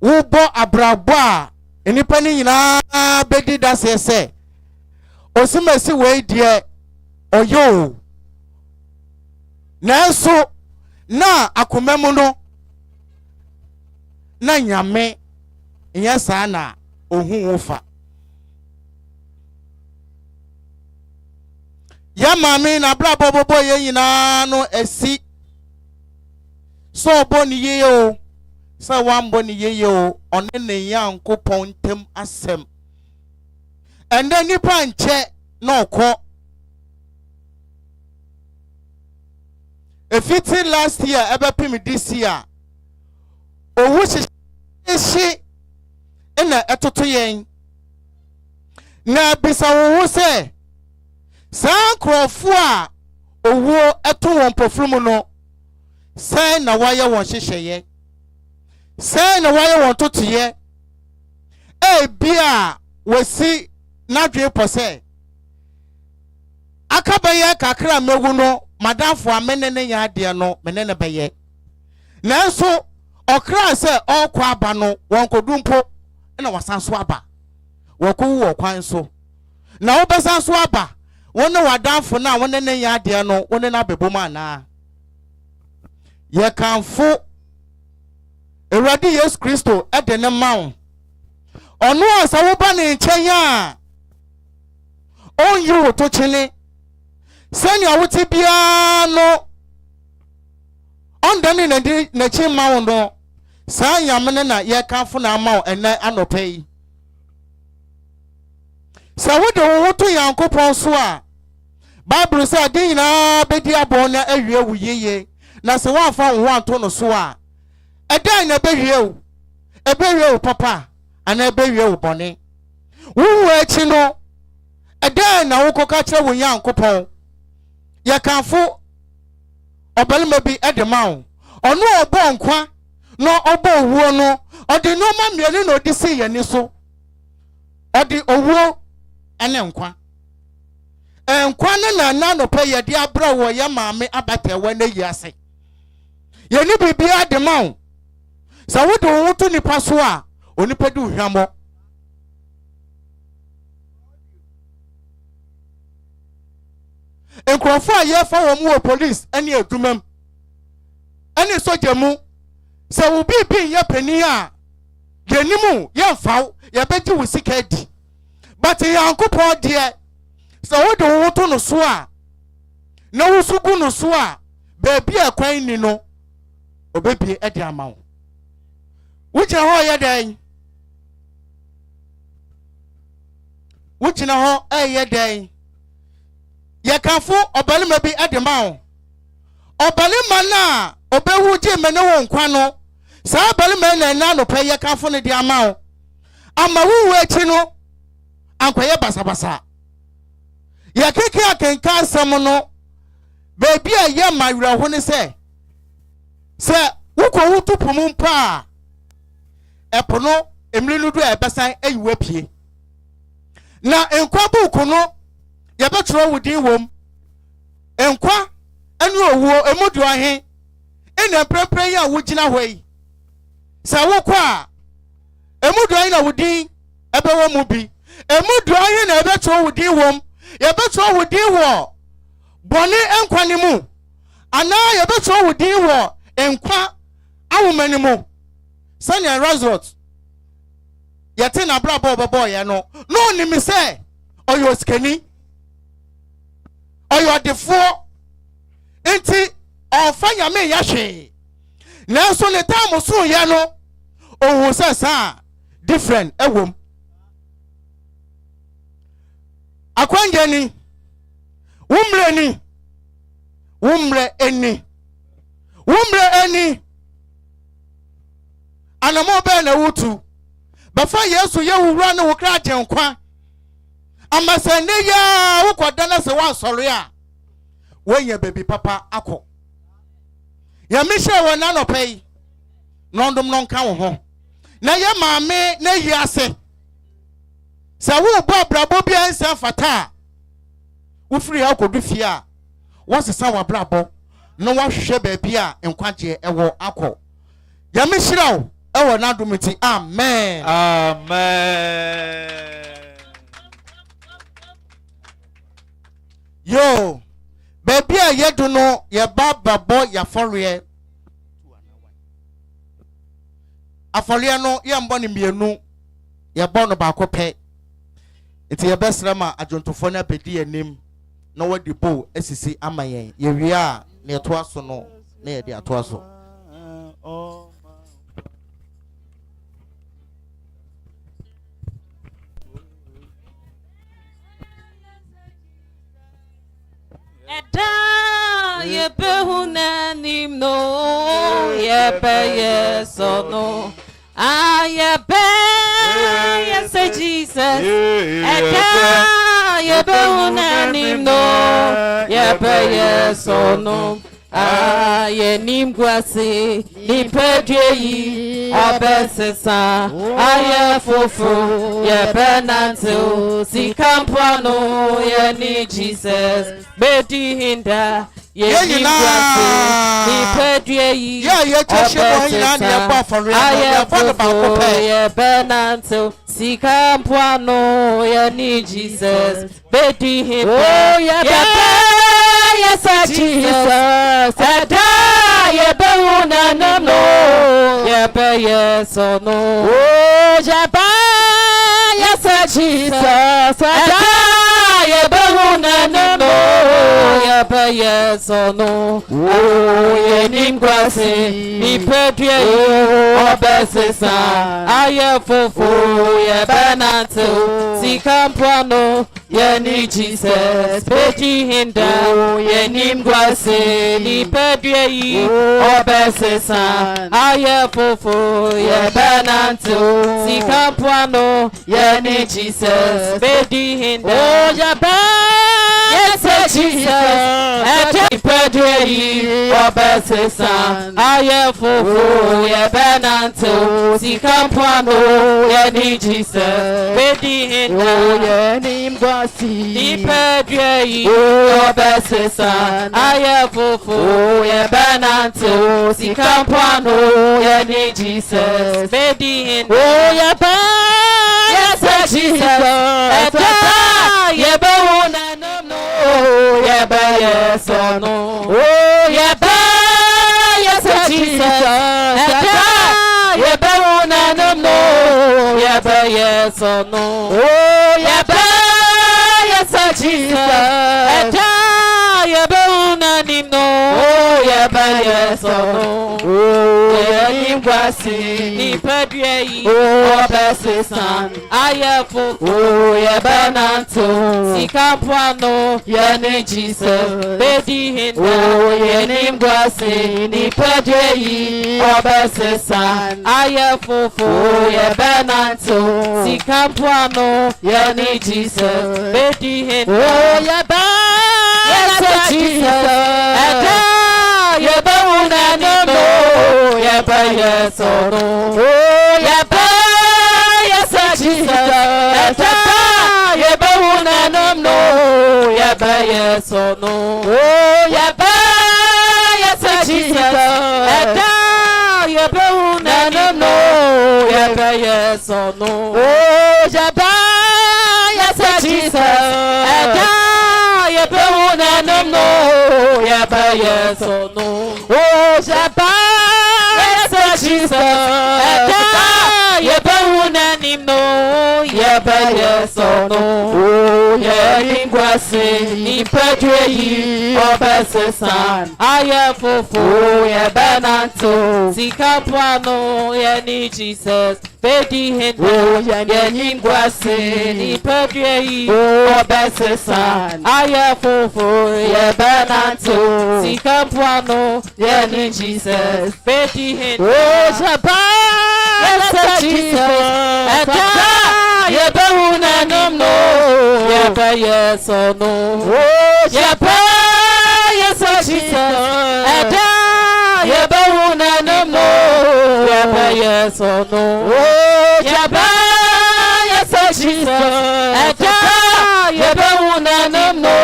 wo bo abrabo a nipa ni nyina bedi da se osimasi we de oyo na so na akomemu no na nyame nyesa na ohun wo fa ya mami na brabo bobo ye nyina no esi so boni ye o sa wan boni ye o one ne yankopon tem asem ende nipa nche na okọ efiti last year ebepim this year owu shi ina etoto yen na bisa wo se san krofo a owu eto won pofrumu no sai na waye won hyehyeye sai na waye won totoye bia wasi nadwe pose akabaye kakra megu no madamfo amenene ya de no menene beye nanso okra se okwa aba no won kodumpo na wasanso aba wokowu okwan so na wobesanso aba wona wadamfo na wonene ya de no wona na beboma na ye kanfo Ewurade Yesu Kristo ede ne mawo ono asa wo ba ne nchen ya on yi wo to chene sani awuti bia no on dani na chi mawo no sa yamene na ye kanfo na mawo ene anopai sa wo de wo to Yankopon so a Bible say adin na bedi abon na awie wuyeye na se wa fa wo anto no so a edan na ebewie wo papa ana ebewie wo bone wo echi no edan na wo koka kire wo Yankopon ye kanfo obalima bi edemawo ono obo nkwa no obo owuo no odi no ma miene na odi se yeni so odi owuo ene nkwa nkwa na no pe ye de abra wo ye maame abatewa na yiase yeni bibia de mawo sa wo de wo to nipa so a onipa di hwamo enkrofo a ye fa wo mu police ene adumam ene soja mu se wo bibi ye pani a yenimu ye mfaw ye beji wo sika di but yankopon de se wo de wo to no so a na wo sugu no so a baby akwan ni no obebi e de amawo wuchina ho ye dan wuchina ho ye dan ye kanfo obalima bi e de mawo obalima na obewu je mene wo nkwa no saa obalima na no pe ye kanfo ne de amawo amawu echi no ankoye basabasa ye keke akenka asem no baby a ye mawira ho ne se wukọ wutu pumu pa epono emlinudu ebesan ayiwa pie na enkwa buku no ye betro wudin wom enkwa anu owuo emudu ahe ena prepre ya wugina hoi sa wukọ a emudu ahe na wudin ebewo mu bi emudu ahe na ebetro wudin wom ye betro wudin wo boni enkwa ni mu ana ye betro wudin wo enkwa awumanimu sanya resort yete na bra bobo ye no ni mi say oyo skani oyo defo enti ofanya me ya hwe na so ne time so ye no ohu sasa different ewom akwanje ni wumre eni anamo be na wutu bafa yesu ye wura na wukra agenkwa amasane ya wukoda na se wansore a wonya baby papa akọ ya mishe wona no pay nondom non ka wo ho na ye maame na yi ase sa wo bo brabo bi ansa fata wo free akodu fie a wasesa wa brabo no wahwe baby a enkwaje ewo akọ ya mishirawo ewo na dumiti amen yo baby a yedu no ye bababo ya forye aforye no ye mbo ne mienu ye bo no ba kope enti ye besrama ajontofo na bedi anim na wadi bo esisi amayen ye wi a na to aso no na ye de ato aso Eda ye behuna nimno ye be yeso no ye be yes Jesus Eda ye behuna nimno ye be yeso no ye nimgwase ni pedye abesesa aye fofo ye benanto si kampano ye ni Jesus bedi hinda ye nimgwase ni pedye abesesa aye fofo ye benanto si kampano ye ni Jesus bedi hinda yes Jesus ye behuna no ye be yes or no jaba yes Jesus ye behuna no ye be yes or no ye nimgwase ni pedye obesesa aye fofo ye benanto sikampuano ye ni Jesus bedi hinda ye nimgwase ni pedye obesesa aye fofo ye benanto sikampuano ye ni Jesus bedi hinda oh ya ba yes Jesus, and Pedri, Obesesan, I fufu, ye benanto, si campano, ye Jesus, Bedi in ye name Bossy, ni Pedri, Obesesan, I fufu, ye benanto, si campano, ye Jesus, Bedi in ye yes, Jesus, ye bona no, ye ba yes or no, oh ye ba yes, Jesus, ye bona no, ye ba yes or no, oh ye ba yes, Jesus, ye bona no, oh ye ba yes or no, oh ye nimwasi, ni pedye, oh besesan, aye fufu, oh ye benanto, si campano, ye ni Jesus, bedi hinda, oh ye nimwasi, ni pedye, oh besesan, aye fufu, oh ye benanto, si campano, ye ni Jesus, bedi hinda, oh ye ba yes, Jesus, ye bona no, ye ba yes or no, oh ye ba yes, Jesus, ye bona no, ye ba yes or no, oh ye ba yes, Jesus, ye bona no, ye ba yes or no, oh ye ba yes, Jesus, ye bona no, ye ba yes or no, oh ye ba yes, Jesus, ye bona no, ye ba yes or no, oh ye ingwase, ni pedye, obesesan, aye fufu, ye benanto, si campano, ye ni Jesus, bedi hinda, ye ingwase, ni pedye, obesesan, aye fufu, ye benanto, si campano, ye ni Jesus, bedi hinda, oh jaba, yes, Jesus, ye bona no, ye ba yes or no, oh ye ba yes, Jesus, ye bona no, ye ba yes or no, oh ye ba yes, Jesus, ye bona no,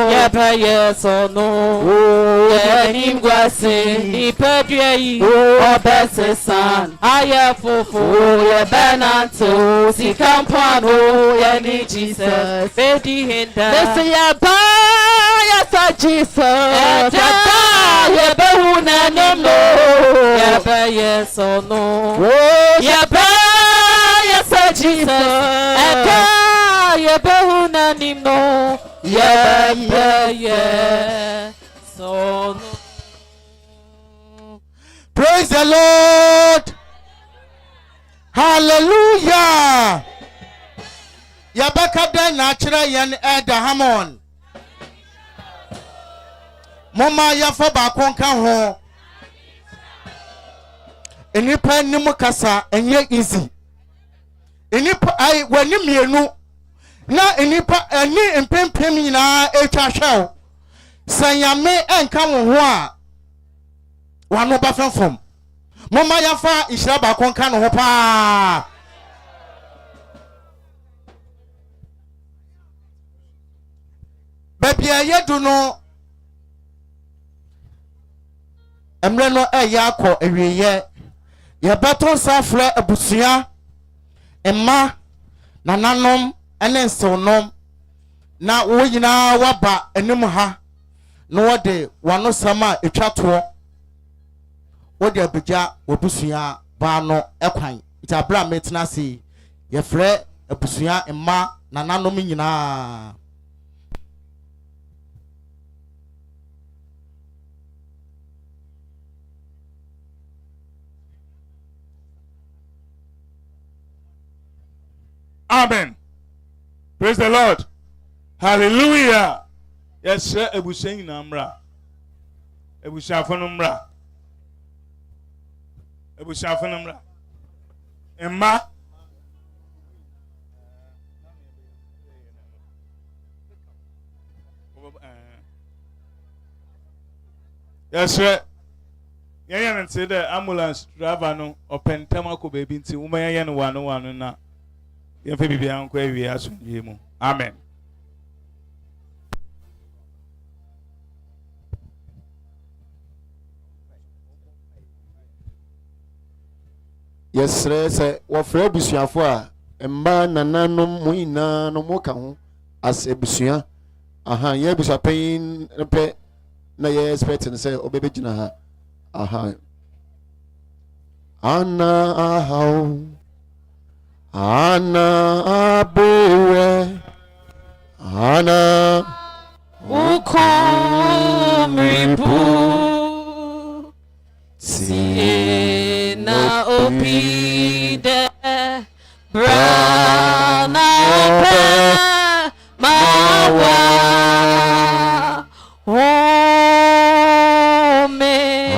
ye ba yes or no, oh ye nimwase, ni pedye, obesesan, aye fufu, ye benanto, si campano, ye ni Jesus, bedi hinda, listen ye ba yes, Jesus, ye bona no, ye ba yes or no, oh ye ba yes, Jesus, ye bona no, ye ba yes or no. Praise the Lord. Hallelujah. Yabaka den natural yan Elder Hammond. Mama yafa ba konka ho. Enipa nimu kasa enye easy. Enipa ai wani mienu na enipa ani empempem nyina etwa hwew. Sanyame enka wo ho a wano ba fenfom. Mama yafa ishira ba konka no ho pa. Babia yedu no emre no yakọ ewiye ye beton safre abusia emma nananom ene nsonom na wo nyina waba enim ha no wode wano sama etwato wode abegya wobusua ba no ekwan itabra metena si ye frɛ abusua emma nananom nyina. Amen. Praise the Lord. Hallelujah. Yes, sir. Ebusheng namra. Ebushafonumra. Ebushafonumra. Emma. Yes, sir. Yeah, and say the ambulance driver no open tamako baby nti woman yan one na. Ye fe bibia nkwa wi asundwe mu. Amen. Yes, sir. Wɔfrɛ abusuafo a mmaa nananom mu nyinaa no mo ka ho as abusua. Aha, yɛ abusuapanyin pɛ na yɛ expect no sɛ ɔbɛbɛgyina ha. Aha. Ana ahau. Ana abewe. Ana ukomribu. Sina opide. Brana pe mawa.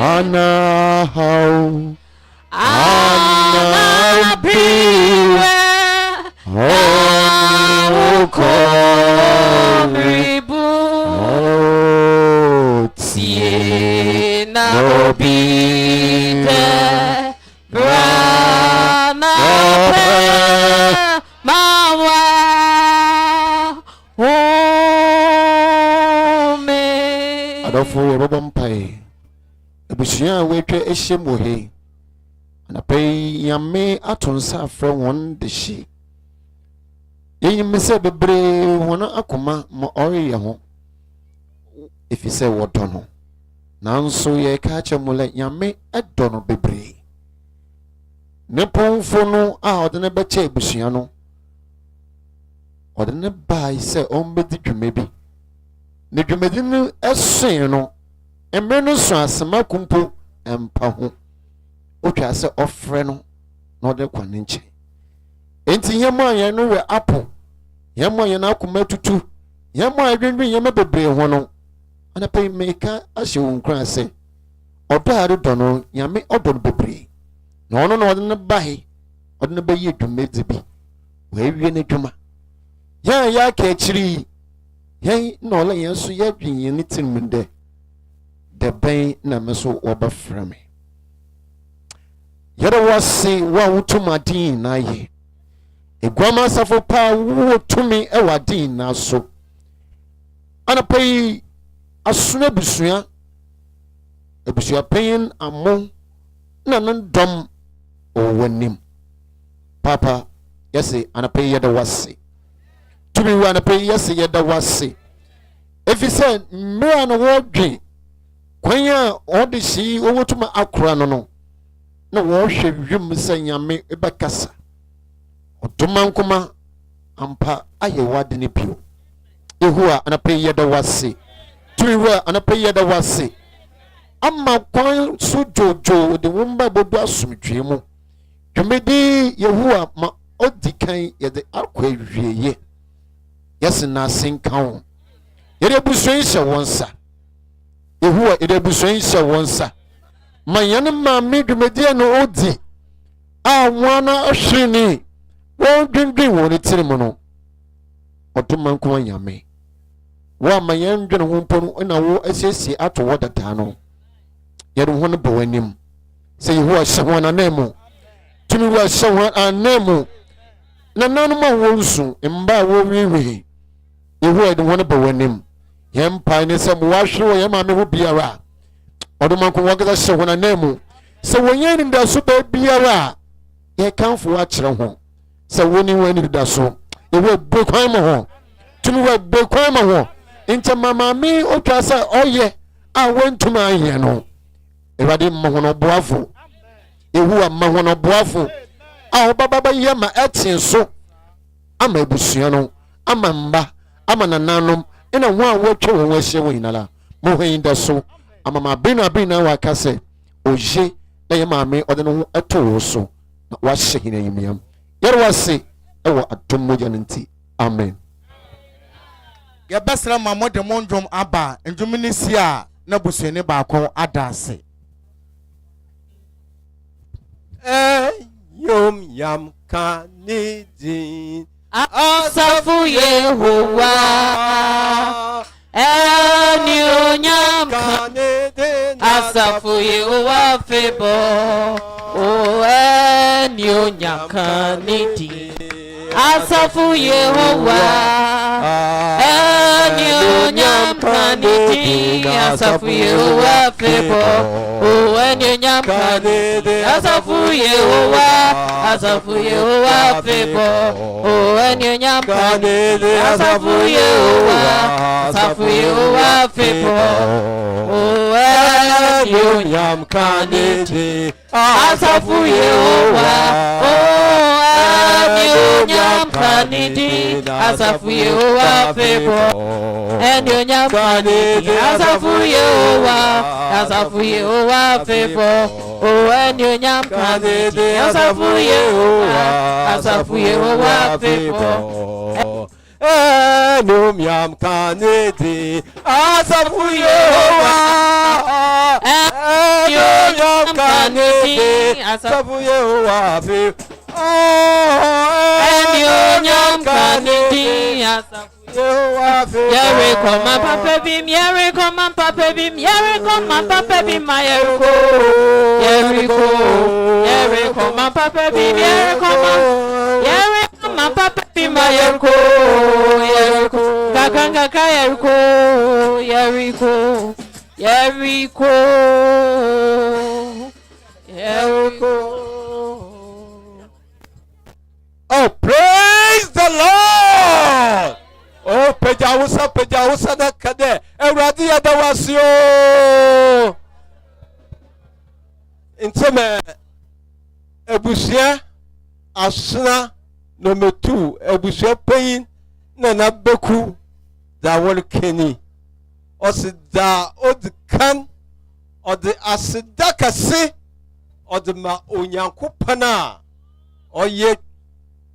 Ana hau. Ana biwe. Ukomribu. Sina opide. Brana pe mawa. Adolfo yɛbɛbɔ mpae abusua a wɔatwa ahyia mu he anapa yi nyame ato nsa afrɛ wɔn de hye yɛnyim sɛ bebree wɔn akoma ma ɔreyɛ ho ɛfiri sɛ wɔdɔ no nanso yɛka akyɛ mu lɛ nyame ɛdɔ no bebree ne pɔmfo no a ɔde ne bɛkyɛ abusua no ɔde ne bae sɛ ɔmbɛdi dwuma bi ne dwumadi no ɛsoe no mmerɛ no so asɛma kumpo mpa ho otwa sɛ ɔfrɛ no na ɔde kɔ ne nkyɛn enti yɛn mu a yɛn no wɛ apo yɛn mu a yɛn akoma tutu yɛn mu a yɛdwendwen yɛn bebree ho no anapa yi meka ahyɛ wɔn nkran sɛ ɔdɔ a ɛdɔ no nyame ɔdɔ no bebree na ɔno na ɔde ne bae ɔde ne bɛyɛ dwumadi bi wɔawie ne dwuma yɛn a yɛaka akyiri yɛn na ɔla yɛn so yɛadwen yɛn ne tirim dɛ dɛbɛn na me so wɔbɛfrɛ me yɛde wɔse wo a wotum aden nyinaa yɛ eguama asafo paa wo tumi ɛwɔ aden nyinaa so anapa yi asono abusua panyin amo na ne dɔm ɔwɔ anim papa yɛse anapa yi yɛde wɔse tumi wo anapa yi yɛse yɛde wɔse ɛfiri sɛ mmerɛ a na wɔdwen kwan a ɔde hyii wɔwɔtumi akora no na wɔhwɛ wiem sɛ nyame ɛbɛkasa ɔdoma nkoma ampa ayɛ wade ne bio yehowa anapa yi yɛda wase tumi wo anapa yi yɛda wase ama kwan so dwoodwoo de wo mba bɛdu asomdwee mu dwumadi yehowa ma ɔdi kan yɛde akɔ awieɛ yɛse naase nka wo yɛde abusua yi hyɛ wɔn nsa yehowa yɛde abusua yi hyɛ wɔn nsa ma yɛne maame dwumadi no ɔdi a wɔn na ahwere ne wɔn dwendwen wɔn ne tiri mu no ɔdoma nkoma nyame wo ama yɛn dwene ho mpo no na wo asiesie ato wɔ dadaa no yɛde ho no bɔ w'anim sɛ yehowa hyɛ wɔn anan mu tumi wo hyɛ wɔn anan mu na nanom a wɔn nsu mba a wɔwiwi yehowa yɛde ho no bɔ w'anim yɛn mpae ne sɛ mo wahwere wɔ yɛn maame ho biara ɔdoma nkoma wɔkasa hyɛ wɔn anan mu sɛ wɔnyɛ anidaso baa biara a yɛkamfo akyerɛ ho sɛ wɔne wɔn anidaso yehowa bue kwan ma ho tumi wo bue kwan ma ho nkyɛ maame otwa sɛ ɔyɛ a wɔntumi anyɛ no awurade mma ho no boafo yehowa mma ho no boafo a ɔbɛba yɛ ma ɛte so ama abusua no ama mba ama nananom ɛna ho a wɔtwe wɔn ahyia wɔ nyinara mo ho yi da so ama ma bena waka sɛ oye na yɛ maame ɔde no ho ɛto wɔ so na wahyɛ hina yimiam yɛre wase ɛwɔ atom mogya no nti amen yɛbɛsrɛ ma mode mo ndwom aba ndwom ne si a na busuani baako ada ase yom yam ka ne din Asafu Yehowa Eni onyam ka ne din asafu Yehowa febo o eni onyakanidi asafu Yehowa eni onyakanidi asafu Yehowa febo o eni onyakanidi asafu Yehowa febo o eni onyakanidi asafu Yehowa febo o eni onyakanidi asafu Yehowa o eni onyakanidi asafu Yehowa febo eni onyakanidi asafu Yehowa febo o eni onyakanidi asafu Yehowa febo Enum yam kanedi asafu Yehowa enum yam kanedi asafu Yehowa fi enum yam kanedi asafu Yehowa fi Yere koma papa bim yere koma papa bim yere koma papa bim mayerko yere koma papa bim yere koma papa bim mayerko kakanga kayerko yeriko Oh, praise the Lord. Oh, pejawusa na kade Ewurade yadawasio nteme ebusia asena no metu ebusia peyin na beku da wol keni osi da odkan ode asidakase ode ma onyankopana oye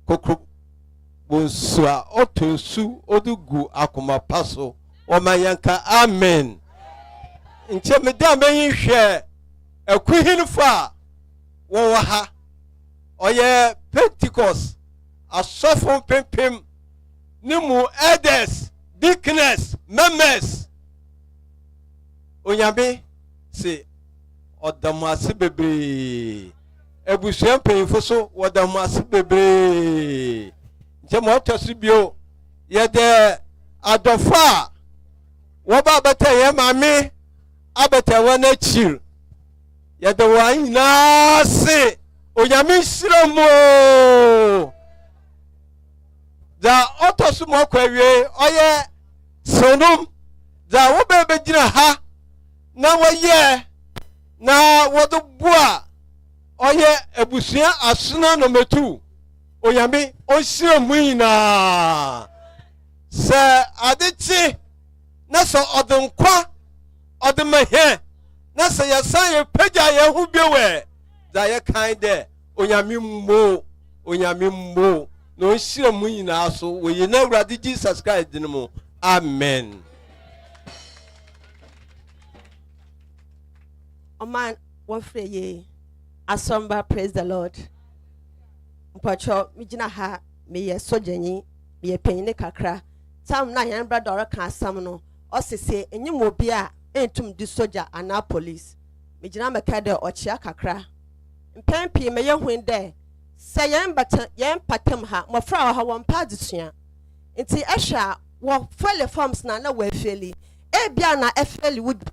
kokro bonsua otosu odugu akoma paso omayanka amen nche meda meyin hwe akuhinfa wo ha oye Pentecost asofo pempem nimu elders deaconess members onyame se odamase bebre ebusuan peyifo so wodamase bebre nche mo tosibio ye de adofa wo ba beta ye mame abeta wana chir ye de wa ina se onyame shiramo da otosumo kwawie oye sonum da wo be gina ha na woye na wodo bua oye ebusuan asuna no metu oyame onshiramu ina se adichi na so odenkwa odemahe na se yasan ye peja ye hu biewe da ye kan de onyame mmo no onshiramu ina so we na Awurade Jesus Christ dinmu amen. Oman one free ye asomba praise the Lord. Mpacho mijina ha me ye sojanyi me ye penine kakra sam na yan brother ora kan sam no osese enyim obi a entum di soja ana police mijina meka de ochia kakra mpempi me ye hun de se yen patam ha mofra ha won pa disua nti ehwa wo fele forms na na we feli e bia na efeli would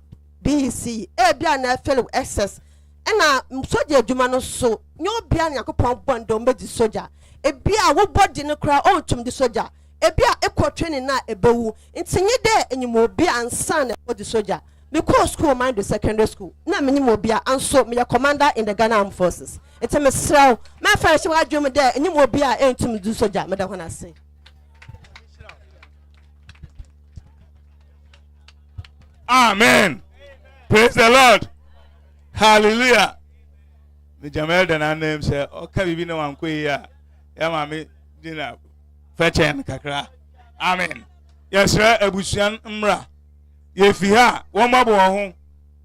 BC e bia na efeli excess ena soja adwuma no so nyo bia na yakopon bondo medi soja e bia wo body no kra ontum di soja e bia ekọ training na ebewu ntinye de enyimo bia ansan na body soja because school mind the secondary school na menyimo bia anso me commander in the Ghana Armed Forces it's a mesraw my friend she wadwum de enyimo bia entum di soja me da hona say amen. Praise the Lord. Hallelujah. The Jamel then name say, "Okay, we no one ya mami dinner fetchen kakra." Amen. Yes, sir. Ebusian mra. Ye fi ha, one mabo ho.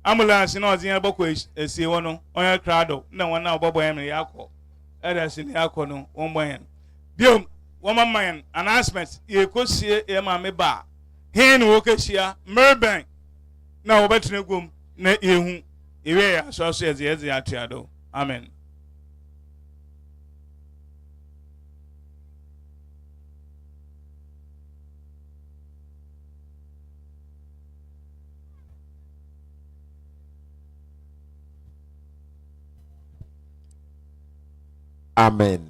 Ambulance no zin boko esi wono. Onya crowd na one na obobo em yakọ. Eda sin yakọ no one boy. Biom, one man announcement ye kosie e mami ba. Hin wo keshia Merben. Na obetune gum na ehu Iwe ya so so ezi atiado. Amen. Amen.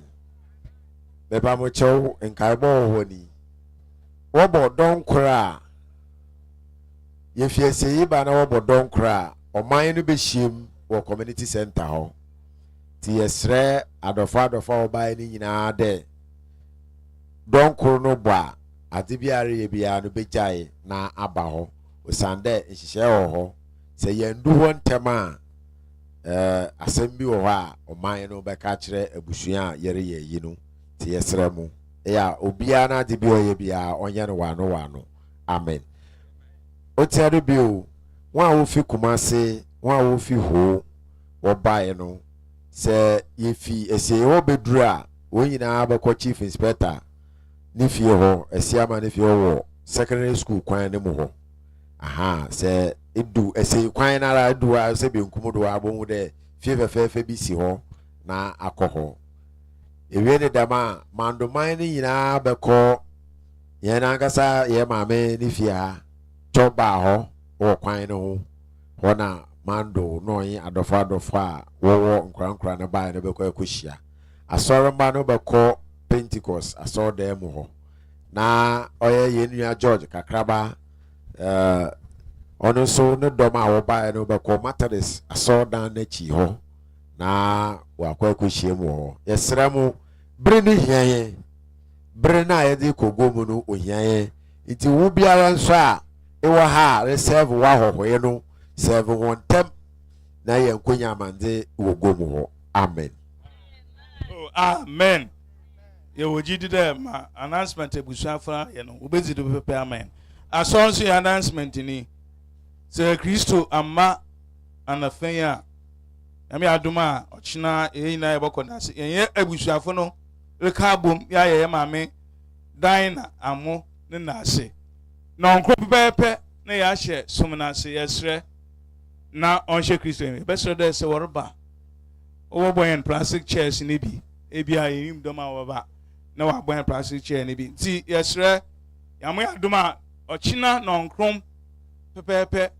Beba mo chow nkaibo ho ni. Wo bo don kra. Ye fiese yi ba na wo bo don kra. Oman no be hiem wo community center ho. Ti yesre adofa oba ni nyina de. Don kro no bwa. Ade biare ye bia no be jai na aba ho. Osande nhihye ho. Se yendu ho ntema asɛm bi wɔ hɔ a ɔman no bɛka kyerɛ abusua a yɛreyɛ yi no te yɛsrɛ mu ɛyɛ obiara na ade bi ɔyɛ biara ɔnyɛ no wano amen otiado bio wɔn a wofi Kumase wɔn a wofi Ho wɔbaeɛ no sɛ yɛfi ɛsɛ hɔ bɛduru a wɔn nyinaa bɛkɔ chief inspector ne fie hɔ ɛsiama ne fie wɔ secondary school kwan ne mu hɔ aha sɛ edu ɛsɛ kwan nara edu a sɛ benkum do abɔmu dɛ fie fɛfɛɛfɛ bi si hɔ na akɔ hɔ ewie ne dɛm a mandoman ne nyinaa bɛkɔ yɛn ankasa yɛ maame ne fie ha tɔ baa hɔ wɔ kwan no ho hɔ na mando na ɔnye adɔfo a wɔwɔ nkurankura ne baa no bɛkɔ akɔhyia asɔremba no bɛkɔ Pentecost asɔrdan mu hɔ na ɔyɛ yɛn nua George kakraba ɔno nso ne dɔm a wɔbaeɛ no bɛkɔ Methodist asɔrdan n'akyi hɔ na wakɔ akɔhyia mu hɔ yɛsrɛ mu bere no hia yɛn bere no a yɛde kɔgɔ mu no ohia yɛn nti wo biara nso a ɛwɔ ha a resɛve wahɔhɔeɛ no sɛve wɔn ntɛm na yɛnkɔ nyamande wɔ gɔ mu hɔ amen. Amen. Yɛwɔ gidi dɛ ma announcement abusuafo yɛ no wobɛdzi do pɛpɛ amen. Asɔn nso yɛ announcement ni sɛ Kristo amma anafɛn a ɛmi adom a ɔkyena yɛn nyinaa yɛbɛkɔ n'ase yɛnyɛ abusuafo no reka abom yɛayɛ yɛ maame dan na amo ne n'ase na ɔnkoro pɛpɛɛpɛ na yɛahyɛ som n'ase yɛsrɛ na ɔnhyɛ Kristo yɛn yɛbɛsrɛ dɛ sɛ wɔreba wɔbɔ yɛn plastic chairs ne bi ebi a yɛnim dɔm a wɔba na wɔabɔ yɛn plastic chair ne bi nti yɛsrɛ yɛamo yɛ adom a ɔkyena na ɔnkrom pɛpɛɛpɛ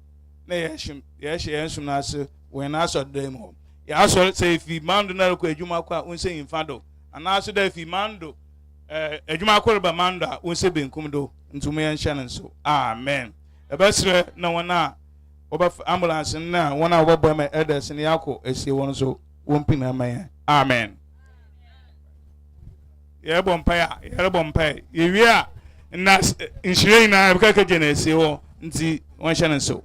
na yɛhyɛ yɛn som n'ase wɔn asɔre mu hɔ yɛasɔre sɛ efi mando na rekɔ adwuma kɔ a wɔnsɛ nyimfa do anaaso dɛ efi mando adwuma kɔ reba mando a wɔnsɛ benkum do nti mo yɛnhyɛ no nso amen ɛbɛsrɛ na wɔn a wɔbɛfa ambulance na wɔn a wɔbɛbɔ ma elders ne yɛakɔ esie wɔn nso wɔn pin ama yɛn amen yɛrebɔ mpae yɛwie a na nhyire nyinaa ɛbɛka gye na esie hɔ nti wɔnhyɛ no nso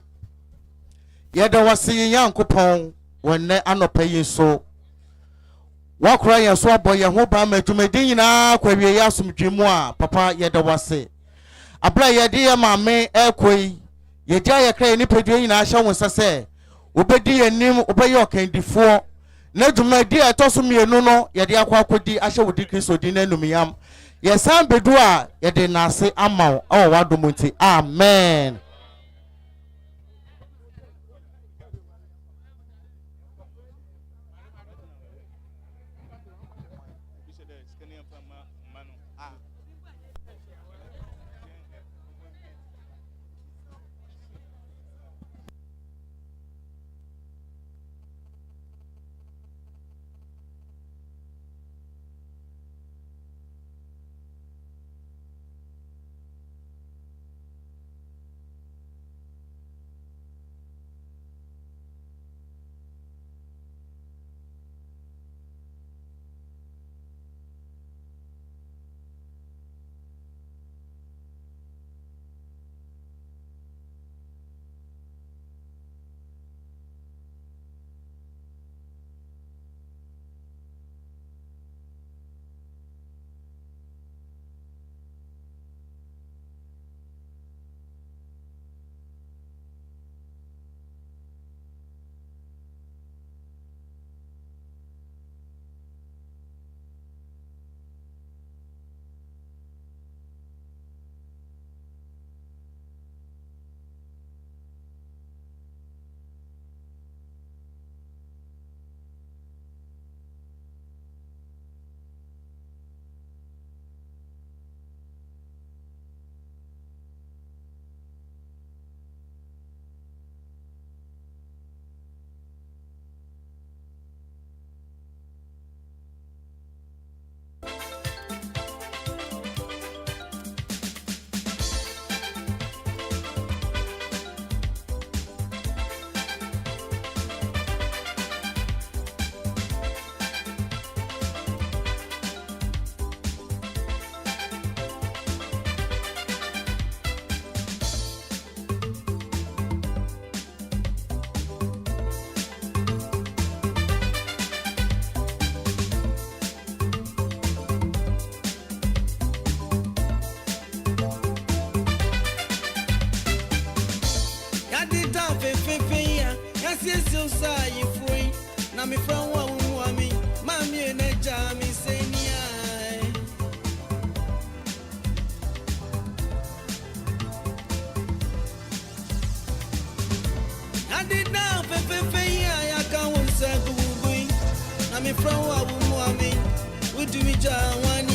yɛda wase Nyankopɔn wɔnnɛ anɔpa yi so wakora yɛn so abɔ yɛn ho ban ma dwumadi nyinaa kɔ awie yɛ asomdwe mu a papa yɛda wase abra yɛde yɛ maame ɛkɔ yi yɛde ayɛkra yɛ nipadua nyinaa hyɛ wo nsa sɛ wobɛdi yɛn nim wobɛyɛ ɔkandifoɔ na dwumadi a ɛtɔ so mmienu no yɛde akɔdi ahyɛ wo di Kristo din na numiyam yɛsan bedu a yɛde n'ase ama wo ɛwɔ w'adom nti amen. no say free. Na me from wa me, mami na jami say ni ai. I did now fe ya kan won say gugu. Na me from wa me, we do me ja wani.